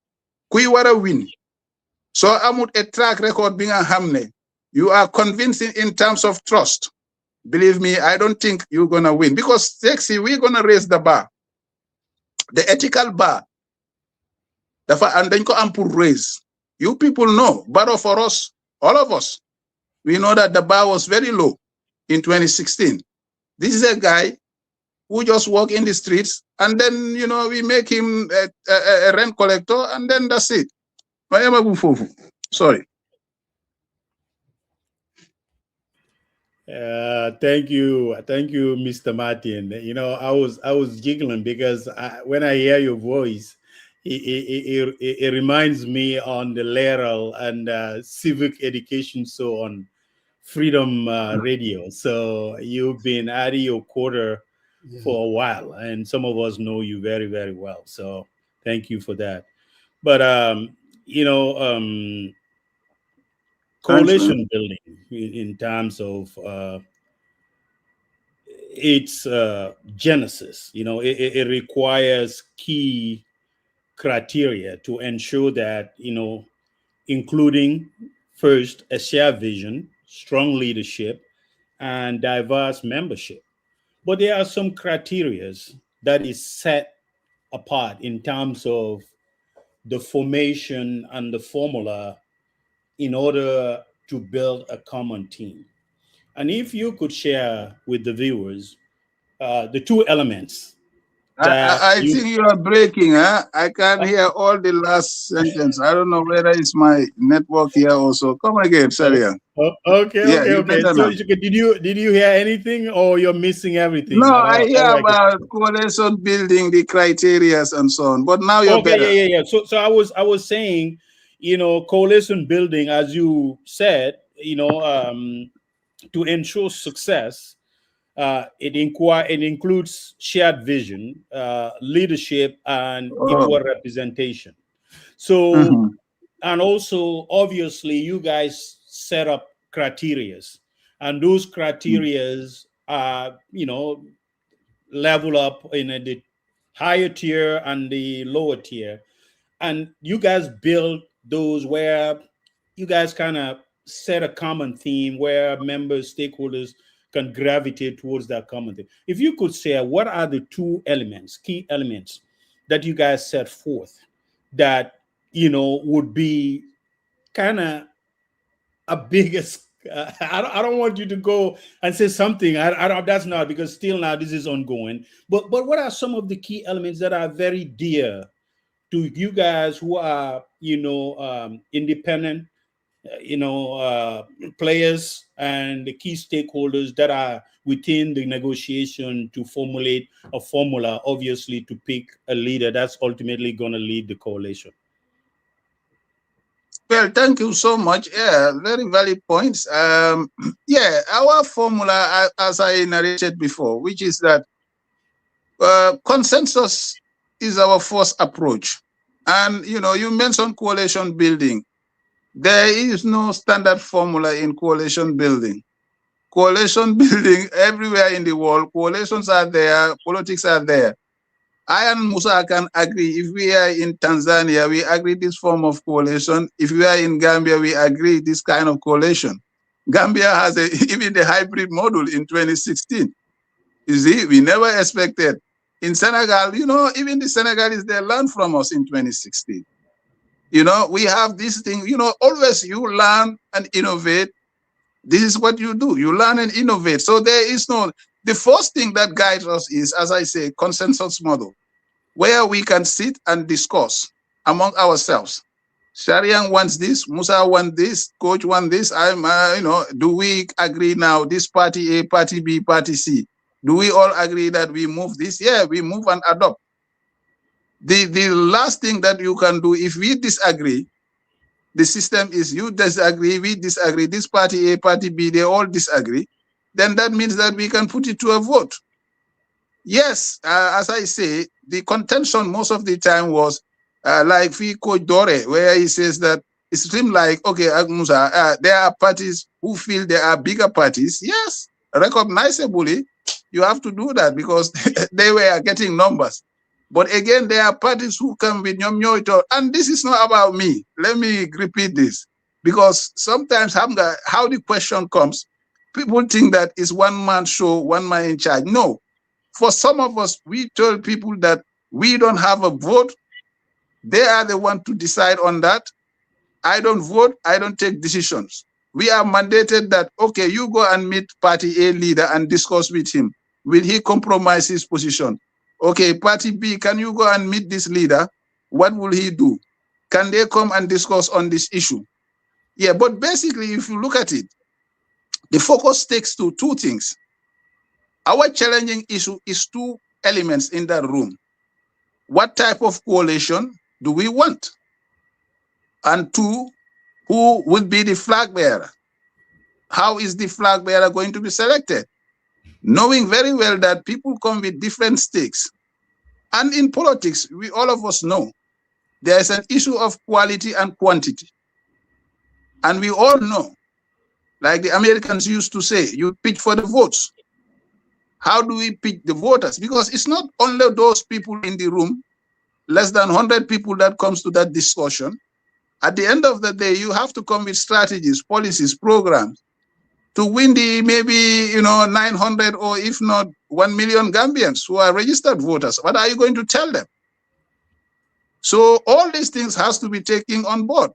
kui wara win. So amut a track record being a hamne. You are convincing in terms of trust. Believe me, I don't think you're gonna win because sexy, we're gonna raise the bar. The ethical bar. And then go and raise. You people know, Barrow for us, all of us, we know that the bar was very low in 2016. This is a guy who just walk in the streets and then, you know, we make him a rent collector and then that's it. Sorry. Thank you, Mr. Martin. You know, I was giggling because when I hear your voice, it reminds me on the Lateral and civic education show on Freedom Radio. So you've been at your quarter for a while, and some of us know you very, very well. So thank you for that. But you know, coalition building in terms of its genesis, you know, it requires key criteria to ensure that, you know, including first a shared vision, strong leadership, and diverse membership. But there are some criteria that is set apart in terms of the formation and the formula in order to build a common team. And if you could share with the viewers the two elements. I think you are breaking, huh? I can't hear all the last sentence. I don't know whether it's my network here also. Come again, sorry. Okay. So did you hear anything or you're missing everything? No, I hear about coalition building, the criteria and so on. But now you're better. Yeah. So I was saying, you know, coalition building, as you said, you know, to ensure success, it includes shared vision, leadership, and equal representation. So, and also, obviously, you guys set up criterias, and those criterias are, you know, level up in the higher tier and the lower tier. And you guys build those where you guys kind of set a common theme where members, stakeholders can gravitate towards that common thing. If you could share, what are the two elements, key elements that you guys set forth that, you know, would be kind of a biggest, I don't want you to go and say something. That's not, because still now this is ongoing. But what are some of the key elements that are very dear to you guys who are, you know, independent, you know, players and the key stakeholders that are within the negotiation to formulate a formula, obviously, to pick a leader that's ultimately going to lead the coalition? Well, thank you so much. Yeah, very valid points. Yeah, our formula, as I narrated before, which is that consensus is our first approach. And, you know, you mentioned coalition building. There is no standard formula in coalition building. Coalition building everywhere in the world, coalitions are there, politics are there. I and Musa can agree. If we are in Tanzania, we agree this form of coalition. If we are in Gambia, we agree this kind of coalition. Gambia has even the hybrid model in 2016. You see, we never expected. In Senegal, you know, even the Senegalese, they learned from us in 2016. You know, we have this thing, you know, always you learn and innovate. This is what you do. You learn and innovate. So there is no, the first thing that guides us is, as I say, consensus model, where we can sit and discuss among ourselves. Sharian wants this, Musa wants this, Coach wants this. You know, do we agree now, this party A, party B, party C? Do we all agree that we move this? Yeah, we move and adopt. The last thing that you can do, if we disagree, the system is you disagree, we disagree, this party A, party B, they all disagree, then that means that we can put it to a vote. Yes, as I say, the contention most of the time was like Coach Dore, where he says that it seems like, okay, Musa, there are parties who feel there are bigger parties. Yes, recognizably, you have to do that because they were getting numbers. But again, there are parties who come with Nyom, and this is not about me. Let me repeat this, because sometimes how the question comes, people think that it's one man show, one man in charge. No, for some of us, we told people that we don't have a vote. They are the one to decide on that. I don't vote. I don't take decisions. We are mandated that, okay, you go and meet party A leader and discuss with him. Will he compromise his position? Okay, party B, can you go and meet this leader? What will he do? Can they come and discuss on this issue? Yeah, but basically, if you look at it, the focus takes to two things. Our challenging issue is two elements in that room. What type of coalition do we want? And two, who will be the flag bearer? How is the flag bearer going to be selected? Knowing very well that people come with different stakes. And in politics, all of us know there is an issue of quality and quantity. And we all know, like the Americans used to say, you pitch for the votes. How do we pick the voters? Because it's not only those people in the room, less than 100 people that comes to that discussion. At the end of the day, you have to come with strategies, policies, programs to win the maybe 900 or if not 1 million Gambians who are registered voters. What are you going to tell them? So all these things has to be taken on board.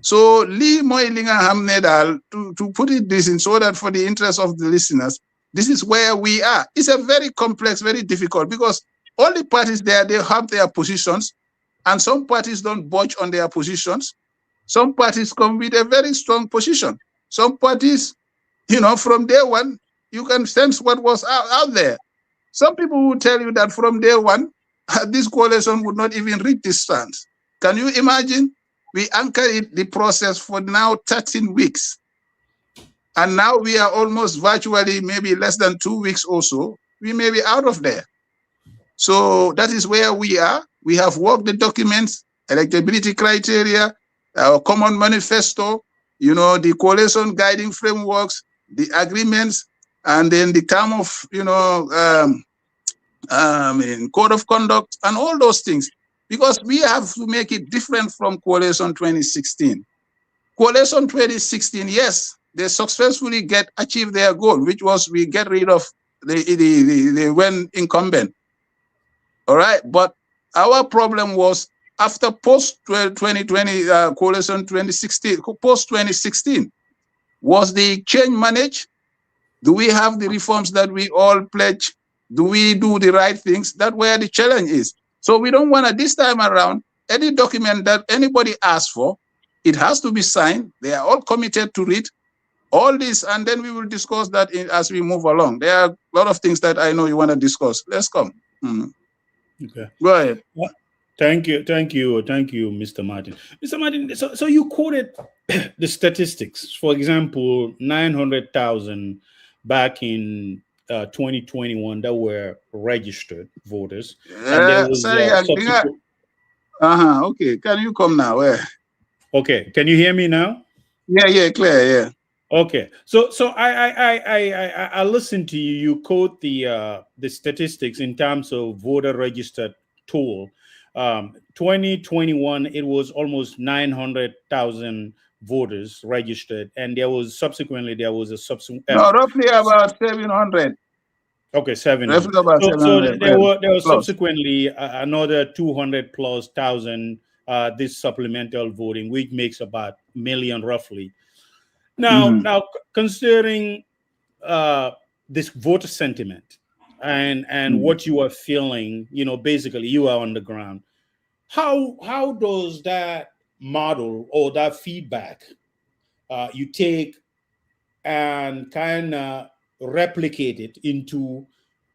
So Lee Moilinga Hamnedal, to put it this in so that for the interest of the listeners, this is where we are. It's a very complex, very difficult, because all the parties there, they have their positions, and some parties don't budge on their positions. Some parties come with a very strong position. Some parties, from day one, you can sense what was out there. Some people will tell you that from day one, this coalition would not even reach this stance. Can you imagine? We anchored the process for now 13 weeks. And now we are almost virtually maybe less than 2 weeks or so. We may be out of there. So that is where we are. We have worked the documents, electability criteria, our common manifesto, the coalition guiding frameworks, the agreements, and then the term of, code of conduct and all those things, because we have to make it different from Coalition 2016. Coalition 2016, yes, they successfully achieve their goal, which was we get rid of the when incumbent. All right, but our problem was after post-2020, Coalition 2016, post-2016, was the change managed? Do we have the reforms that we all pledge? Do we do the right things? That's where the challenge is. So we don't want to, this time around, any document that anybody asks for, it has to be signed. They are all committed to read all this, and then we will discuss that as we move along. There are a lot of things that I know you want to discuss. Let's come. Okay. Go ahead. Thank you, Mr. Martin. Mr. Martin, so you quoted the statistics. For example, 900,000 back in 2021 that were registered voters. And there was, okay. Can you come now? Okay. Can you hear me now? Yeah, clear. Yeah. Okay. So I listened to you. You quote the statistics in terms of voter registered total. 2021, it was almost 900,000 voters registered, and there was a subsequent. No, roughly about 700. Okay, 700. Roughly about 700. So there was subsequently another 200,000 this supplemental voting, which makes about 1 million roughly. Now considering this voter sentiment and what you are feeling, basically you are on the ground. How does that model or that feedback you take and kind of replicate it into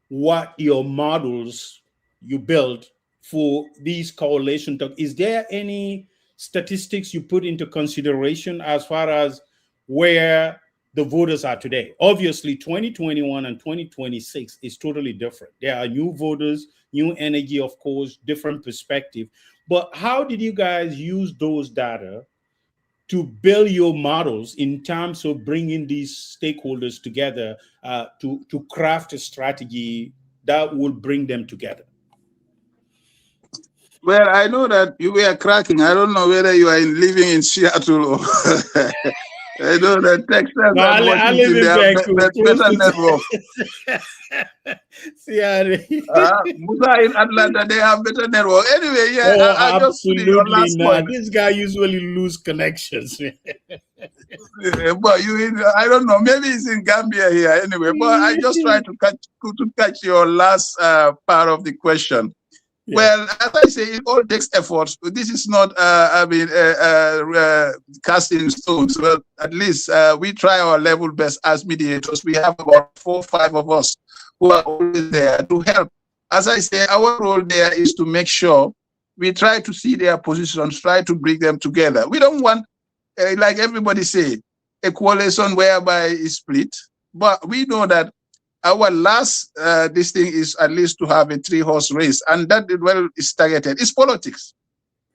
what your models you build for these coalition talk? Is there any statistics you put into consideration as far as where the voters are today? Obviously, 2021 and 2026 is totally different. There are new voters, new energy, of course, different perspective. But how did you guys use those data to build your models in terms of bringing these stakeholders together to craft a strategy that will bring them together? Well, I know that you were cracking. I don't know whether you are living in Seattle or I know that Texas No, I live in Vancouver. Better network. Musa in Atlanta, they have better network. Anyway, yeah, oh, I just put your absolutely last not. point. This guy usually lose connections. But I don't know. Maybe it's in Gambia here. Anyway, but I just try to catch your last part of the question. Yeah. Well, as I say, it all takes effort. This is not, casting stones. Well, at least we try our level best as mediators. We have about 4 or 5 of us who are always there to help. As I say, our role there is to make sure we try to see their positions, try to bring them together. We don't want, like everybody say, a coalition whereby it's split. But we know that our last this thing is at least to have a 3-horse race, and that is targeted. It's politics.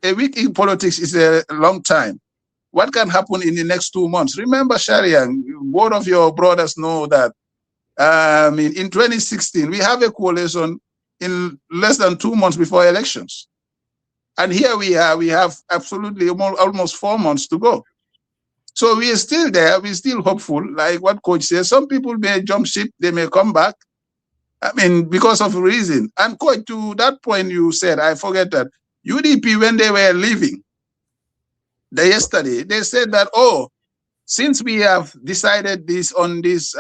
A week in politics is a long time. What can happen in the next 2 months? Remember, Sharian, both of your brothers know that in 2016 we have a coalition in less than 2 months before elections, and here we are. We have absolutely almost 4 months to go. So we are still there. We're still hopeful. Like what Coach says, some people may jump ship. They may come back. I mean, because of reason. And Coach, to that point you said, I forget that UDP, when they were leaving yesterday, they said that, oh, since we have decided this on this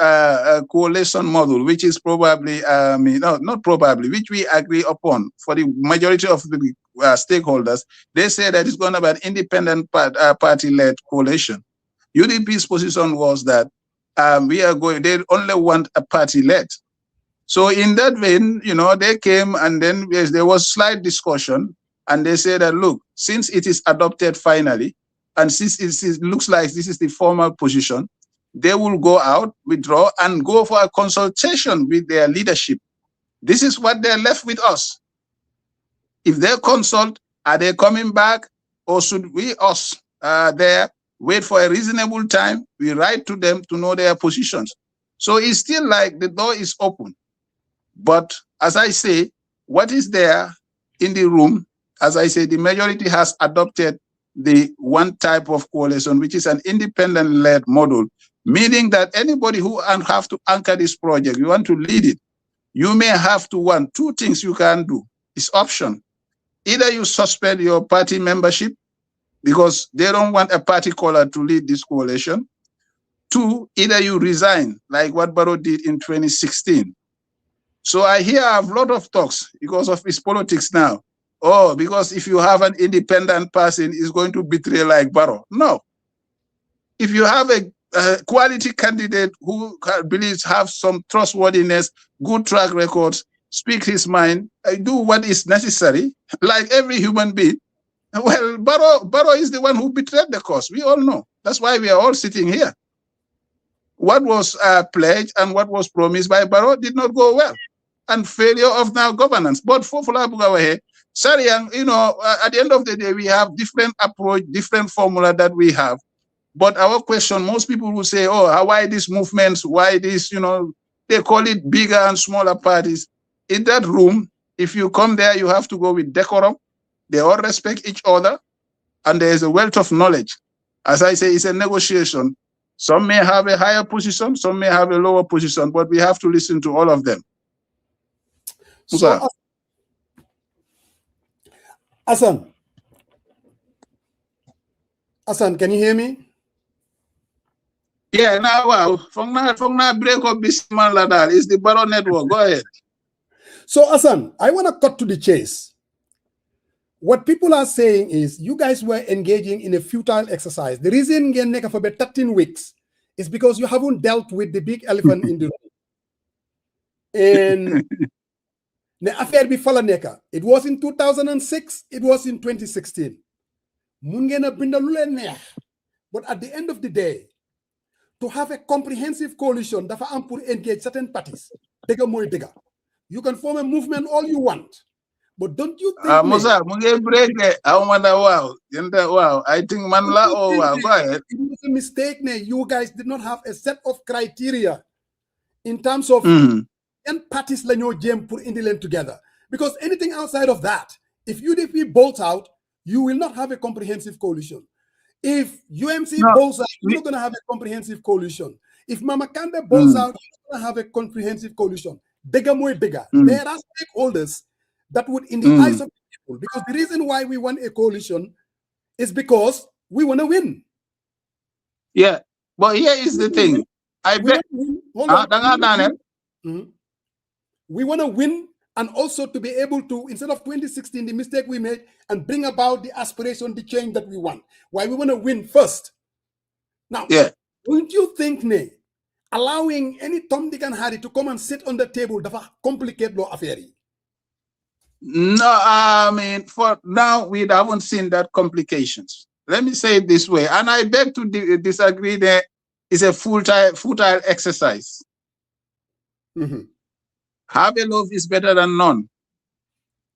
coalition model, which is probably, not probably, which we agree upon for the majority of the stakeholders, they say that it's going to be an independent party-led coalition. UDP's position was that they only want a party-led. So in that vein, they came and then there was slight discussion, and they said that, look, since it is adopted finally, and since it looks like this is the formal position, they will go out, withdraw, and go for a consultation with their leadership. This is what they're left with us. If they consult, are they coming back, or should we, there, wait for a reasonable time? We write to them to know their positions. So it's still like the door is open. But as I say, what is there in the room, as I say, the majority has adopted the one type of coalition, which is an independent-led model, meaning that anybody who have to anchor this project, you want to lead it, you may have to 2 things you can do. It's option. Either you suspend your party membership, because they don't want a party caller to lead this coalition. 2, either you resign, like what Barrow did in 2016. So I hear a lot of talks because of his politics now. Oh, because if you have an independent person, he's going to betray like Barrow. No. If you have a quality candidate who believes have some trustworthiness, good track records, speak his mind, do what is necessary, like every human being. Well, Barrow is the one who betrayed the cause. We all know. That's why we are all sitting here. What was pledged and what was promised by Barrow did not go well, and failure of now governance. But for Fulabugawahe, Sariang, at the end of the day, we have different approach, different formula that we have. But our question, most people will say, oh, why these movements? Why this? They call it bigger and smaller parties. In that room, if you come there, you have to go with decorum. They all respect each other, and there is a wealth of knowledge. As I say, it's a negotiation. Some may have a higher position, some may have a lower position, but we have to listen to all of them. So, Hassan, can you hear me? Yeah, now, wow. From now, break up this man like that. It's the Barrow Network. Go ahead. So, Hassan, I want to cut to the chase. What people are saying is you guys were engaging in a futile exercise. The reason you make for 13 weeks is because you haven't dealt with the big elephant in the room. And the affair before Neka, it was in 2006, it was in 2016. But at the end of the day, to have a comprehensive coalition that engage certain parties, you can form a movement all you want. But don't you think Musa, break wow. I think Manla wow. Go ahead. It was a mistake, you guys did not have a set of criteria in terms of and parties jam put Indian together. Because anything outside of that, if UDP bolts out, you will not have a comprehensive coalition. If UMC bolts out, you're not going to have a comprehensive coalition. If Mama Kande bolts out, you're going to have a comprehensive coalition. Bigger, more bigger. There are stakeholders that would, in the eyes of people, because the reason why we want a coalition is because we want to win. Yeah, but here is the thing. I bet. We want to win, and also to be able to, instead of 2016, the mistake we made, and bring about the aspiration, the change that we want. Why we want to win first. Now, don't you think, allowing any Tom, Dick, and Harry to come and sit on the table does complicate law affair? No, I mean, for now, we haven't seen that complications. Let me say it this way, and I beg to disagree. There is a futile exercise. Have a love is better than none.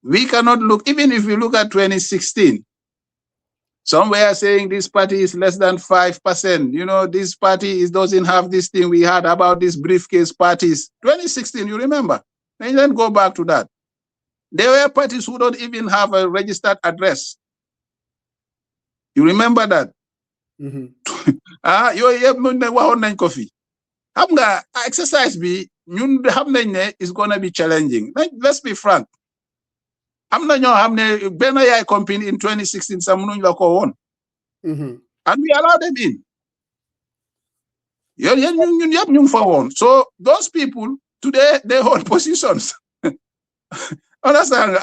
We cannot look, even if we look at 2016, somewhere saying this party is less than 5%. You know, this party doesn't have this thing we had about these briefcase parties. 2016, you remember? Then go back to that. There were parties who don't even have a registered address. You remember that? Exercise is going to be challenging. Let's be frank. I'm not Benaya company in 2016, and we allow them in. So those people today they hold positions. Understand?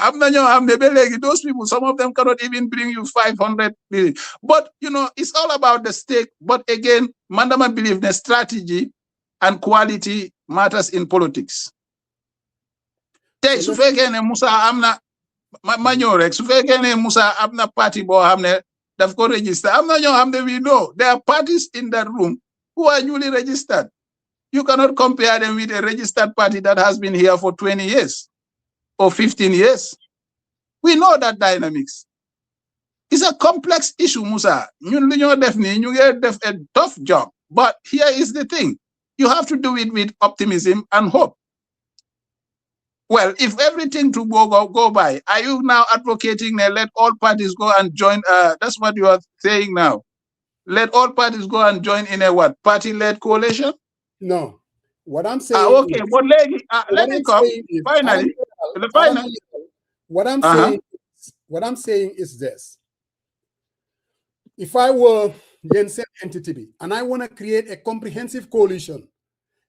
Those people, some of them cannot even bring you 500 million. But you know, it's all about the stake. But again, Mandama believe the strategy and quality matters in politics. Take Sufekene Musa Amna Manyorek, Sufekene Musa Amna party bo hamne they've got registered. Amna Nyo Hamne we know. There are parties in that room who are newly registered. You cannot compare them with a registered party that has been here for 20 years or 15 years. We know that dynamics. It's a complex issue, Musa. You get a tough job. But here is the thing. You have to do it with optimism and hope. Well, if everything to go by, are you now advocating that let all parties go and join? That's what you are saying now. Let all parties go and join in a what? Party-led coalition? No. What I'm saying okay, but let me come. Finally. What I'm saying is this. If I were Jensen entity and I want to create a comprehensive coalition,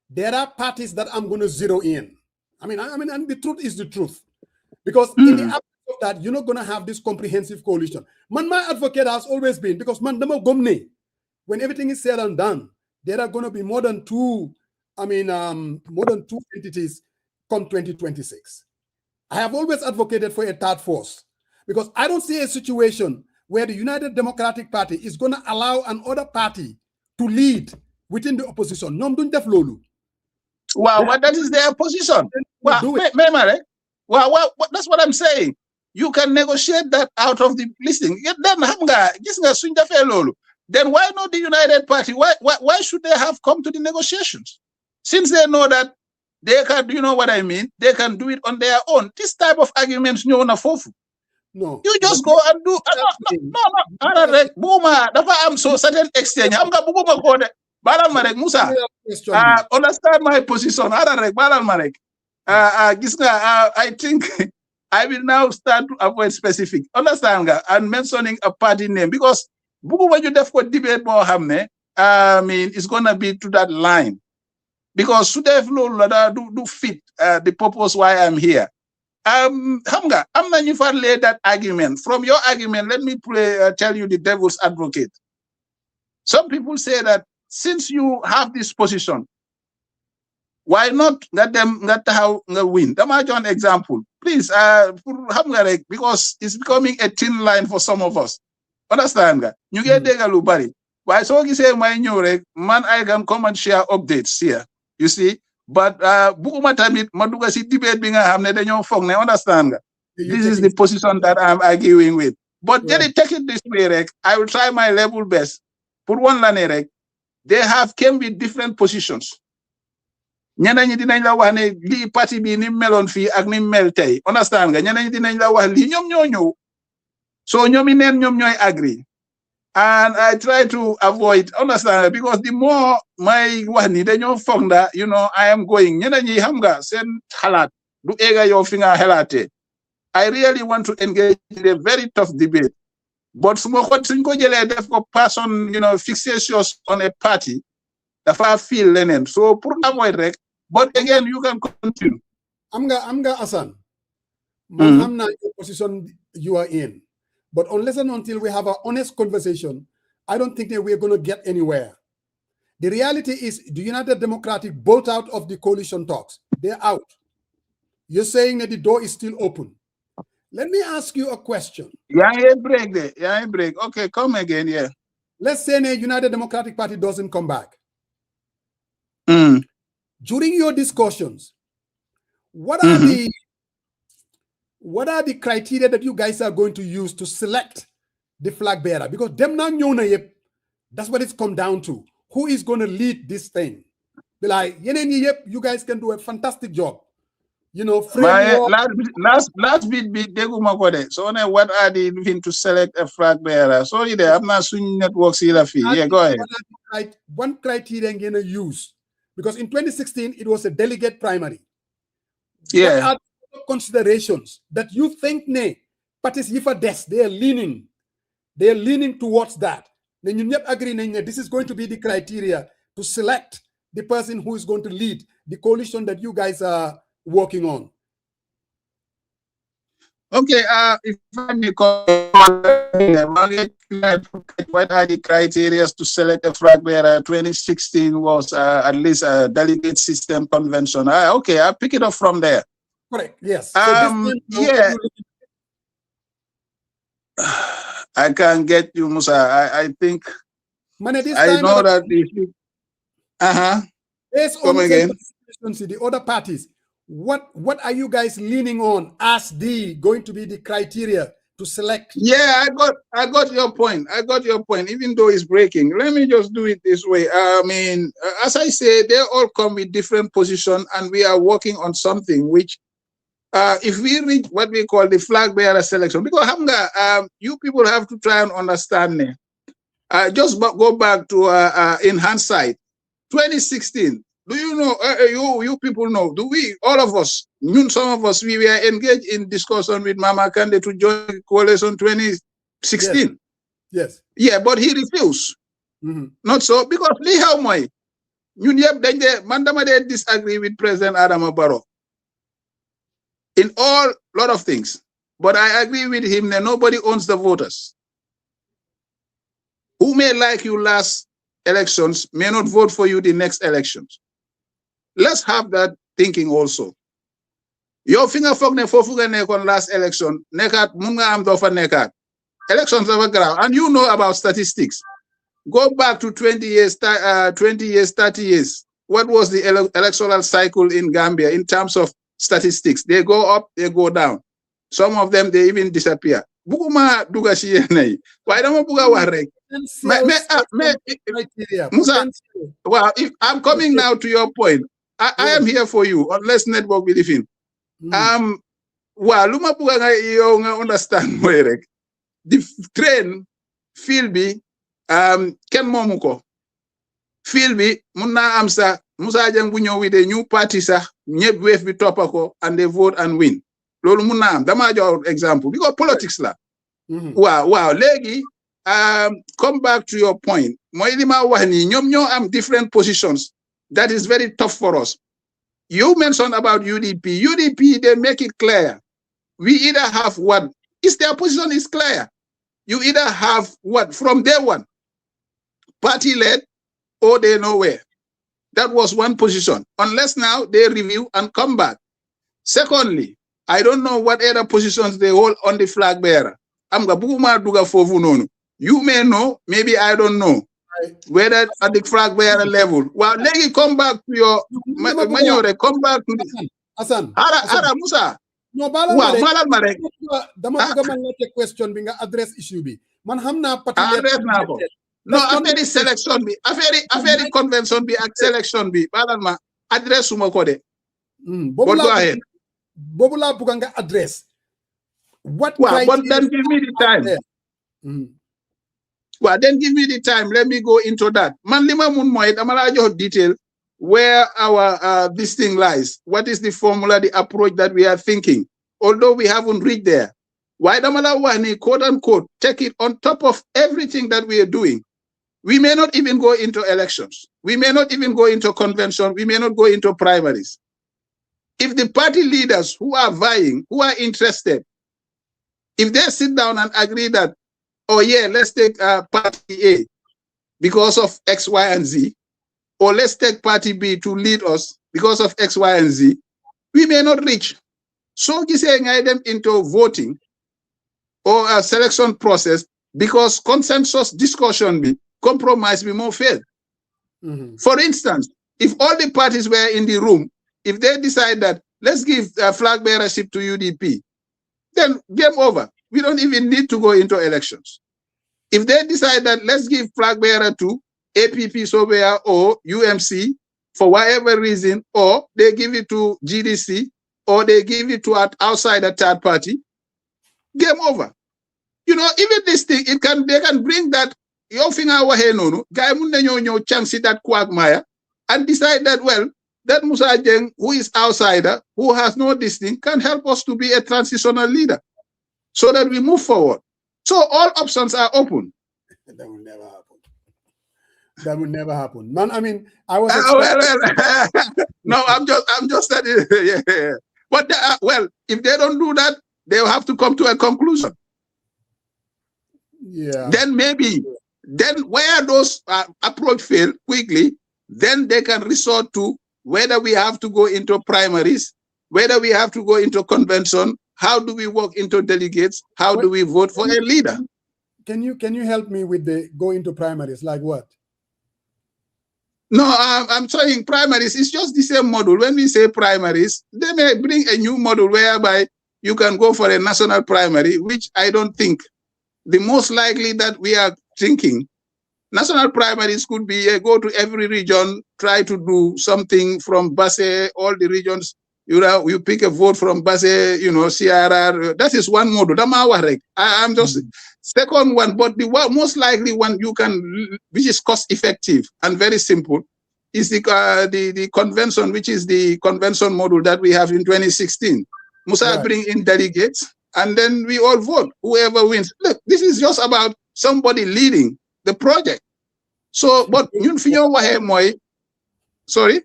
there are parties that I'm going to zero in. I mean, and the truth is the truth. Because in the absence of that, you're not going to have this comprehensive coalition. My advocate has always been, because when everything is said and done, there are going to be more than two entities come 2026. I have always advocated for a third force, because I don't see a situation where the United Democratic Party is going to allow another party to lead within the opposition. Well, that is their position. Well, that's what I'm saying. You can negotiate that out of the listing. Then why not the United Party? Why should they have come to the negotiations? Since they know that they can, you know what I mean? They can do it on their own. This type of arguments, no. You just go and do. I'm so certain exchange. I'm going to Musa, understand my position. I think I will now start to avoid specific. Understand and mentioning a party name, because when you debate more hamne, it's gonna be to that line. Because should have do fit the purpose why I'm here. Hamga, I'm not even lay that argument. From your argument, let me tell you the devil's advocate. Some people say that since you have this position, why not let them win? An example, please. Because it's becoming a thin line for some of us. Understand? You get Degalubari. Why so you say my new man? I can come and share updates here. You see, but Bukuma Tamit Maduga si debate being a hamne de nyong fong. Understand? This is the position that I'm arguing with. But right. Take it this way, Rek. I will try my level best. Put one line, Rek. They have came with different positions. Ñeneen ñi dinañ la wax ne li parti bi ni meloon fii ak ni mel tey understand nga ñeneen ñi dinañ la wax li ñoom ñoo ñëw so ñoomi neen ñoom ñooy agree and I try to avoid understand because the more my wax ni dañoo foog nda you know I am going ñeneen ñi xam nga seen xalaat du ega yow fi nga xalaatee I really want to engage in a very tough debate but suñ ko jëlee def ko person you know fixations on a party dafa feel leneen so pour avoid rek. But again, you can continue. I'm ga Asan. I'm not in the position you are in. But unless and until we have an honest conversation, I don't think that we're going to get anywhere. The reality is the United Democratic bolt out of the coalition talks. They're out. You're saying that the door is still open. Let me ask you a question. Yeah, break there. Yeah, break. Okay, come again, yeah. Let's say the United Democratic Party doesn't come back. During your discussions, what are the criteria that you guys are going to use to select the flag bearer? Because them now that's what it's come down to. Who is going to lead this thing? Be like, you guys can do a fantastic job. You know, last bit so what are they looking to select a flag bearer? Sorry there, I'm not seeing networks either. Yeah, go ahead. One criteria I'm gonna use. Because in 2016, it was a delegate primary. Yeah. What are the considerations that you think parties they are leaning towards that? Then you agree this is going to be the criteria to select the person who is going to lead the coalition that you guys are working on. Okay, if I may what are the criteria to select a flag bearer? 2016 was at least a delegate system convention. Okay, I'll pick it up from there. Correct, yes. Yeah. I can't get you, Musa. I think I know that come again. The other parties. What are you guys leaning on as going to be the criteria to select? Yeah, I got your point. Even though it's breaking, let me just do it this way. I mean, as I say, they all come with different positions, and we are working on something which, if we reach what we call the flag bearer selection, because you people have to try and understand me. Just go back to in hindsight, 2016. Do you know, you people know, all of us, some of us, we were engaged in discussion with Mama Kande to join coalition 2016. Yes. Yeah, but he refused. Not so, because they disagree with President Adama Barrow in all lot of things. But I agree with him that nobody owns the voters. Who may like you last elections may not vote for you the next elections. Let's have that thinking also. Your finger fogne fofuga nekon last election, nekat munga am dofa nekat. Elections of a ground, and you know about statistics. Go back to 20 years, 30 years. What was the electoral cycle in Gambia in terms of statistics? They go up, they go down. Some of them, they even disappear. Buguma dugashi nei. Why don't buga warek? Well, if I'm coming now to your point, I am here for you, unless network believe in. Well, luma buga you understand where the train feel be ken momuko feel be munna amsa Musa Jang bu ñew with a new party sax ñepp wef bi topako and they vote and win lolu munna am dama jox example because politics la wow legi come back to your point moy li ma wax ni ñom ñoo am different positions that is very tough for us. You mentioned about UDP they make it clear we either have what is their position is clear. You either have what from day one party led or they nowhere. That was one position, unless now they review and come back. Secondly, I don't know what other positions they hold on the flag bearer. You may know, maybe I don't know. Whether at the flag bearer level. Well, let me come back to your come back to the Musa. No, balal Waaw, ma balal ma rek. dama bëgg man la question bi nga address issue bi. Man xam naa parti Address naa ko. Non, affaire sélection bi, affaire convention bi ak sélection bi, balal ma address suma ko de. Boobu But go ahead. Boobu laa bëgg nga address. What Well, but then give me the time. Well, then give me the time. Let me go into that. Man, lima mun moy dama la jox detail where our this thing lies. What is the formula, the approach that we are thinking? Although we haven't reached there. Why dama la wax ni quote unquote take it on top of everything that we are doing. We may not even go into elections. We may not even go into convention. We may not go into primaries. If the party leaders who are vying, who are interested, if they sit down and agree that, oh yeah, let's take party A because of X, Y, and Z, or let's take party B to lead us because of X, Y, and Z, we may not reach. So saying them into voting or a selection process because consensus discussion be compromise be more fair. For instance, if all the parties were in the room, if they decide that let's give flag bearership to UDP, then game over. We don't even need to go into elections. If they decide that let's give flag bearer to APP Sobea or UMC for whatever reason, or they give it to GDC, or they give it to an outside a third party, game over. You know, even this thing, they can bring that your finger wahe no guy mun chance that quagmire and decide that, well, that Musa Jeng, who is outsider, who has no this thing, can help us to be a transitional leader so that we move forward. So all options are open. That will never happen. That will never happen. Man, I mean, I was no, I'm just saying, yeah. But well, if they don't do that, they'll have to come to a conclusion. Yeah. Then maybe, where those approach fail quickly, then they can resort to whether we have to go into primaries, whether we have to go into convention, how do we work into delegates, how do we vote for a leader? Can you help me with the go into primaries, like what? No, I'm saying primaries is just the same model. When we say primaries, they may bring a new model whereby you can go for a national primary, which I don't think. The most likely that we are thinking, national primaries could be go to every region, try to do something from Basse, all the regions, you pick a vote from Basse, CRR. That is one model. I'm just second one, but the most likely one you can, which is cost effective and very simple, is the convention, which is the convention model that we have in 2016. Musa bring in delegates, and then we all vote, whoever wins. Look, this is just about somebody leading the project. So, but sorry?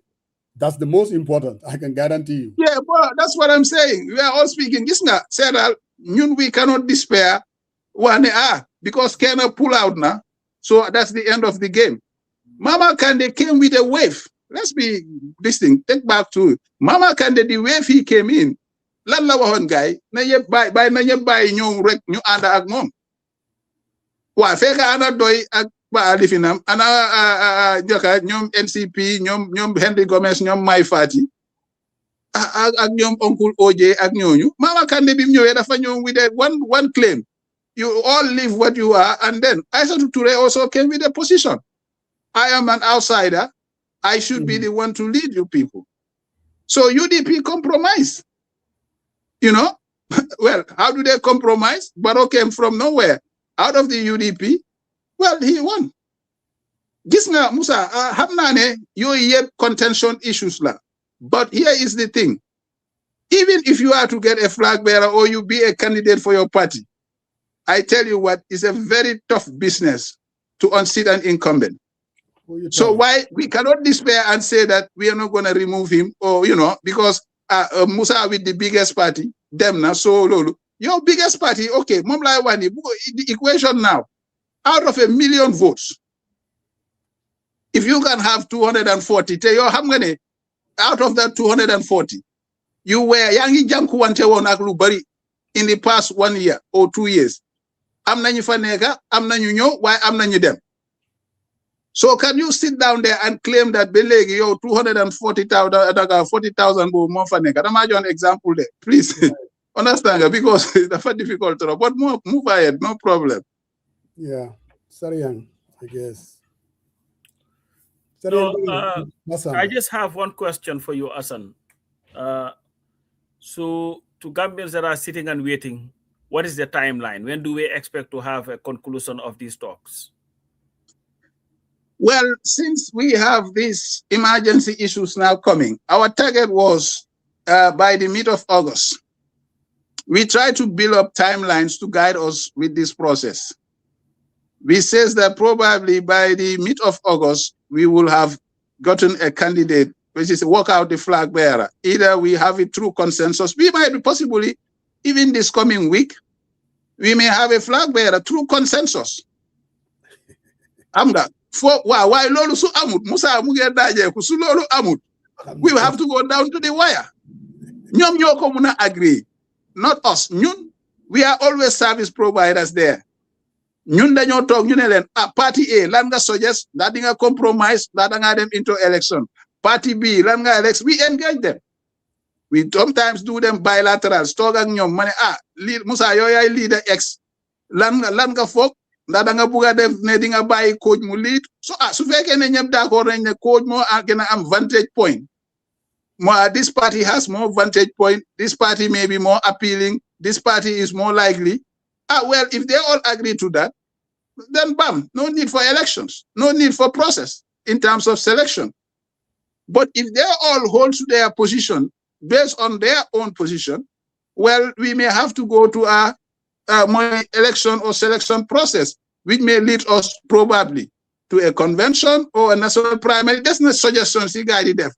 That's the most important, I can guarantee you. Yeah, but that's what I'm saying. We are all speaking. We cannot despair because cannot pull out now. So that's the end of the game. Mama Kande came with a wave. Let's be this thing. Take back to it. Mama Kande, the wave he came in, lan la waxon guy na yeb bay na ñep bay ñew rek ñu anda ak mom wa fekk ana doy ak ba lifinam ana joka ñom NCP ñom Henry Gomez ñom Mai Fati ak ñom Uncle OJ ak ñoñu Mama Kande bim ñewé dafa ñew with one claim, you all live what you are, and then Aissatou Touré also came with a position. I am an outsider, I should be the one to lead you people. So UDP compromise. Well, how do they compromise? Barrow came from nowhere, out of the UDP. Well, he won. Gis nga Musa, hamnane yo yeb contention issues la. But here is the thing. Even if you are to get a flag bearer or you be a candidate for your party, I tell you what, it's a very tough business to unseat an incumbent. So why we cannot despair and say that we are not going to remove him, or because Musa with the biggest party, them now, so lolo. Your biggest party, okay, Momla Wani, the equation now, out of 1 million votes, if you can have 240, tell you how many out of that 240, you were Yangi Janku Wante Bari in the past 1 year or 2 years. I'm Nanyu Fanega, I'm Nanyu, why I'm Nanyu them? So can you sit down there and claim that Belegi, yo, 240,000, 40,000 more Fanega? I'm an example there, please. Understand? Because it's very difficult to, but move ahead, no problem. Yeah, Sariang, I guess. No, Sariang, I just have one question for you, Asan. So, to Gambians that are sitting and waiting, what is the timeline? When do we expect to have a conclusion of these talks? Well, since we have these emergency issues now coming, our target was by the mid of August. We try to build up timelines to guide us with this process. We says that probably by the mid of August, we will have gotten a candidate, which is work out the flag bearer. Either we have it through consensus. We might possibly, even this coming week, we may have a flag bearer through consensus. Amda. Why lolu su amut Musa muge daje ku su lolu amut. We will have to go down to the wire. Nyom ñoko muna agree. Not us. Ñun, we are always service providers there. Ñun dañoo tok ñu ne len party A lan nga suggest that nga compromise that nga dem into election. Party B lan nga elect, we engage them. We sometimes do them bilateral. Talk ak ñom mané Musa yow yaay leader X. Lan nga fokk ndax da nga buga def ne di nga bàyyi coach mu lead so su fekkee ne ñëpp d'accord nañ ne coach moo gën a am vantage point this party has more vantage point, this party may be more appealing, this party is more likely. Well, if they all agree to that, then bam, no need for elections, no need for process in terms of selection. But if they all hold to their position based on their own position, well, we may have to go to a more election or selection process, which may lead us probably to a convention or a national primary. That's not suggestions he guided them.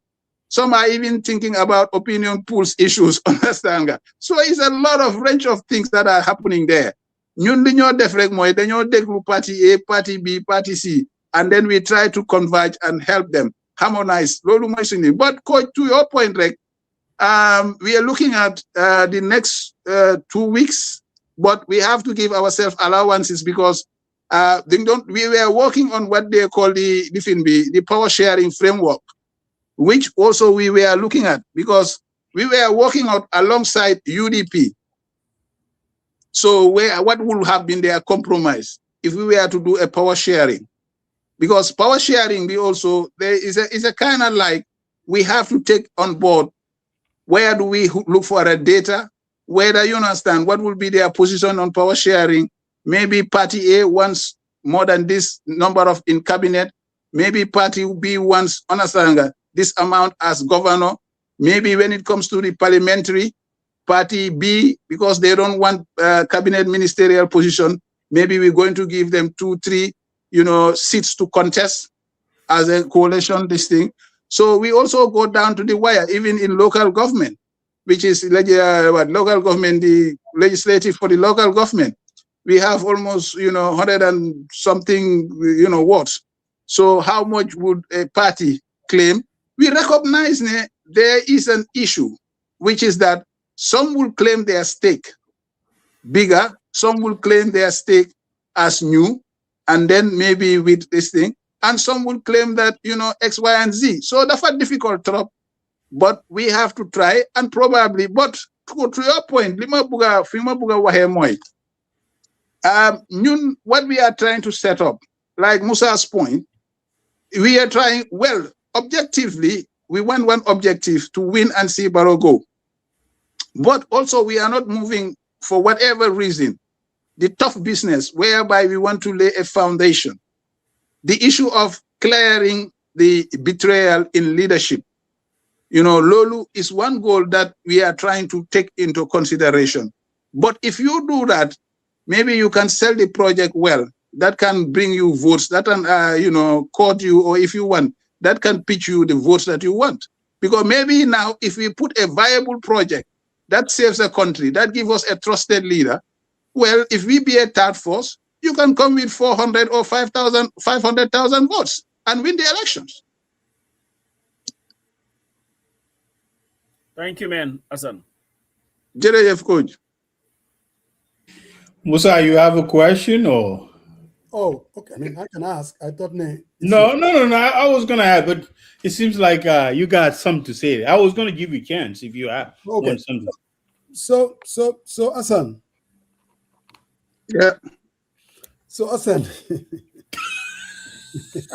Some are even thinking about opinion polls issues, understand? So it's a lot of range of things that are happening there. Ñun li ñoo def rek moy dañoo déglu party A, party B, party C, and then we try to converge and help them harmonize. Lolu moy suñu. But coach, to your point, Rek, we are looking at the next 2 weeks. But we have to give ourselves allowances because we were working on what they call the power sharing framework, which also we were looking at because we were working out alongside UDP. So what would have been their compromise if we were to do a power sharing? Because power sharing, there is a kind of like we have to take on board where do we look for a data, whether you understand what will be their position on power sharing. Maybe party A wants more than this number of in cabinet. Maybe party B wants, understand, this amount as governor. Maybe when it comes to the parliamentary, party B, because they don't want cabinet ministerial position, maybe we're going to give them 2, 3, seats to contest as a coalition, this thing. So we also go down to the wire, even in local government, which is local government, the legislative for the local government. We have almost, 100 and something, votes. So how much would a party claim? We recognize there is an issue, which is that some will claim their stake bigger, some will claim their stake as new, and then maybe with this thing, and some will claim that, X, Y, and Z. So that's a difficult job. But we have to try and probably, but to your point, what we are trying to set up, like Musa's point, we are trying, well, objectively, we want one objective to win and see Barrow go. But also we are not moving for whatever reason, the tough business whereby we want to lay a foundation. The issue of clearing the betrayal in leadership. Lolu is one goal that we are trying to take into consideration. But if you do that, maybe you can sell the project well. That can bring you votes. That can, court you, or if you want, that can pitch you the votes that you want. Because maybe now, if we put a viable project that saves the country, that gives us a trusted leader, well, if we be a third force, you can come with 400 or 500,000 votes and win the elections. Thank you, man, Hassan. Jerejef Coach. Musa, you have a question or? Oh, okay. I mean, I can ask. I thought No. I was gonna add, but it seems like you got something to say. I was gonna give you a chance if you have something. So Hassan. Yeah. So Hassan.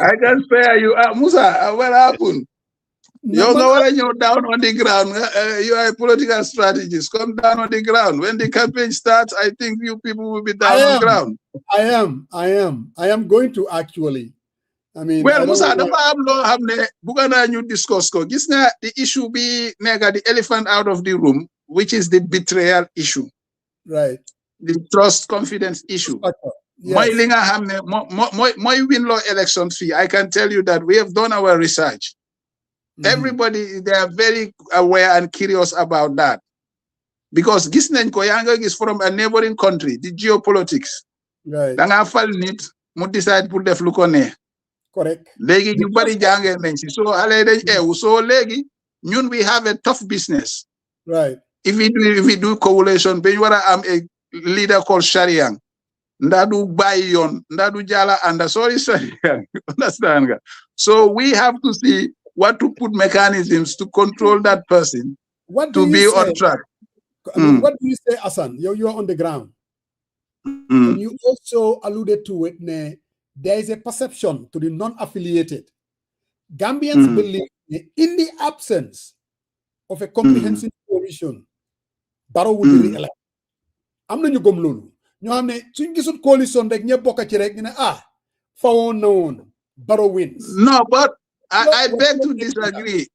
I can spare you. Musa, what happened? You know when you're down on the ground, you are a political strategist. Come down on the ground. When the campaign starts, I think you people will be down on the ground. I am going to actually. I mean, well, Musa, you discuss the issue be the elephant out of the room, which is the betrayal issue. Right. The trust confidence issue. My win-law election fee, I can tell you that we have done our research. Everybody, they are very aware and curious about that. Because Gisnen Koyanga is from a neighboring country, the geopolitics. Right. Decide put the flukone. Correct. Legi you bari jange mention. So legi, we have a tough business. Right. If we do coalition, I'm a leader called Shariang. Ndadu Bayon, Ndadu Jala, and sorry, understand? So we have to see what to put mechanisms to control that person to be on track. I mean, what do you say, Hassan? You're on the ground. And you also alluded to it. There is a perception to the non-affiliated. Gambians believe in the absence of a comprehensive coalition, Barrow will be re-elected. I'm not going to ñoo xam ne suñ gisul coalition rek ñe bokk ci rek ñu ne fawoon na woon Barrow wins. No, but I beg to disagree.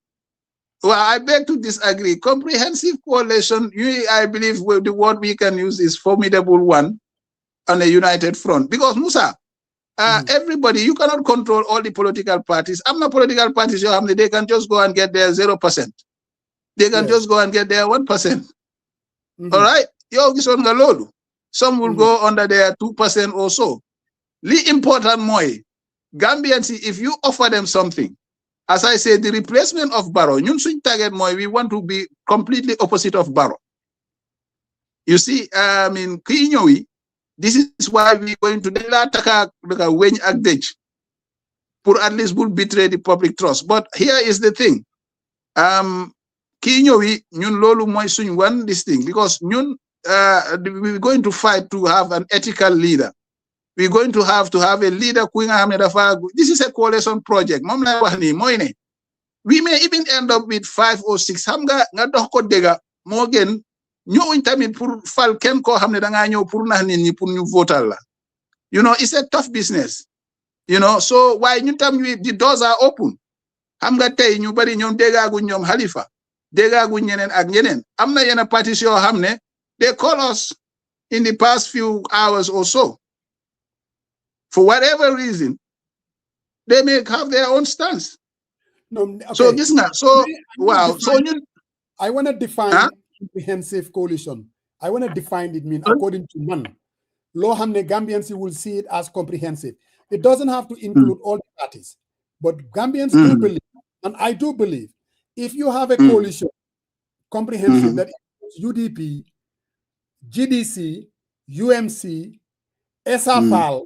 Well, I beg to disagree. Comprehensive coalition, I believe the word we can use is formidable one on a united front. Because Musa, everybody, you cannot control all the political parties. I'm not political parties, they can just go and get their 0%. They can just go and get their 1%. All right? Some will go under their 2% or so. The important moy, Gambians, if you offer them something, as I say, the replacement of Barrow, target moy, we want to be completely opposite of Barrow. You see, I mean, this is why we're going to for at least will betray the public trust. But here is the thing. This thing, because we're going to fight to have an ethical leader. We're going to have a leader. This is a coalition project. We may even end up with 5 or 6. Morgan, it's a tough business. So why the doors are open. Halifa. They call us in the past few hours or so. For whatever reason, they may have their own stance. No, okay. So this now, I want to define comprehensive coalition. I want to define it mean according to man. Law Hamne Gambians will see it as comprehensive. It doesn't have to include all the parties, but Gambians do believe, and I do believe, if you have a coalition comprehensive that includes UDP, GDC, UMC, SFL,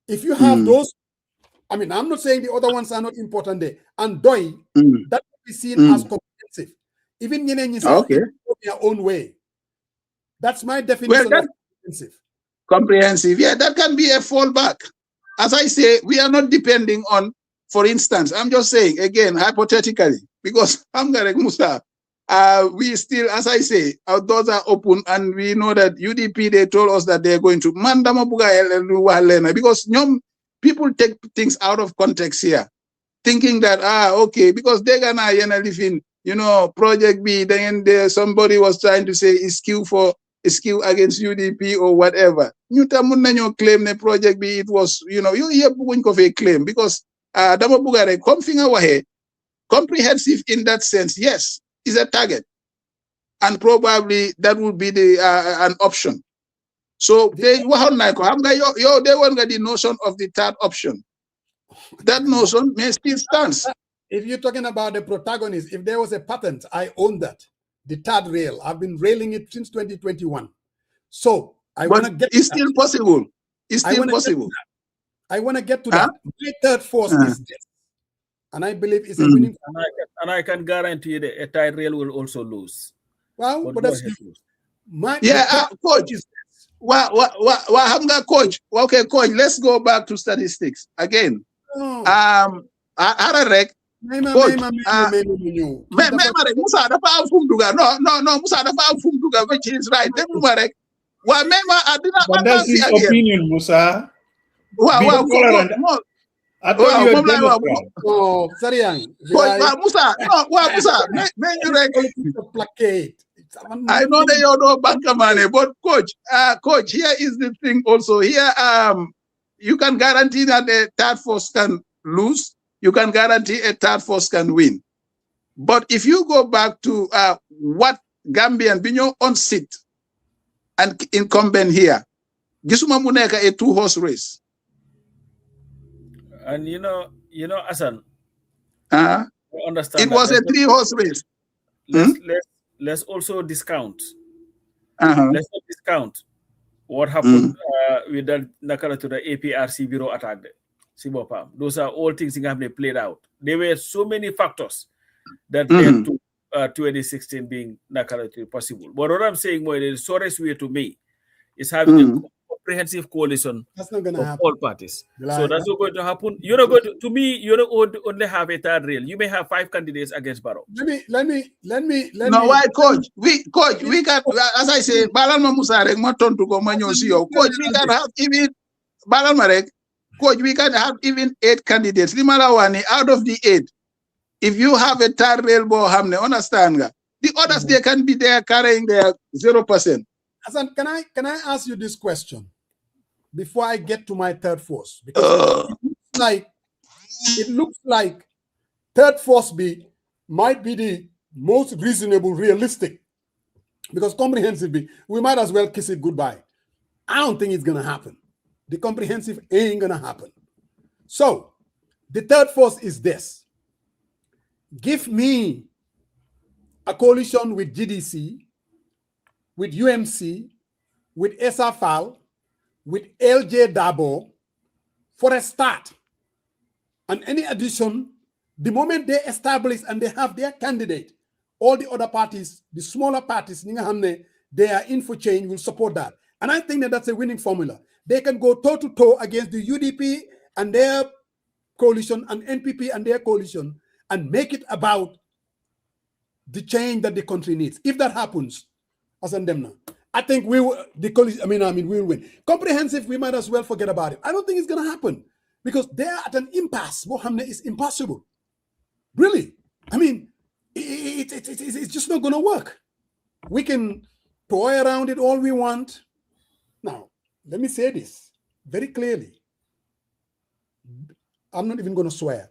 if you have those, I mean, I'm not saying the other ones are not important there, and DOI, that will be seen as comprehensive. Even in your own way. That's my definition of comprehensive. Comprehensive, yeah, that can be a fallback. As I say, we are not depending on, for instance, I'm just saying, again, hypothetically, because I'm Garek Musa, we still, as I say, our doors are open, and we know that UDP, they told us that they're going to because people take things out of context here, thinking that, okay, because they're gonna live in, Project B, then somebody was trying to say is skew against UDP or whatever. You claim the Project B, it was, you hear a claim, because comprehensive in that sense, yes, is a target, and probably that would be an option. So they won't get the notion of the third option. That notion may still stand. If you're talking about the protagonist, if there was a patent, I own that. The third rail. I've been railing it since 2021. So I want to get. It's still possible. It's still possible. I want to get to that. My third force is this. And I believe it's a winning. And I can guarantee that a tight rail will also lose. Well, but that's Coach. Coach. Okay, coach. Let's go back to statistics again. Coach. Musa dafa am fum duga. No. Musa dafa am fum duga, which is right. But that's his opinion, Musa. I thought you were Musa, placate. I know that you know banker money, but coach, here is the thing also. Here, you can guarantee that the third force can lose. You can guarantee a third force can win. But if you go back to what Gambian Binyo on seat and incumbent here, Gisuma Muneka a 2-horse race. And you know, Asan, understand it was a 3-horse race. Let's also discount. Let's not discount what happened with the Nakara to the APRC bureau attack. Those are all things that have been played out. There were so many factors that led to 2016 being Nakara possible. But what I'm saying, the shortest way to me is having a comprehensive coalition of all parties. So that's not going to happen. You're not going to me, you don't only have a third rail. You may have 5 candidates against Barrow. Let me. Why, coach? We got, as I say, Balan Musarek, Maton to go Manyo. Coach, we can have even Balan Marek. Coach, we can have even 8 candidates. Limalawani, out of the 8, if you have a third railroad, Hamne, understand? The others, they can be there carrying their 0%. Hassan, can I ask you this question before I get to my third force? Because it looks like third force B might be the most reasonable, realistic, because comprehensive B, we might as well kiss it goodbye. I don't think it's going to happen. The comprehensive ain't going to happen. So the third force is this. Give me a coalition with GDC, with UMC, with SFL, with LJ Dabo for a start. And any addition, the moment they establish and they have their candidate, all the other parties, the smaller parties, they are in for change, will support that. And I think that that's a winning formula. They can go toe-to-toe against the UDP and their coalition and NPP and their coalition and make it about the change that the country needs. If that happens, I think we will, we will win. Comprehensive, we might as well forget about it. I don't think it's going to happen because they are at an impasse. Mohammed is impossible. Really. It's just not going to work. We can toy around it all we want. Now, let me say this very clearly. I'm not even going to swear.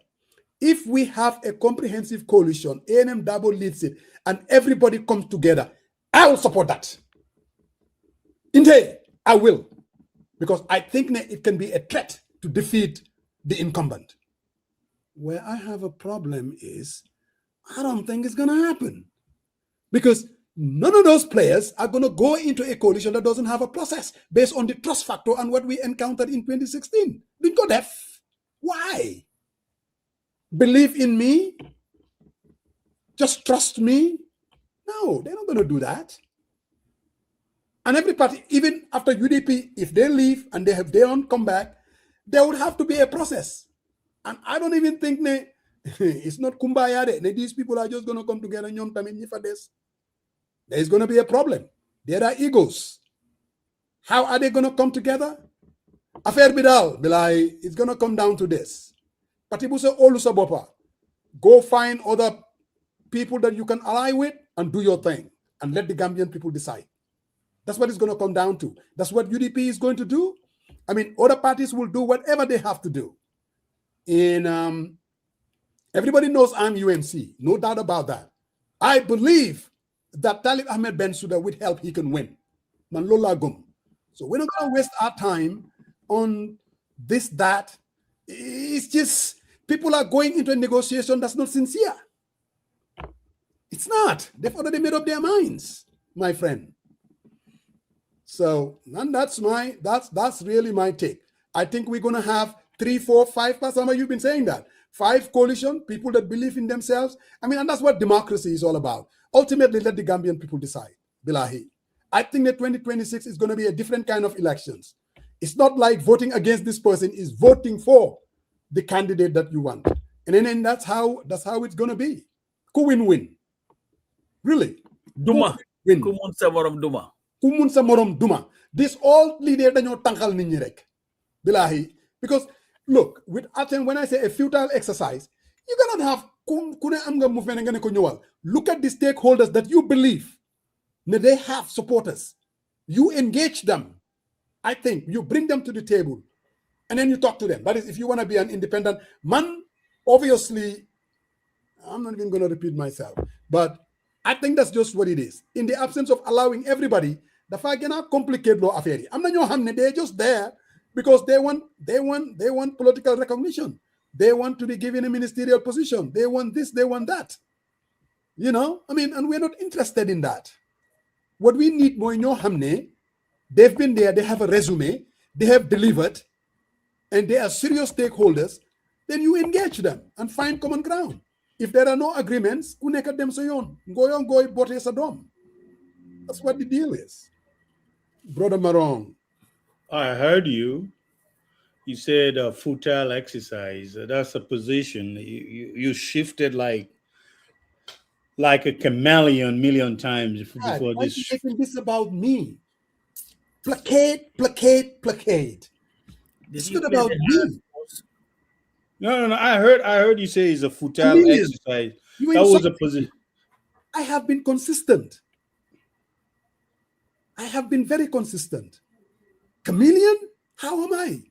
If we have a comprehensive coalition, A&M Dabo leads it, and everybody comes together, I will support that. Indeed, I will. Because I think it can be a threat to defeat the incumbent. Where I have a problem is, I don't think it's going to happen. Because none of those players are going to go into a coalition that doesn't have a process based on the trust factor and what we encountered in 2016. They go deaf. Why? Believe in me? Just trust me? No, they're not going to do that. And every party, even after UDP, if they leave and they don't come back, there would have to be a process. And I don't even think it's not kumbaya. These people are just going to come together. There's going to be a problem. There are egos. How are they going to come together? Affair Bidal, Bilai, it's going to come down to this. Patibuse Olusabopa, go find other people that you can ally with and do your thing and let the Gambian people decide. That's what it's going to come down to. That's what UDP is going to do. Other parties will do whatever they have to do. And everybody knows I'm UNC, no doubt about that. I believe that Talib Ahmed Bensouda, with help, he can win. Manlola Gum. So we're not going to waste our time on this, that. It's just people are going into a negotiation that's not sincere. It's not. They've already made up their minds, my friend. So, and that's really my take. I think we're going to have 3, 4, 5, Pasama, you've been saying that. 5 coalition, people that believe in themselves. And that's what democracy is all about. Ultimately, let the Gambian people decide, Bilahi. I think that 2026 is going to be a different kind of elections. It's not like voting against this person, is voting for the candidate that you want. And then that's how it's going to be. Ku win-win. Really. Duma. Win. Kumun sa morom duma. Kumun sa morom duma. This all leader dañoo tankal nit ñi rek. Bilahi. Because look, with Aten, when I say a futile exercise, you cannot have movement. Look at the stakeholders that you believe that they have supporters. You engage them. I think you bring them to the table and then you talk to them. That is, if you want to be an independent man, obviously, I'm not even going to repeat myself, but I think that's just what it is. In the absence of allowing everybody, the fact cannot complicate law affair. I'm not they're just there because they want political recognition. They want to be given a ministerial position. They want this, they want that. You know, I mean, and we're not interested in that. What we need more in your hamne, they've been there, they have a resume, they have delivered, and they are serious stakeholders, then you engage them and find common ground. If there are no agreements, uneka dem sayon, go bote sadom. That's what the deal is. Brother Marong. I heard you. You said a futile exercise. That's a position. You shifted like a chameleon million times before Why this. are you making this about me? Placate. It's not about me. No. I heard you say it's a futile exercise. That was a position. I have been consistent. I have been very consistent. Chameleon? How am I?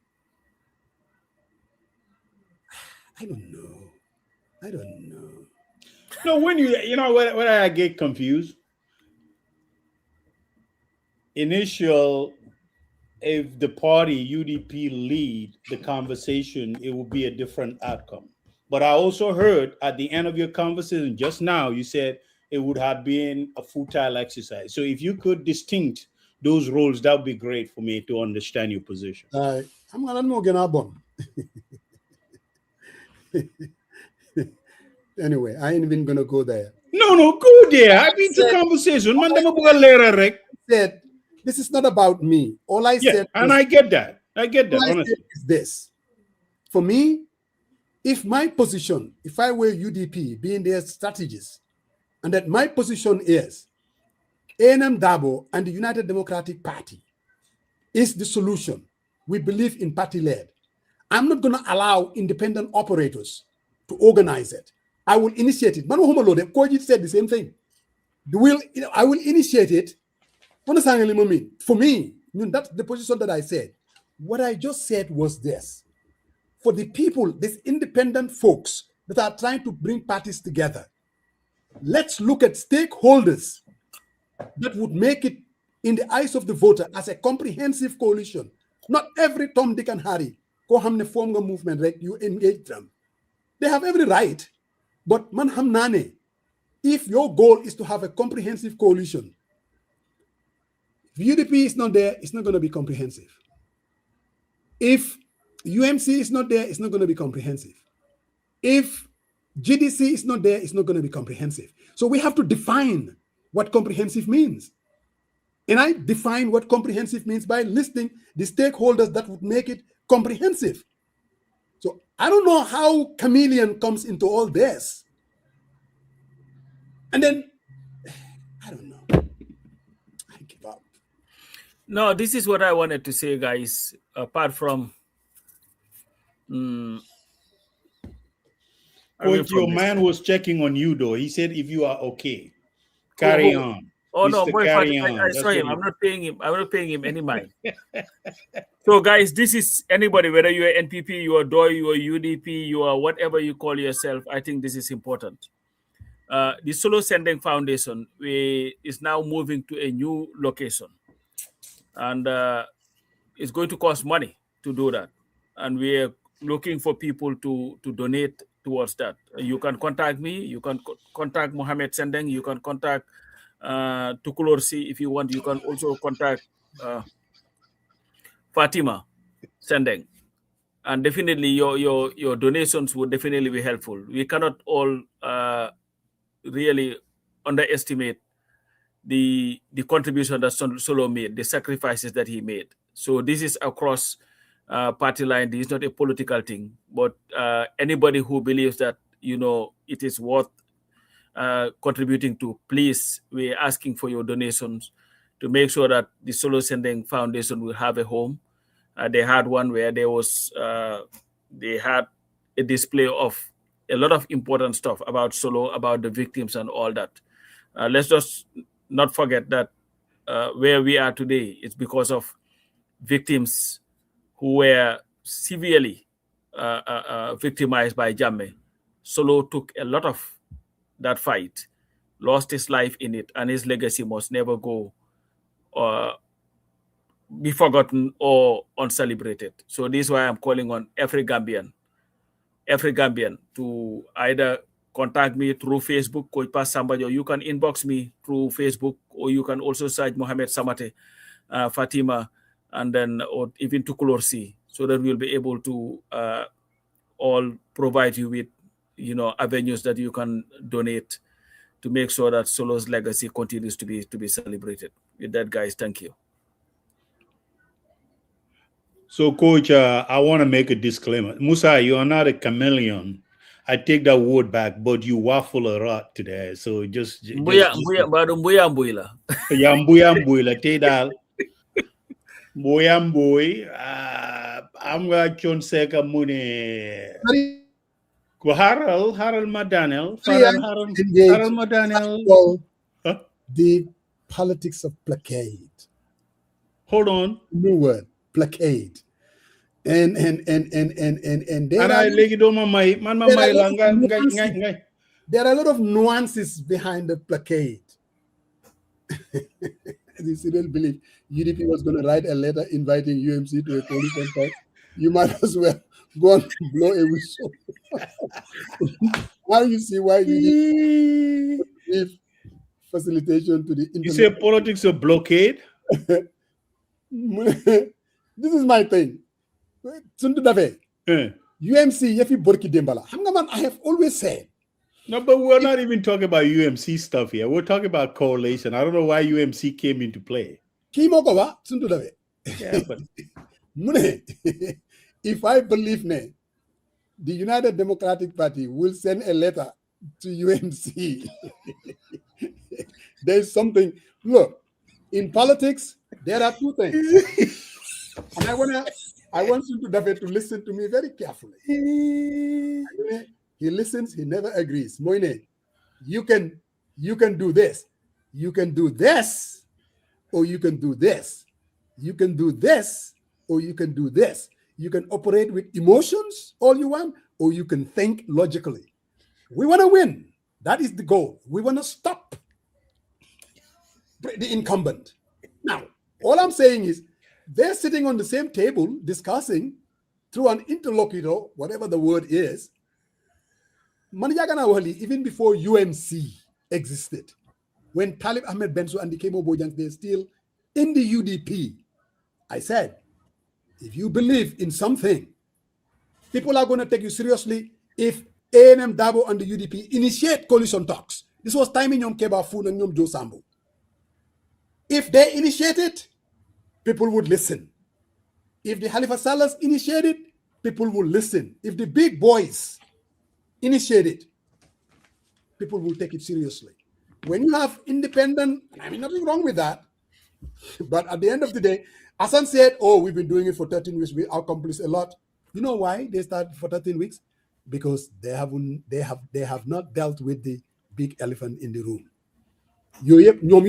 I don't know. No, when when I get confused, if the party UDP lead the conversation, it will be a different outcome. But I also heard at the end of your conversation just now, you said it would have been a futile exercise. So if you could distinct those roles, that would be great for me to understand your position. I'm gonna know again. Anyway, I ain't even gonna go there. No, go there. I've been to conversation. Said this is not about me. All I said, and I get that. Honestly, is this: for me, if my position, if I were UDP, being their strategist, and that my position is A&M Dabo and the United Democratic Party is the solution. We believe in party-led. I'm not going to allow independent operators to organize it. I will initiate it. Koji said the same thing. I will initiate it. For me, that's the position that I said. What I just said was this. For the people, these independent folks that are trying to bring parties together, let's look at stakeholders that would make it in the eyes of the voter as a comprehensive coalition. Not every Tom, Dick, and Harry go hamne form a movement, right? You engage them. They have every right. But man hamnane, if your goal is to have a comprehensive coalition, if UDP is not there, it's not going to be comprehensive. If UMC is not there, it's not going to be comprehensive. If GDC is not there, it's not going to be comprehensive. So we have to define what comprehensive means. And I define what comprehensive means by listing the stakeholders that would make it comprehensive. So I don't know how chameleon comes into all this. And then, I don't know. I give up. No, this is what I wanted to say, guys. Apart from... your man was checking on you, though. He said if you are okay, carry on. Oh, no, boy, I saw him. I'm not paying him any mind. So, guys, this is anybody, whether you're NPP, you are DOI, you are UDP, you are whatever you call yourself. I think this is important. The Solo Sending Foundation is now moving to a new location. And it's going to cost money to do that. And we're looking for people to donate towards that. You can contact me. You can contact Mohammed Sendeng. You can contact Tukulor C if you want. You can also contact Fatima Sendeng. And definitely your donations would definitely be helpful. We cannot all really underestimate the contribution that Solo made, the sacrifices that he made. So this is across party line. This is not a political thing, but anybody who believes that, it is worth contributing to, please, we're asking for your donations to make sure that the Solo Sending Foundation will have a home. They had one where they had a display of a lot of important stuff about Solo, about the victims and all that. Let's just not forget that where we are today is because of victims who were severely victimized by Jammeh. Solo took a lot of that fight, lost his life in it, and his legacy must never go be forgotten or uncelebrated. So this is why I'm calling on every Gambian to either contact me through Facebook, Coach Pass Sambajo. You can inbox me through Facebook, or you can also search Mohamed Samate, Fatima, and then or even Tukulor C, so that we'll be able to all provide you with avenues that you can donate to make sure that Solo's legacy continues to be celebrated. With that, guys, thank you. So, Coach, I want to make a disclaimer. Musa, you are not a chameleon. I take that word back, but you waffle a lot today. So just mbuya take that. Mbuya I'm going to Chonseka Mune. Harold Madanel. Harold Madanel. The politics of placade. Hold on. New word, placade. And there are a lot of nuances behind the placade. You still don't believe UDP was going to write a letter inviting UMC to a police contact. You might as well go and blow a whistle. Now you see why you give facilitation to the You say politics of blockade? This is my thing. UMC, Yefi Borki Dembala. I have always said. No, but we're not even talking about UMC stuff here. We're talking about coalition. I don't know why UMC came into play. Yeah, but if I believe the United Democratic Party will send a letter to UMC, there's something. Look, in politics, there are two things. And I want you to listen to me very carefully. He listens, he never agrees. Moine, you can do this. You can do this, or you can do this. You can do this, or you can do this. You can operate with emotions all you want, or you can think logically. We want to win. That is the goal. We want to stop the incumbent. Now, all I'm saying is they're sitting on the same table discussing through an interlocutor, whatever the word is. Manijagana Wali, even before UMC existed, when Talib Ahmed Benso and the Kemo Bojang, they're still in the UDP. I said, if you believe in something, people are going to take you seriously if A&M Dabo and the UDP initiate coalition talks. This was timing Yom Keba Food and Yom Joe Sambo. If they initiated, people would listen. If the Halifa Salahs initiated, people would listen. If the big boys initiated, people will take it seriously. When you have independent, I mean, nothing wrong with that. But at the end of the day, Hassan said, oh, we've been doing it for 13 weeks. We accomplished a lot. You know why they started for 13 weeks? Because they have not dealt with the big elephant in the room. You don't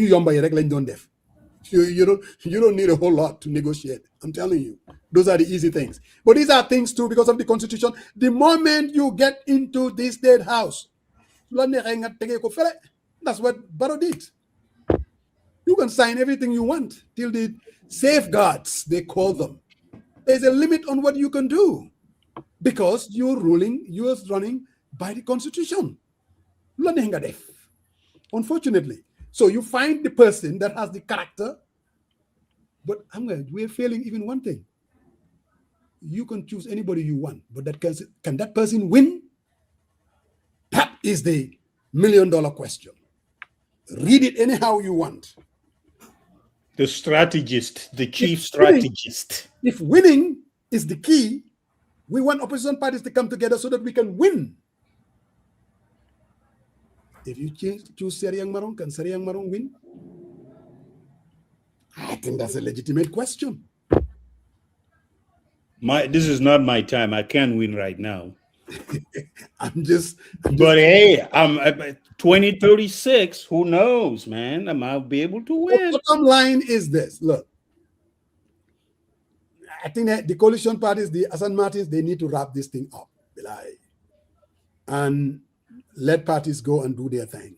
need a whole lot to negotiate. I'm telling you. Those are the easy things. But these are things too, because of the constitution. The moment you get into the state house, that's what Barrow did. You can sign everything you want till the safeguards, they call them. There's a limit on what you can do because you're running by the constitution. Unfortunately. So you find the person that has the character, but we're failing even one thing. You can choose anybody you want, but can that person win? That is the $1 million question. Read it anyhow you want. The strategist, the chief If winning- strategist. If winning is the key, we want opposition parties to come together so that we can win. If you choose Seriang Marong, can Seriang Marong win? I think that's a legitimate question. This is not my time. I can't win right now. But hey, I'm 2036. Who knows, man? I might be able to win. The bottom line is this. Look, I think that the coalition parties, the Hassan Martins, they need to wrap this thing up. And let parties go and do their thing.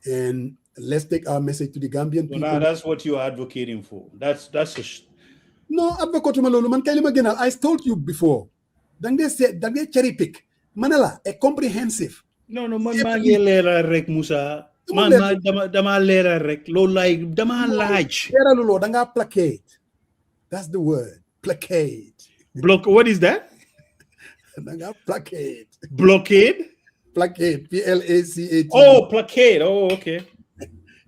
And let's take our message to the Gambian people. Now that's what you're advocating for. That's no, I told you before. Then they said that they cherry pick. Manala, a comprehensive. No, man lera rek Musa. Man dama lera rek. Lo like dama large. Lera lulo danga placate. That's the word. Placate. What is that? Danga placate. Blockade? Placate. Placate. Oh, placate. Oh, okay.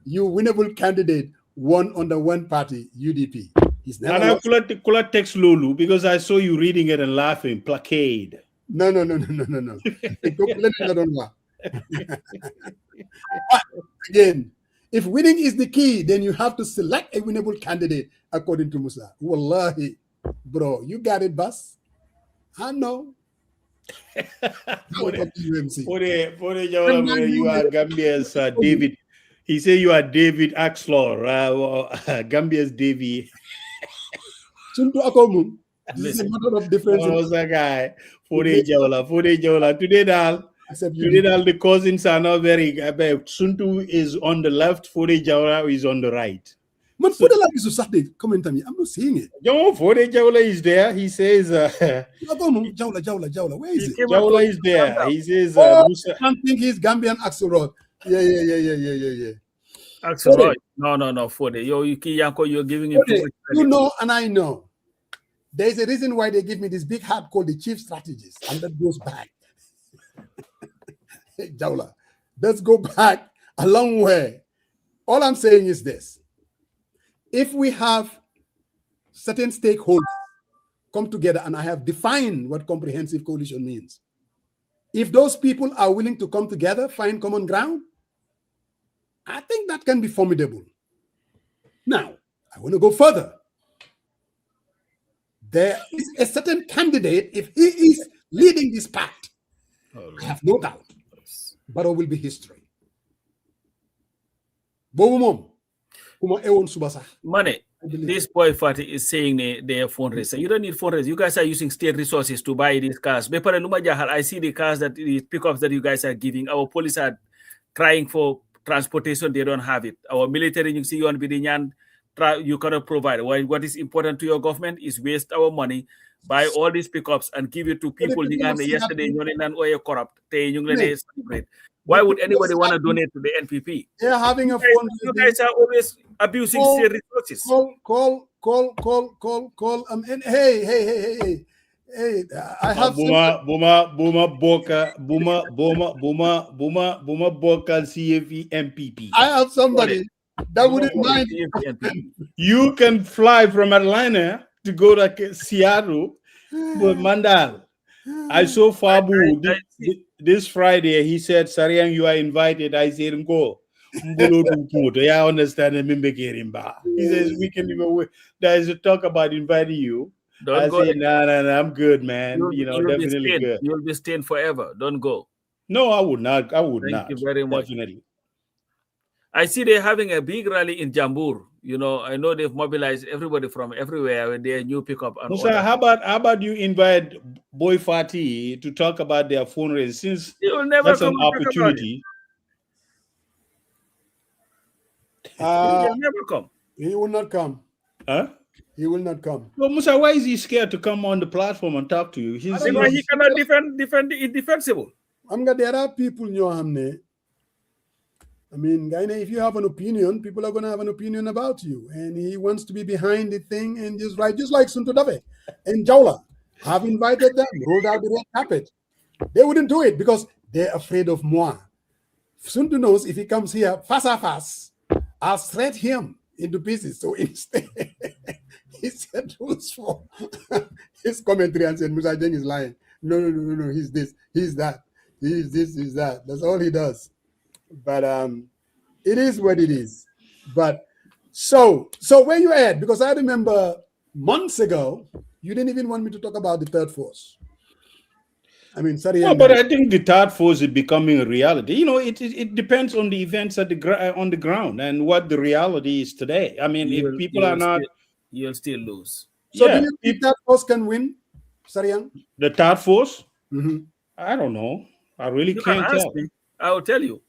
You winnable candidate won under one party, UDP. He's never and I could text Lulu because I saw you reading it and laughing. Placade. No. Again, if winning is the key, then you have to select a winnable candidate according to Musa. Wallahi, bro, you got it, boss. I know. You are Gambia's David. He said you are David Axlor, Gambia's Davy. This is a matter of difference. What's that guy? Fode Jawla. Today, the cousins are not very. Suntu is on the left, Fode Jawla is on the right. But Fode Jawla is Saturday. Comment on me. I'm not seeing it. Yo, Fode Jawla is there. He says. Jawla. Where is it? Jawla is there. He says. I don't think he's Gambian Axelrod. Yeah. Axelrod. No, Fode. You're giving him too much credit. You know, and I know. There's a reason why they give me this big hat called the chief strategist, and that goes back. Jawla, let's go back a long way. All I'm saying is this. If we have certain stakeholders come together, and I have defined what comprehensive coalition means, if those people are willing to come together, find common ground, I think that can be formidable. Now, I want to go further. There is a certain candidate, if he is leading this path, I have no doubt, but it will be history. Money, this boy Fatih is saying they're fundraiser. You don't need fundraiser. You guys are using state resources to buy these cars. I see the cars the pickups that you guys are giving. Our police are crying for transportation. They don't have it. Our military, you see, you cannot provide. What is important to your government is waste our money, buy all these pickups and give it to people. Yesterday, corrupt. Why would anybody want to donate to the NPP? They're having a phone. You guys are always abusing state resources. Call. Hey. I have Buma Boka CFE MPP. I have somebody that wouldn't mind. You can fly from Atlanta to go to Seattle, but Mandal. I saw Fabu this Friday. He said, Sariang, you are invited. I said, go. I understand him. He says, we can even. There is a talk about inviting you. I say, no, I'm good, man. You'll definitely good. You'll be staying forever. Don't go. No, I would not. Thank you very much. Definitely. I see they're having a big rally in Jambur. I know they've mobilized everybody from everywhere with their new pickup. And Musa, how about you invite Boy Fatih to talk about their fundraising, since that's an opportunity. He will never come. He will not come. Huh? He will not come. Well, Musa, why is he scared to come on the platform and talk to you? He cannot defend the indefensible. There are people in your hamne. I mean, if you have an opinion, people are going to have an opinion about you. And he wants to be behind the thing and just like Suntu Dave and Jawla have invited them, rolled out the red carpet. They wouldn't do it because they're afraid of moi. Suntu knows if he comes here face à face, I'll shred him into pieces. So instead, he said rules for his commentary and said Musa Jeng is lying. No, he's this, he's that, he's this, he's that. That's all he does. But it is what it is. But so where you at? Because I remember months ago, you didn't even want me to talk about the third force. I mean, sorry. No, but I think the third force is becoming a reality. You know, it depends on the events at on the ground and what the reality is today. I mean, if people are not, you'll still lose. So do you think third force can win, Sariang? The third force? Mm-hmm. I don't know. I really can't tell. I will tell you.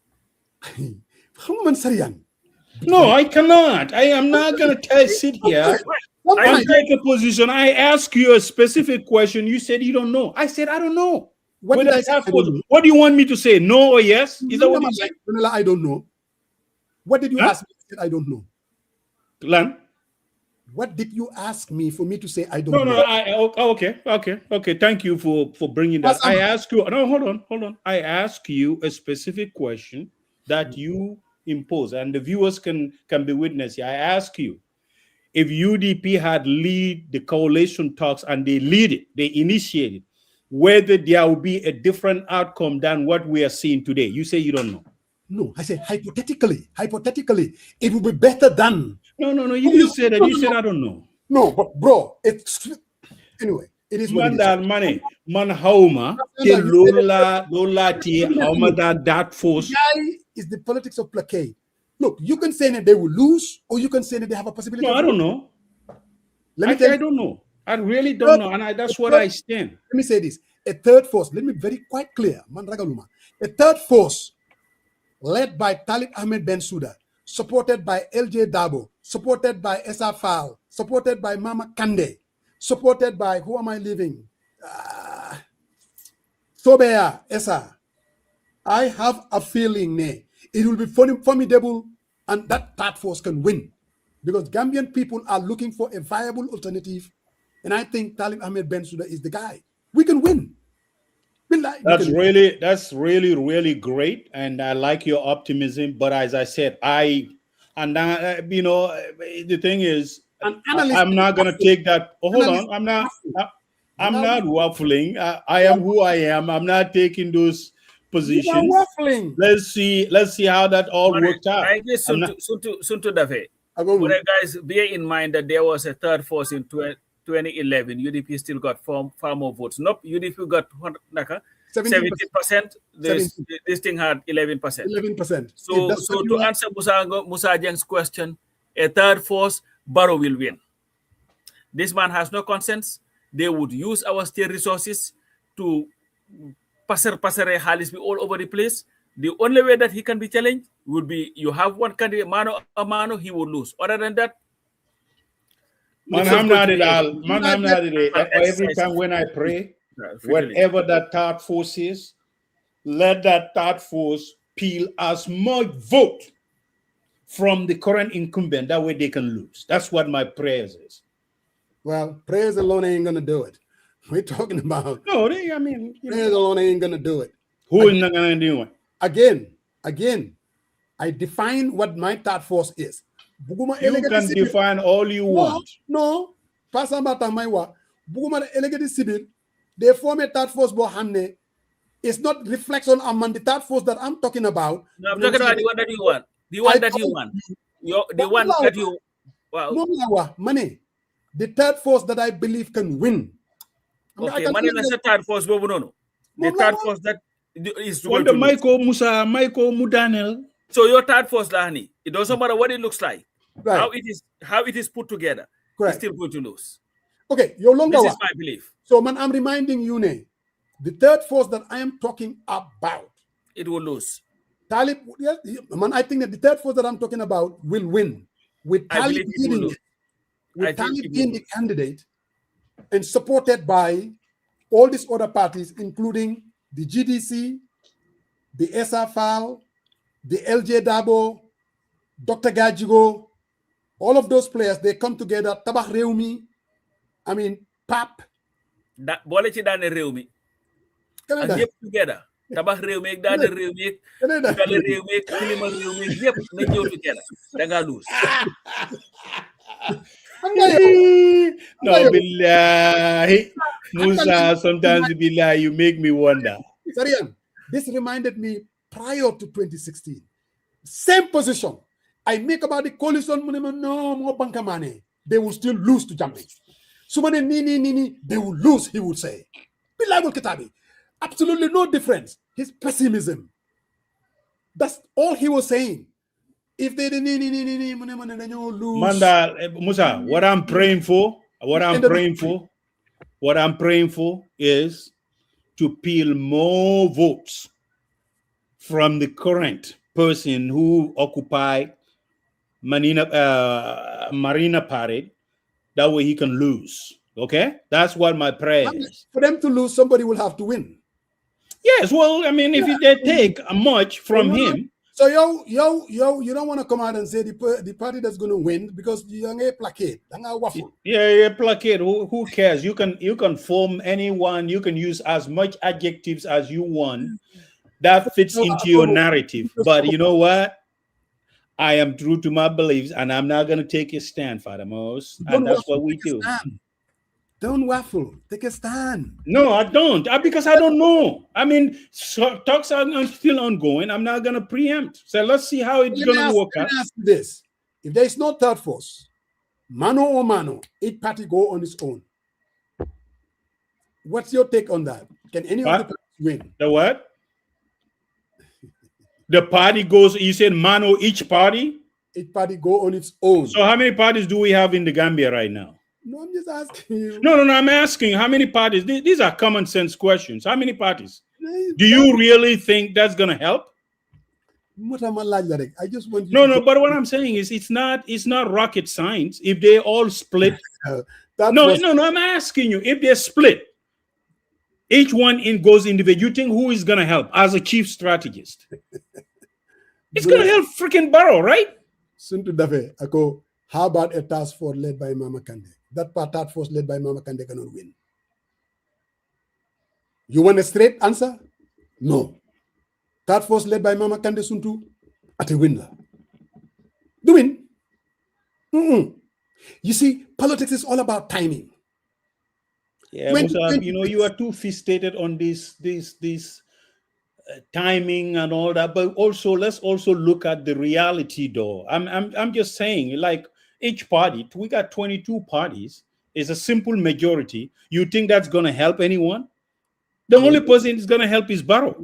No, I cannot. I am not going to sit here and take a position. I ask you a specific question. You said you don't know. I said I don't know. What do you want me to say? No or yes? Is that what you said? I don't know. What did you ask me? I said I don't know. Lan? What did you ask me for me to say I don't know? Okay. Thank you for bringing that. I ask you. No, hold on. I ask you a specific question that you impose, and the viewers can be witness here. I ask you, if UDP had lead the coalition talks and they lead it, they initiate it, whether there will be a different outcome than what we are seeing today. You say you don't know. No, I say hypothetically, it will be better than. No. You didn't say that. You said I don't know. No, but bro, it's anyway. It is what it is. Money, man, hauma, lola ti hauma that force. Guy is the politics of placate. Look, you can say that they will lose, or you can say that they have a possibility. No, I don't know. I don't know. I really don't know, and that's what I stand. Let me say this: a third force. Let me be very quite clear, man, Ragaluma. A third force, led by Talib Ahmed Bensouda, supported by LJ Dabo, supported by Essa Fall, supported by Mama Kande, supported by who am I leaving? Sobea Essa. I have a feeling it will be formidable, and that third force can win, because Gambian people are looking for a viable alternative, and I think Talib Ahmed Bensouda is the guy. We can win. That's really great, and I like your optimism. But as I said, the thing is, I'm not going to take that. Oh, hold on, I'm not waffling. I am who I am. I'm not taking those positions. Let's see how that all worked out. I guess Suntu Dafe. But guys, bear in mind that there was a third force in 2011. UDP still got far more votes. Nope, UDP got 70%. This thing had 11%. 11%. So to answer Musa Jeng's question, a third force, Barrow will win. This man has no conscience. They would use our state resources to passer Halis be all over the place. The only way that he can be challenged would be you have one candidate, mano a mano, he will lose. Other than that, every time when I pray, whatever that third force is, let that third force peel as much vote from the current incumbent. That way they can lose. That's what my prayers is. Well, prayers alone ain't gonna do it. We're talking about prayers alone ain't gonna do it. Who is not gonna do it? Again, I define what my third force is. You can define all you want. No, Pasambata Maiwa, Buguma elected civil, they form a third force Bohamne. It's not reflection on the third force that I'm talking about. No, I'm talking about the one that you want. The one that you want. The one that you money. The third force that I believe can win. Okay, money is the third force, no. The third force that is what the Michael Mudanel. So your third force, Lahani, it doesn't matter what it looks like, right. how it is put together. Correct. It's still going to lose. Okay, this is my belief. So man, I'm reminding you, the third force that I am talking about, it will lose. Talib, yes, man, I think that the third force that I'm talking about will win with Talib being the candidate and supported by all these other parties, including the GDC, the SFL, the LJ Dabo, Dr. Gajigo, all of those players, they come together. Tabak Reumi, PAP. Bolechi Dane Reumi. And get together. tabax réew mi daana réew mi gale réew mi climat réew mi yëpp na ñëw together da nga lose. No, billahi. Musa, sometimes billahi, you make me wonder. Sarian, this reminded me prior to 2016. Same position. I make about the coalition, no more bankamane. They will still lose to Jammeh. Sumane ni, they will lose, he would say. Bilal Kitabi. Absolutely no difference. His pessimism. That's all he was saying. If they didn't lose. Manda, Musa, what I'm praying for is to peel more votes from the current person who occupied Marina Parade. That way he can lose. Okay? That's what my prayer is. For them to lose, somebody will have to win. Yes, well, I mean, if they take much from him. So you don't want to come out and say the party that's going to win because you're a placate, waffle. Yeah, placate. Who cares? You can form anyone. You can use as much adjectives as you want. That fits into your narrative. But you know what? I am true to my beliefs, and I'm not going to take a stand, Father Mose. And that's what we do. Don't waffle. Take a stand. No, I don't. Because I don't know. I mean, talks are still ongoing. I'm not going to preempt. So let's see how it's going to work out. Let me ask you this. If there is no third force, mano or mano, each party go on its own. What's your take on that? Can any of the parties win? The what? The party goes, you said mano, each party? Each party go on its own. So how many parties do we have in the Gambia right now? No, I'm just asking you. No, I'm asking how many parties. These are common sense questions. How many parties? Do you really think that's going to help? I just want you No, but what I'm saying is it's not rocket science. If they all split. No, I'm asking you. If they split, each one goes individual. You think who is going to help as a chief strategist? It's going to help freaking Barrow, right? How about a task force led by Mama Kande? That task force led by Mama Kande cannot win. You want a straight answer? No. Task force led by Mama Kande Suntu at a winner. Do win. You see, politics is all about timing. Yeah, Musa, you are too fixated on this timing and all that, but also let's also look at the reality, though. I'm just saying, like each party, we got 22 parties. It's a simple majority. You think that's going to help anyone? The only person is going to help is Barrow.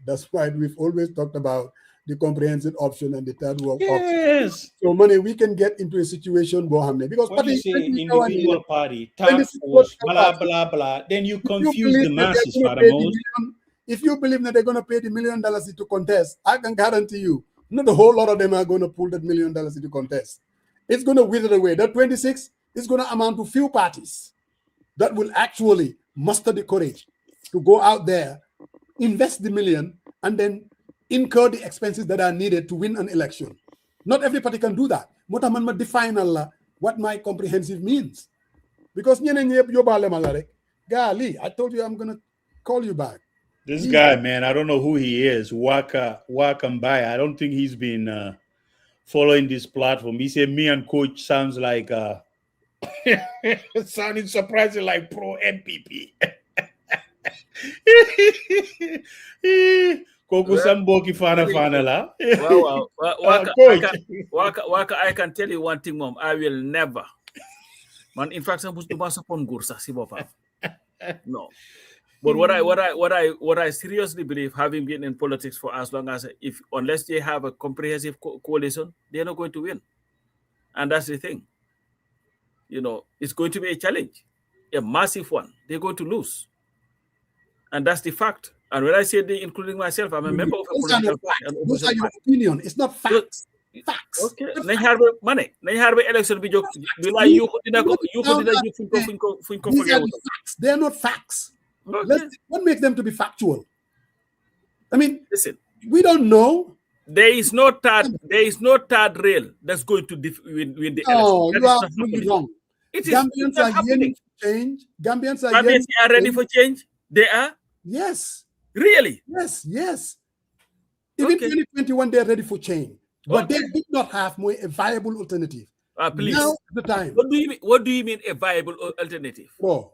That's why we've always talked about the comprehensive option and the third world option. So money we can get into a situation because when you say individual party, task force, blah blah blah, then you confuse the masses. If you believe that they're going to pay the $1 million to contest, I can guarantee you, not a whole lot of them are going to pull that $1 million to contest. It's going to wither away. That 26 is going to amount to few parties that will actually muster the courage to go out there, invest the $1 million, and then incur the expenses that are needed to win an election. Not every party can do that. Motaman define what my comprehensive means. Because I told you I'm going to call you back. This guy, man, I don't know who he is. Waka Mbaya. I don't think he's been following this platform. He said me and Coach sounds like sounding surprisingly like pro MPP. Waka, I can tell you one thing, Mom. I will never. Man, in fact, I'm supposed to support Gursa. No. But what I seriously believe, having been in politics for as long as unless they have a comprehensive coalition, they're not going to win. And that's the thing. It's going to be a challenge, a massive one. They're going to lose. And that's the fact. And when I say they, including myself, I'm a member of a political party. Those are your opinion. It's not facts. Facts. Okay. Nañ xaar ba money. Nañ xaar ba election bi jóg. Bila yu ko dina fuñ ko They are not facts. Okay. What makes them to be factual? I mean, listen. We don't know. There is no third rail that's going to win the election. No, you are absolutely wrong. It is not happening. change. Gambians are Gambians are ready for change. They are? Yes. Really? Yes. Even 2021, they're ready for change. But they did not have a viable alternative. Please. Now is the time. What do you mean a viable alternative? Oh.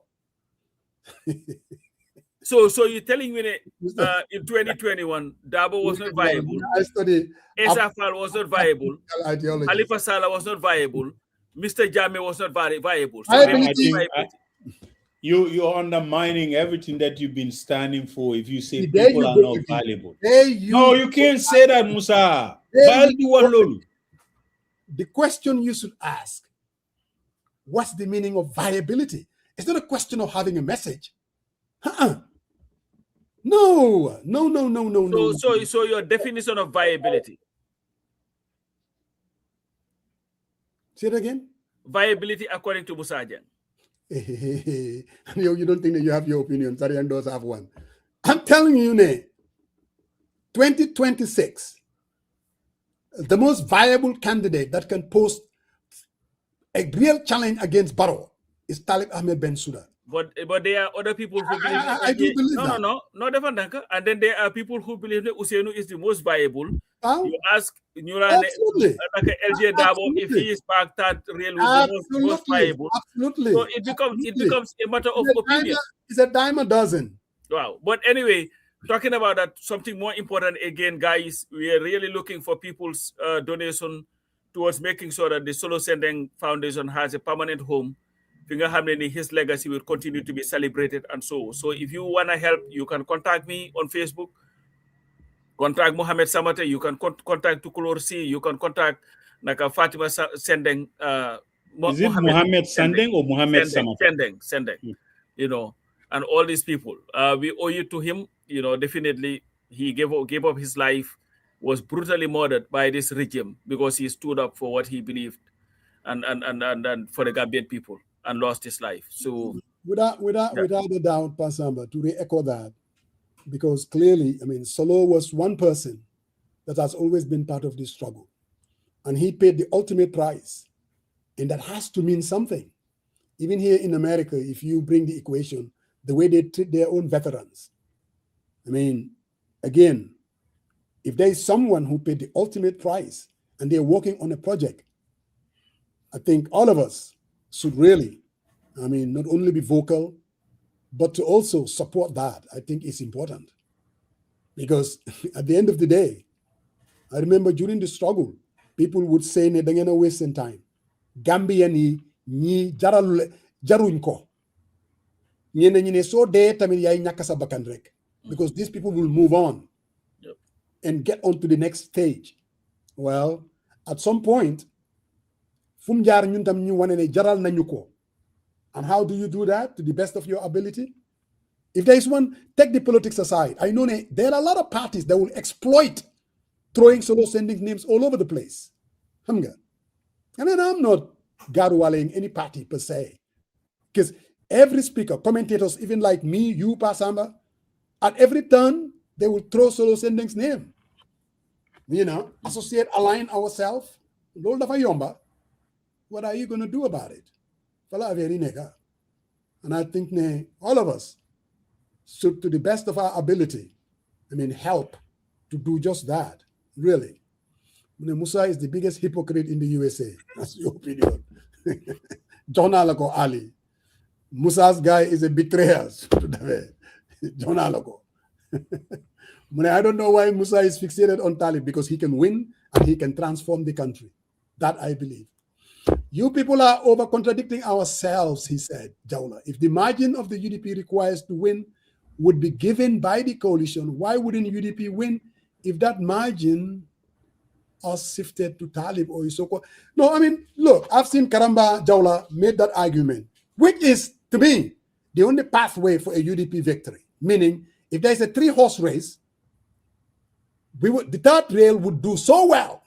So you're telling me that in 2021, Dabo was not viable. I studied. Esafal was not viable. Halifa Sallah was not viable. Mr. Jammeh was not viable. So I think you're undermining everything that you've been standing for if you say people are not valuable. No, you can't say that, Musa. The question you should ask, what's the meaning of viability? It's not a question of having a message. No. So your definition of viability. Say it again. Viability according to Musa Jang. You don't think that you have your opinion. Sarian does have one. I'm telling you, 2026, the most viable candidate that can pose a real challenge against Barrow is Talib Ahmed Bensouda. But there are other people who believe I do believe that. No, different. And then there are people who believe that Ousainou is the most viable. You ask Nurane, LJ Dabo, if he is back, that really is the most viable. Absolutely. So it becomes a matter of opinion. It's a dime a dozen. Wow. But anyway, talking about that, something more important again, guys, we are really looking for people's donation towards making sure that the Solo Sending Foundation has a permanent home. His legacy will continue to be celebrated and so. So if you want to help, you can contact me on Facebook. Contact Mohammed Samate. You can contact Tukulor C. You can contact Fatima Sendeng. Is it Mohammed Sendeng or Mohammed Samate? Sendeng. And all these people. We owe you to him. Definitely he gave up his life, was brutally murdered by this regime because he stood up for what he believed and for the Gambian people. And lost his life. So without a doubt, Pasamba, to re-echo that, because clearly, Solo was one person that has always been part of this struggle. And he paid the ultimate price. And that has to mean something. Even here in America, if you bring the equation, the way they treat their own veterans. Again, if there is someone who paid the ultimate price and they're working on a project, I think all of us should really, not only be vocal, but to also support that. I think it's important. Because at the end of the day, I remember during the struggle, people would say, "Ne dangena wasting time. Gambia ni jaruñ ko. Ñene ñine so de tamit yaay ñaka sa bakkan rek." Because these people will move on and get on to the next stage. Well, at some point, fum jaar ñun tam ñu wane ne jaral nañu ko. And how do you do that? To the best of your ability? If there is one, take the politics aside. I know there are a lot of parties that will exploit throwing Solo Sending names all over the place. And then I'm not garwaling any party per se. Because every speaker, commentators, even like me, you, Pasamba, at every turn, they will throw Solo Sending's name. Associate, align ourselves. What are you going to do about it? And I think all of us should, to the best of our ability, help to do just that, really. Musa is the biggest hypocrite in the USA. That's your opinion. John Alago Ali. Musa's guy is a betrayer. John Alago. I don't know why Musa is fixated on Talib, because he can win and he can transform the country. That I believe. You people are over-contradicting ourselves, he said, Jaula. If the margin of the UDP requires to win would be given by the coalition, why wouldn't UDP win if that margin are shifted to Talib or Isoko? No, look, I've seen Karamba Jaula made that argument, which is, to me, the only pathway for a UDP victory. Meaning, if there's a 3-horse race, the third rail would do so well,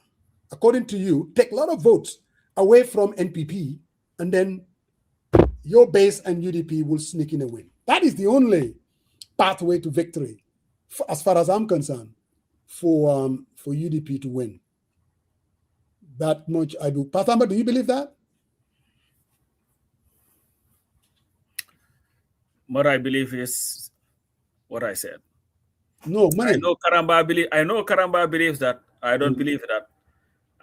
according to you, take a lot of votes away from NPP, and then your base and UDP will sneak in a win. That is the only pathway to victory, as far as I'm concerned, for UDP to win. That much I do. Pathamba, do you believe that? what I believe is what I said. No, I man. know Karamba believes that. I don't believe that.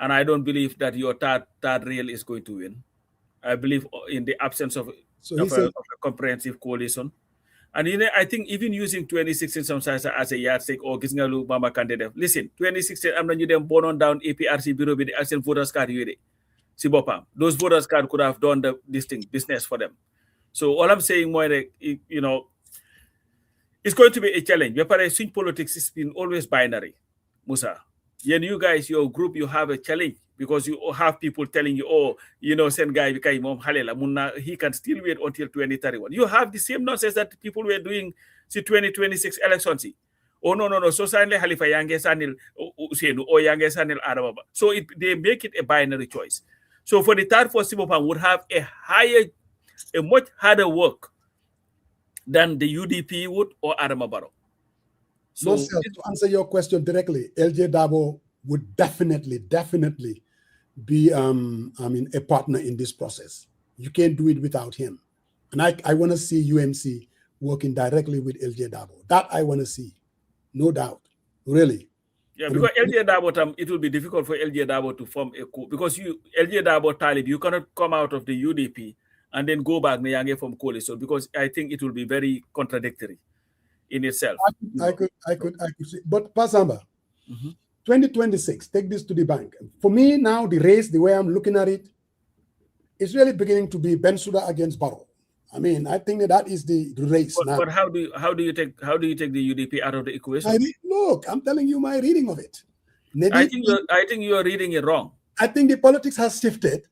And I don't believe that your third rail is going to win. I believe in the absence of, So he said, of a comprehensive coalition. And I think even using 2016 sometimes as a yardstick or Gisngalu Mama candidate. Listen, 2016, I'm not them born on down APRC Bureau with the Asian voters card. Those voters card could have done this thing, business for them. So all I'm saying, more, you know, it's going to be a challenge. But swing politics has been always binary, Musa. And you guys, your group, you have a challenge because you have people telling you, oh, you know, same guy, he can still wait until 2031. You have the same nonsense that people were doing the 2026 elections. Oh, no. So suddenly Halifa Yange Sanil, or Yange Sanil Arababa. So they make it a binary choice. So for the third for Sibopam would have a much harder work than the UDP would or Adama Barrow. So to answer your question directly, LJ Dabo would definitely be a partner in this process. You can't do it without him. And I want to see UMC working directly with LJ Dabo. That I want to see. No doubt. Really. Yeah, because LJ Dabo, it will be difficult for LJ Dabo to form a coup. Because LJ Dabo Talib, you cannot come out of the UDP and then go back Nyange from coalition, because I think it will be very contradictory in itself. I could see. But Pasamba, 2026, take this to the bank. For me now, the race, the way I'm looking at it, is really beginning to be Bensouda against Barrow. I mean, I think that is the race now. But how do you take the UDP out of the equation? Look, I'm telling you my reading of it. I think you are reading it wrong. I think the politics has shifted.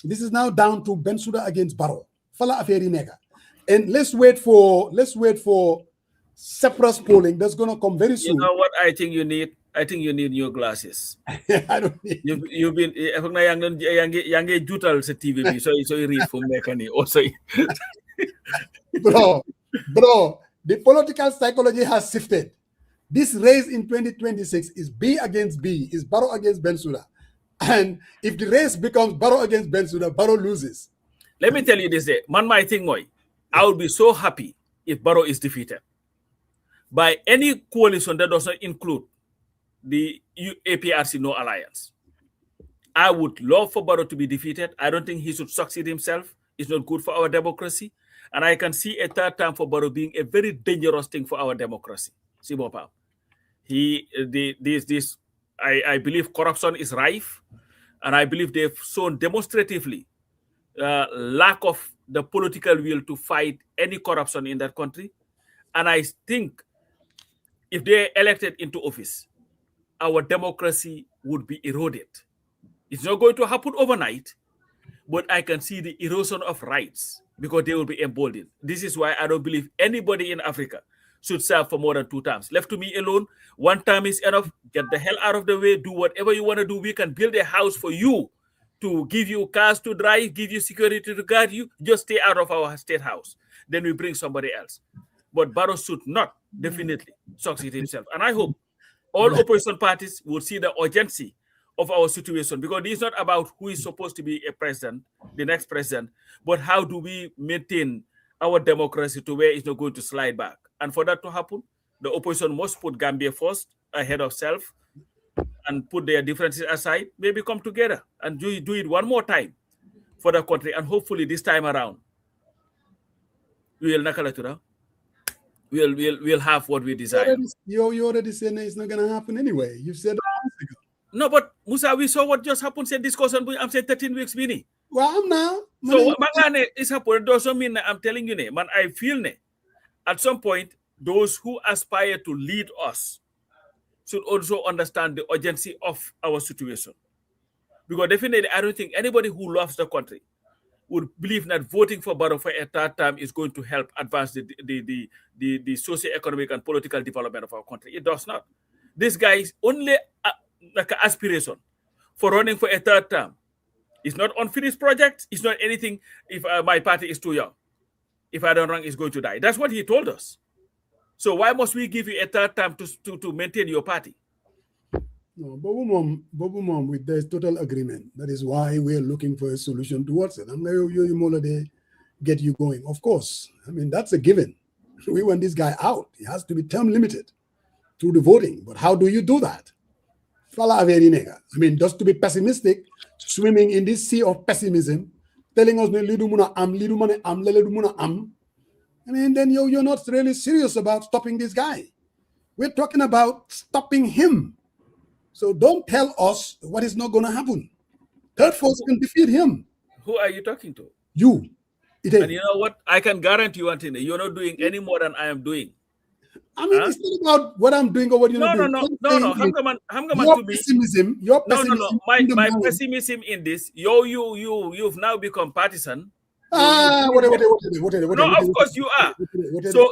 This is now down to Bensouda against Barrow. Fala affaire nega. And let's wait for separate polling. That's gonna come very soon. You know what I think you need? I think you need new glasses. I don't need. You've been yang jutal sa TV so you read from mechanic also. Bro, the political psychology has shifted. This race in 2026 is B against B, is Barrow against Bensouda. And if the race becomes Barrow against Bensouda, Barrow loses. Let me tell you this day, man, my thing, I would be so happy if Barrow is defeated by any coalition that does not include the APRC No Alliance. I would love for Barrow to be defeated. I don't think he should succeed himself. It's not good for our democracy. And I can see a third time for Barrow being a very dangerous thing for our democracy. Sibopam. I believe corruption is rife, and I believe they've shown demonstratively lack of the political will to fight any corruption in that country. And I think if they're elected into office, our democracy would be eroded. It's not going to happen overnight, but I can see the erosion of rights because they will be emboldened. This is why I don't believe anybody in Africa should serve for more than 2 terms. Left to me alone, 1 term is enough. Get the hell out of the way. Do whatever you want to do. We can build a house for you, to give you cars to drive, give you security to guard you. Just stay out of our state house. Then we bring somebody else. But Barrow should not definitely succeed himself. And I hope all opposition parties will see the urgency of our situation, because it's not about who is supposed to be a president, the next president, but how do we maintain our democracy to where it's not going to slide back. And for that to happen, the opposition must put Gambia first ahead of self and put their differences aside, maybe come together and do it one more time for the country. And hopefully this time around, we'll have what we desire. You already said it's not going to happen anyway. You said that months ago. No, but Musa, we saw what just happened. Said discussion. I'm saying 13 weeks, Bini. Well, I'm now. So, man, it's happened. Doesn't mean I'm telling you, man. I feel, at some point, those who aspire to lead us should also understand the urgency of our situation. Because definitely, I don't think anybody who loves the country would believe that voting for Barrow for a third term is going to help advance the socio-economic and political development of our country. It does not. This guy is only like an aspiration for running for a third term. It's not unfinished project. It's not anything if my party is too young. If I don't run, it's going to die. That's what he told us. So why must we give you a third term to maintain your party? No, Bobu Mom, there's total agreement. That is why we're looking for a solution towards it. I'm going to get you going. Of course, I mean, that's a given. We want this guy out. He has to be term limited through the voting. But how do you do that? I mean, just to be pessimistic, swimming in this sea of pessimism, telling us, I mean, then you're not really serious about stopping this guy. We're talking about stopping him. So don't tell us what is not going to happen. Third force can defeat him. Who are you talking to? You. And you know what? I can guarantee you one thing. You're not doing any more than I am doing. I mean, it's not about what I'm doing or what you're doing. No. Your pessimism. My pessimism in this, you've now become partisan. Whatever. No, of course you are.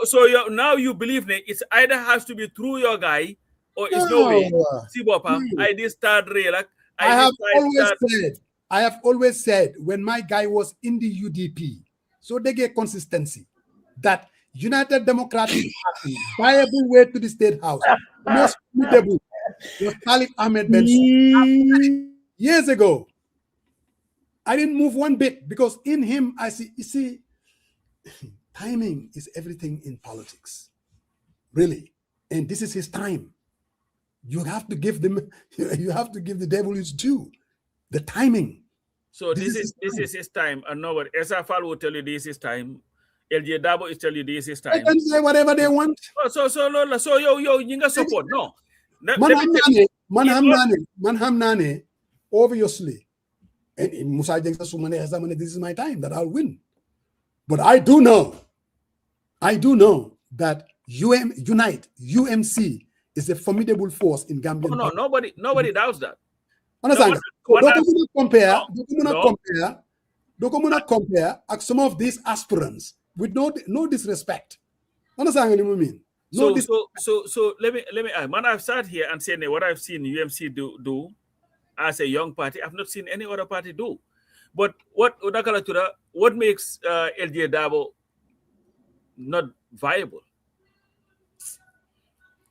So now you believe me. It's either has to be through your guy or it's no way. I have always said when my guy was in the UDP, so they get consistency that United Democratic Party viable way to the state house most suitable was Khalif Ahmed Bensouda. Years ago, I didn't move one bit because in him I see. You see, timing is everything in politics, really, and this is his time. You have to give them. You have to give the devil his due. The timing. So this is his time, and nobody. SFL will tell you this is time. LJ Dabo is tell you this is time. They can say whatever they want. So you got support. No. Manham Nane, obviously. And in Musa Jengsa this is my time that I'll win. But I do know that UMC is a formidable force in Gambia. No, nobody doubts that. Understand? Don't compare some of these aspirants with no disrespect. Understand what I mean? So let me man, I've sat here and said what I've seen UMC do as a young party. I've not seen any other party do. But what makes LJ Dabo not viable?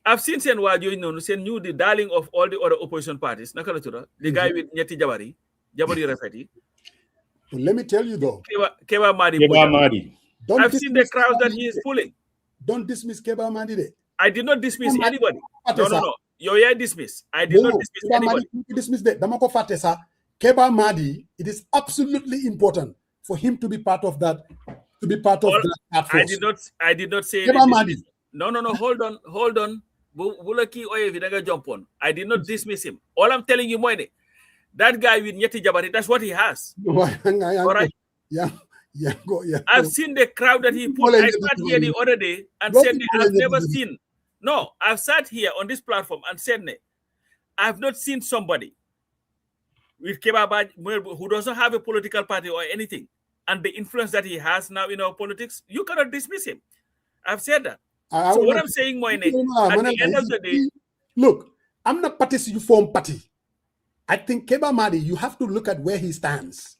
I've seen knew the darling of all the other opposition parties. The guy with Nyeti Jabari Rafeti. But let me tell you though. Keba Madi. I've seen the crowds that he is pulling. Don't dismiss Keba Madi. I did not dismiss anybody. No. You're dismissed. I did not dismiss anybody. Dismiss that. Damako Fatesa, Keba Madi, it is absolutely important for him to be part of that. To be part of that force. I did not say Keba Madi. No. Hold on. Bulaki Oye Vidaga jump on. I did not dismiss him. All I'm telling you, Moine, that guy with Nyeti Jabari, that's what he has. All right. Yeah. I've seen the crowd that he put. I sat here the other day and said, I've never seen. No, I've sat here on this platform and said, I've not seen somebody with Keba who doesn't have a political party or anything, and the influence that he has now in our politics. You cannot dismiss him. I've said that. So what I'm saying, Moine, at the end of the day, look, I'm not party you form party. I think Keba Madi, you have to look at where he stands.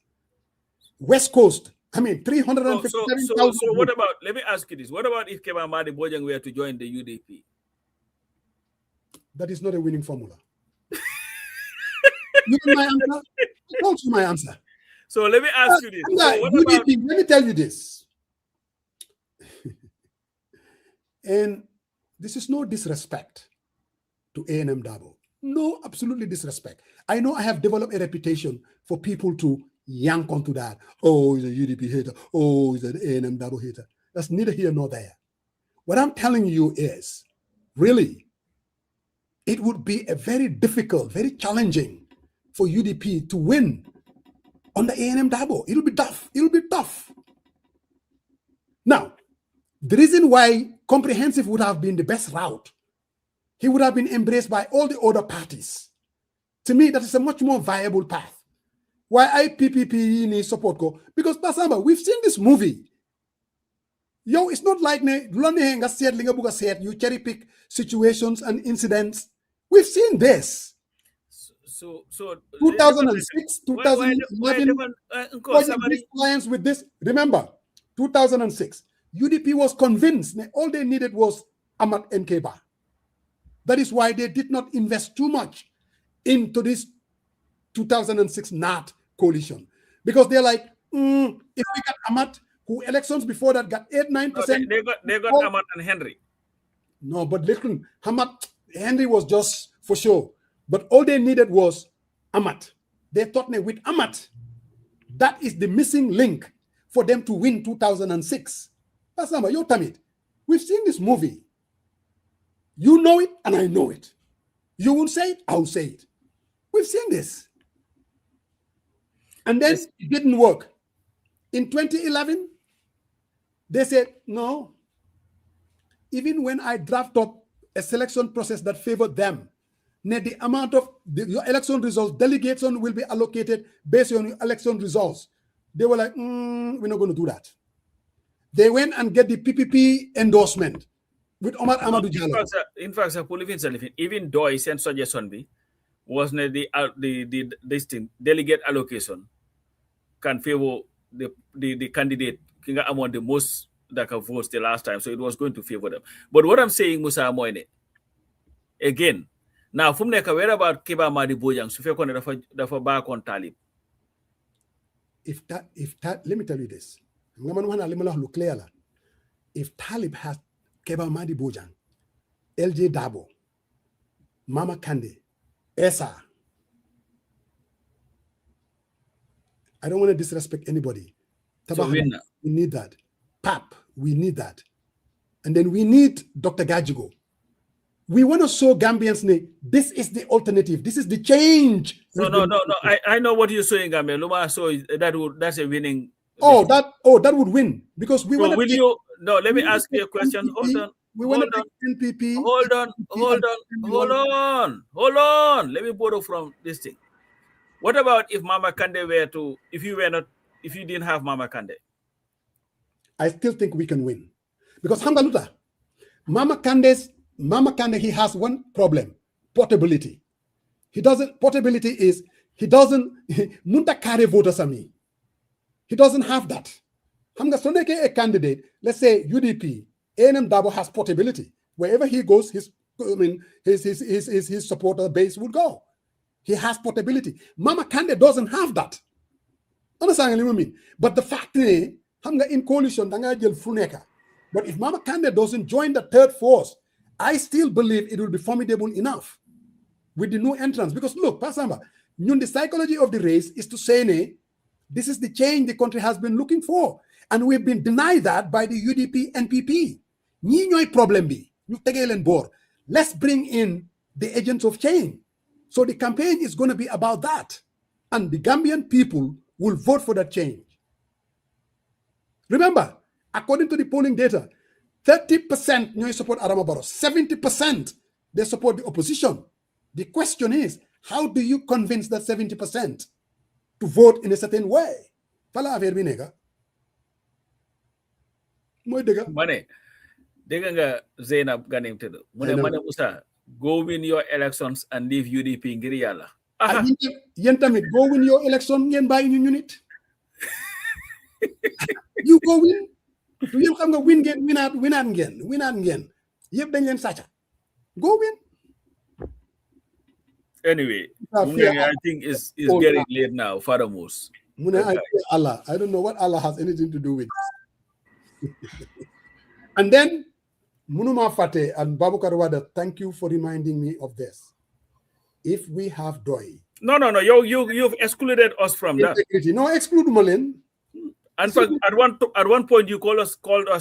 West Coast. I mean, 357,000. So what about, let me ask you this. What about if Keba Madi Bojang were to join the UDP? That is not a winning formula. You know my answer? Don't you my answer. So let me ask you this. Let me tell you this. And this is no disrespect to A&M Dabo. No, absolutely disrespect. I know I have developed a reputation for people to yank onto that. Oh, he's a UDP hater. Oh, he's an A&M Dabo hater. That's neither here nor there. What I'm telling you is, really, it would be a very difficult, very challenging for UDP to win under A&M Dabo. It'll be tough. It'll be tough. Now, the reason why comprehensive would have been the best route, he would have been embraced by all the other parties. To me, that is a much more viable path. Why IPPP need support go? Because Basamba, we've seen this movie. Yo, it's not like you cherry pick situations and incidents. We've seen this. So 2006, 2011, clients with this. Remember, 2006. UDP was convinced that all they needed was Ahmad Nkeba. That is why they did not invest too much into this 2006 NAT coalition. Because they're like, if we get Ahmad, who elections before that got 8-9%. They got Oh. Amat and Henry. No, but listen, Henry was just for sure. But all they needed was Amat. They thought with Amat, that is the missing link for them to win 2006. That's number, you tell it. We've seen this movie. You know it, and I know it. You won't say it, I'll say it. We've seen this. And then it didn't work. In 2011, they said, no. Even when I draft up a selection process that favored them, the amount of your election results, delegation will be allocated based on your election results. They were like, we're not going to do that. They went and get the PPP endorsement with Omar Amadou Jallow. In fact, even though I sent suggestion was the delegate allocation can favor the candidate among the most that can vote the last time, so it was going to favor them. But what I'm saying, Musa Moine, again, now from the where about Keba Madi Bojang, so if back on Talib. If let me tell you this. If Talib has Keba Madi Bojang, LJ Dabo, Mama Kande, Esa, I don't want to disrespect anybody. So we need that. PAP, we need that. And then we need Dr. Gajigo. We want to show Gambians, this is the alternative. This is the change. No. I know what you're saying, Gambia. Luma, so that's a winning. That would win because we want. Let me ask you a question. Hold on. We want to take NPP. Hold on. Let me borrow from this thing. What about if Mama Kande if you didn't have Mama Kande? I still think we can win. Because Hamdaluta, Mama Kande, he has one problem, portability. Portability is, munta carry voters a me. He doesn't have that. A candidate, let's say UDP, A&M Dabo has portability. Wherever he goes, his supporter base would go. He has portability. Mama Kande doesn't have that. Understand what I mean? But the fact is, in coalition, but if Mama Kande doesn't join the third force, I still believe it will be formidable enough with the new entrants. Because look, Pasamba, the psychology of the race is to say, this is the change the country has been looking for. And we've been denied that by the UDP NPP. Let's bring in the agents of change. So the campaign is going to be about that. And the Gambian people will vote for that change. Remember, according to the polling data, 30% no support Adama Barrow, 70% they support the opposition. The question is, how do you convince that 70% to vote in a certain way? Mane, dega Zainab Ganim Tedo. Mane Musa, go win your elections and leave UDP in Giriala. Yentamit, go win your election, yen buy in unit. You go win. You come go win again, win again. Yep, then Sacha. Go win. Anyway, I think it's getting late now, Father Moose. Allah. I don't know what Allah has anything to do with this. And then Munuma Fate and Babu Karwada, thank you for reminding me of this. If we have Doi. No. You've excluded us from integrity. That. No, exclude Malin. And so at one point you called us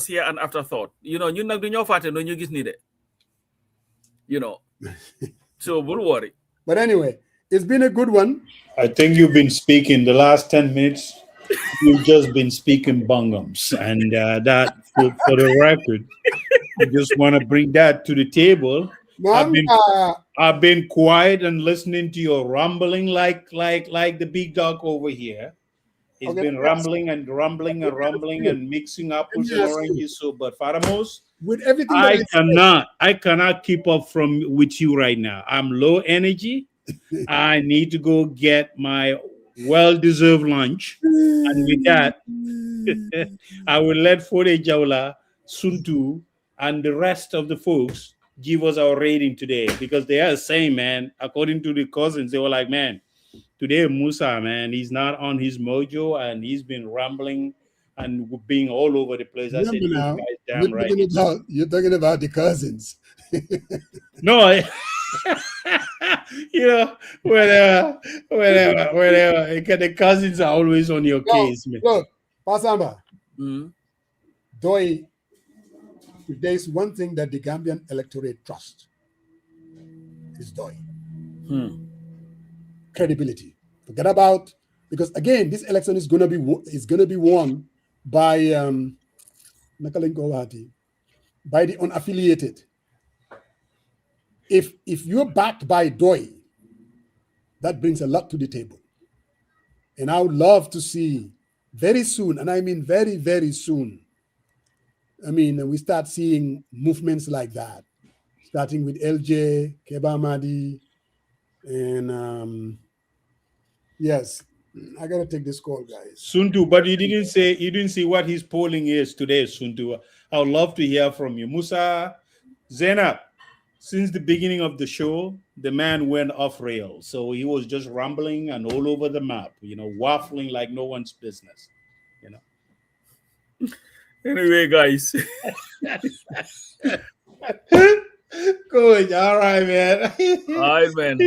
here an afterthought. You know, you not doing your fat, no, you just need it. You know. So don't worry. But anyway, it's been a good one. I think you've been speaking the last 10 minutes. You've just been speaking bungums, and that for the record, I just want to bring that to the table. I've been quiet and listening to your rumbling like the big dog over here. He's been rumbling and mixing apples and oranges. So, but Faramos, with everything, I cannot keep up with you right now. I'm low energy. I need to go get my well-deserved lunch, and with that, I will let Fode Jawla, Suntu, and the rest of the folks give us our rating today, because they are saying, man, according to the cousins, they were like, man, today Musa, man, he's not on his mojo, and he's been rambling and being all over the place. I said, Remember "You now, guys damn right." you're talking about the cousins. No, you know, whatever. The cousins are always on your case, man. Look, Pasamba, Mm. Doi, if there's one thing that the Gambian electorate trust, is Doi. Credibility. Forget about, because again, this election is gonna be won by by the unaffiliated. If you're backed by Doi, that brings a lot to the table. And I would love to see very soon, and I mean very, very soon, we start seeing movements like that, starting with LJ, Keba Madi, and yes, I gotta take this call, guys. Sundu, but you didn't see what his polling is today, Sundu. I would love to hear from you. Musa, Zainab, since the beginning of the show, the man went off rails. So he was just rambling and all over the map, waffling like no one's business, Anyway, guys. Good. All right, man. All right, man.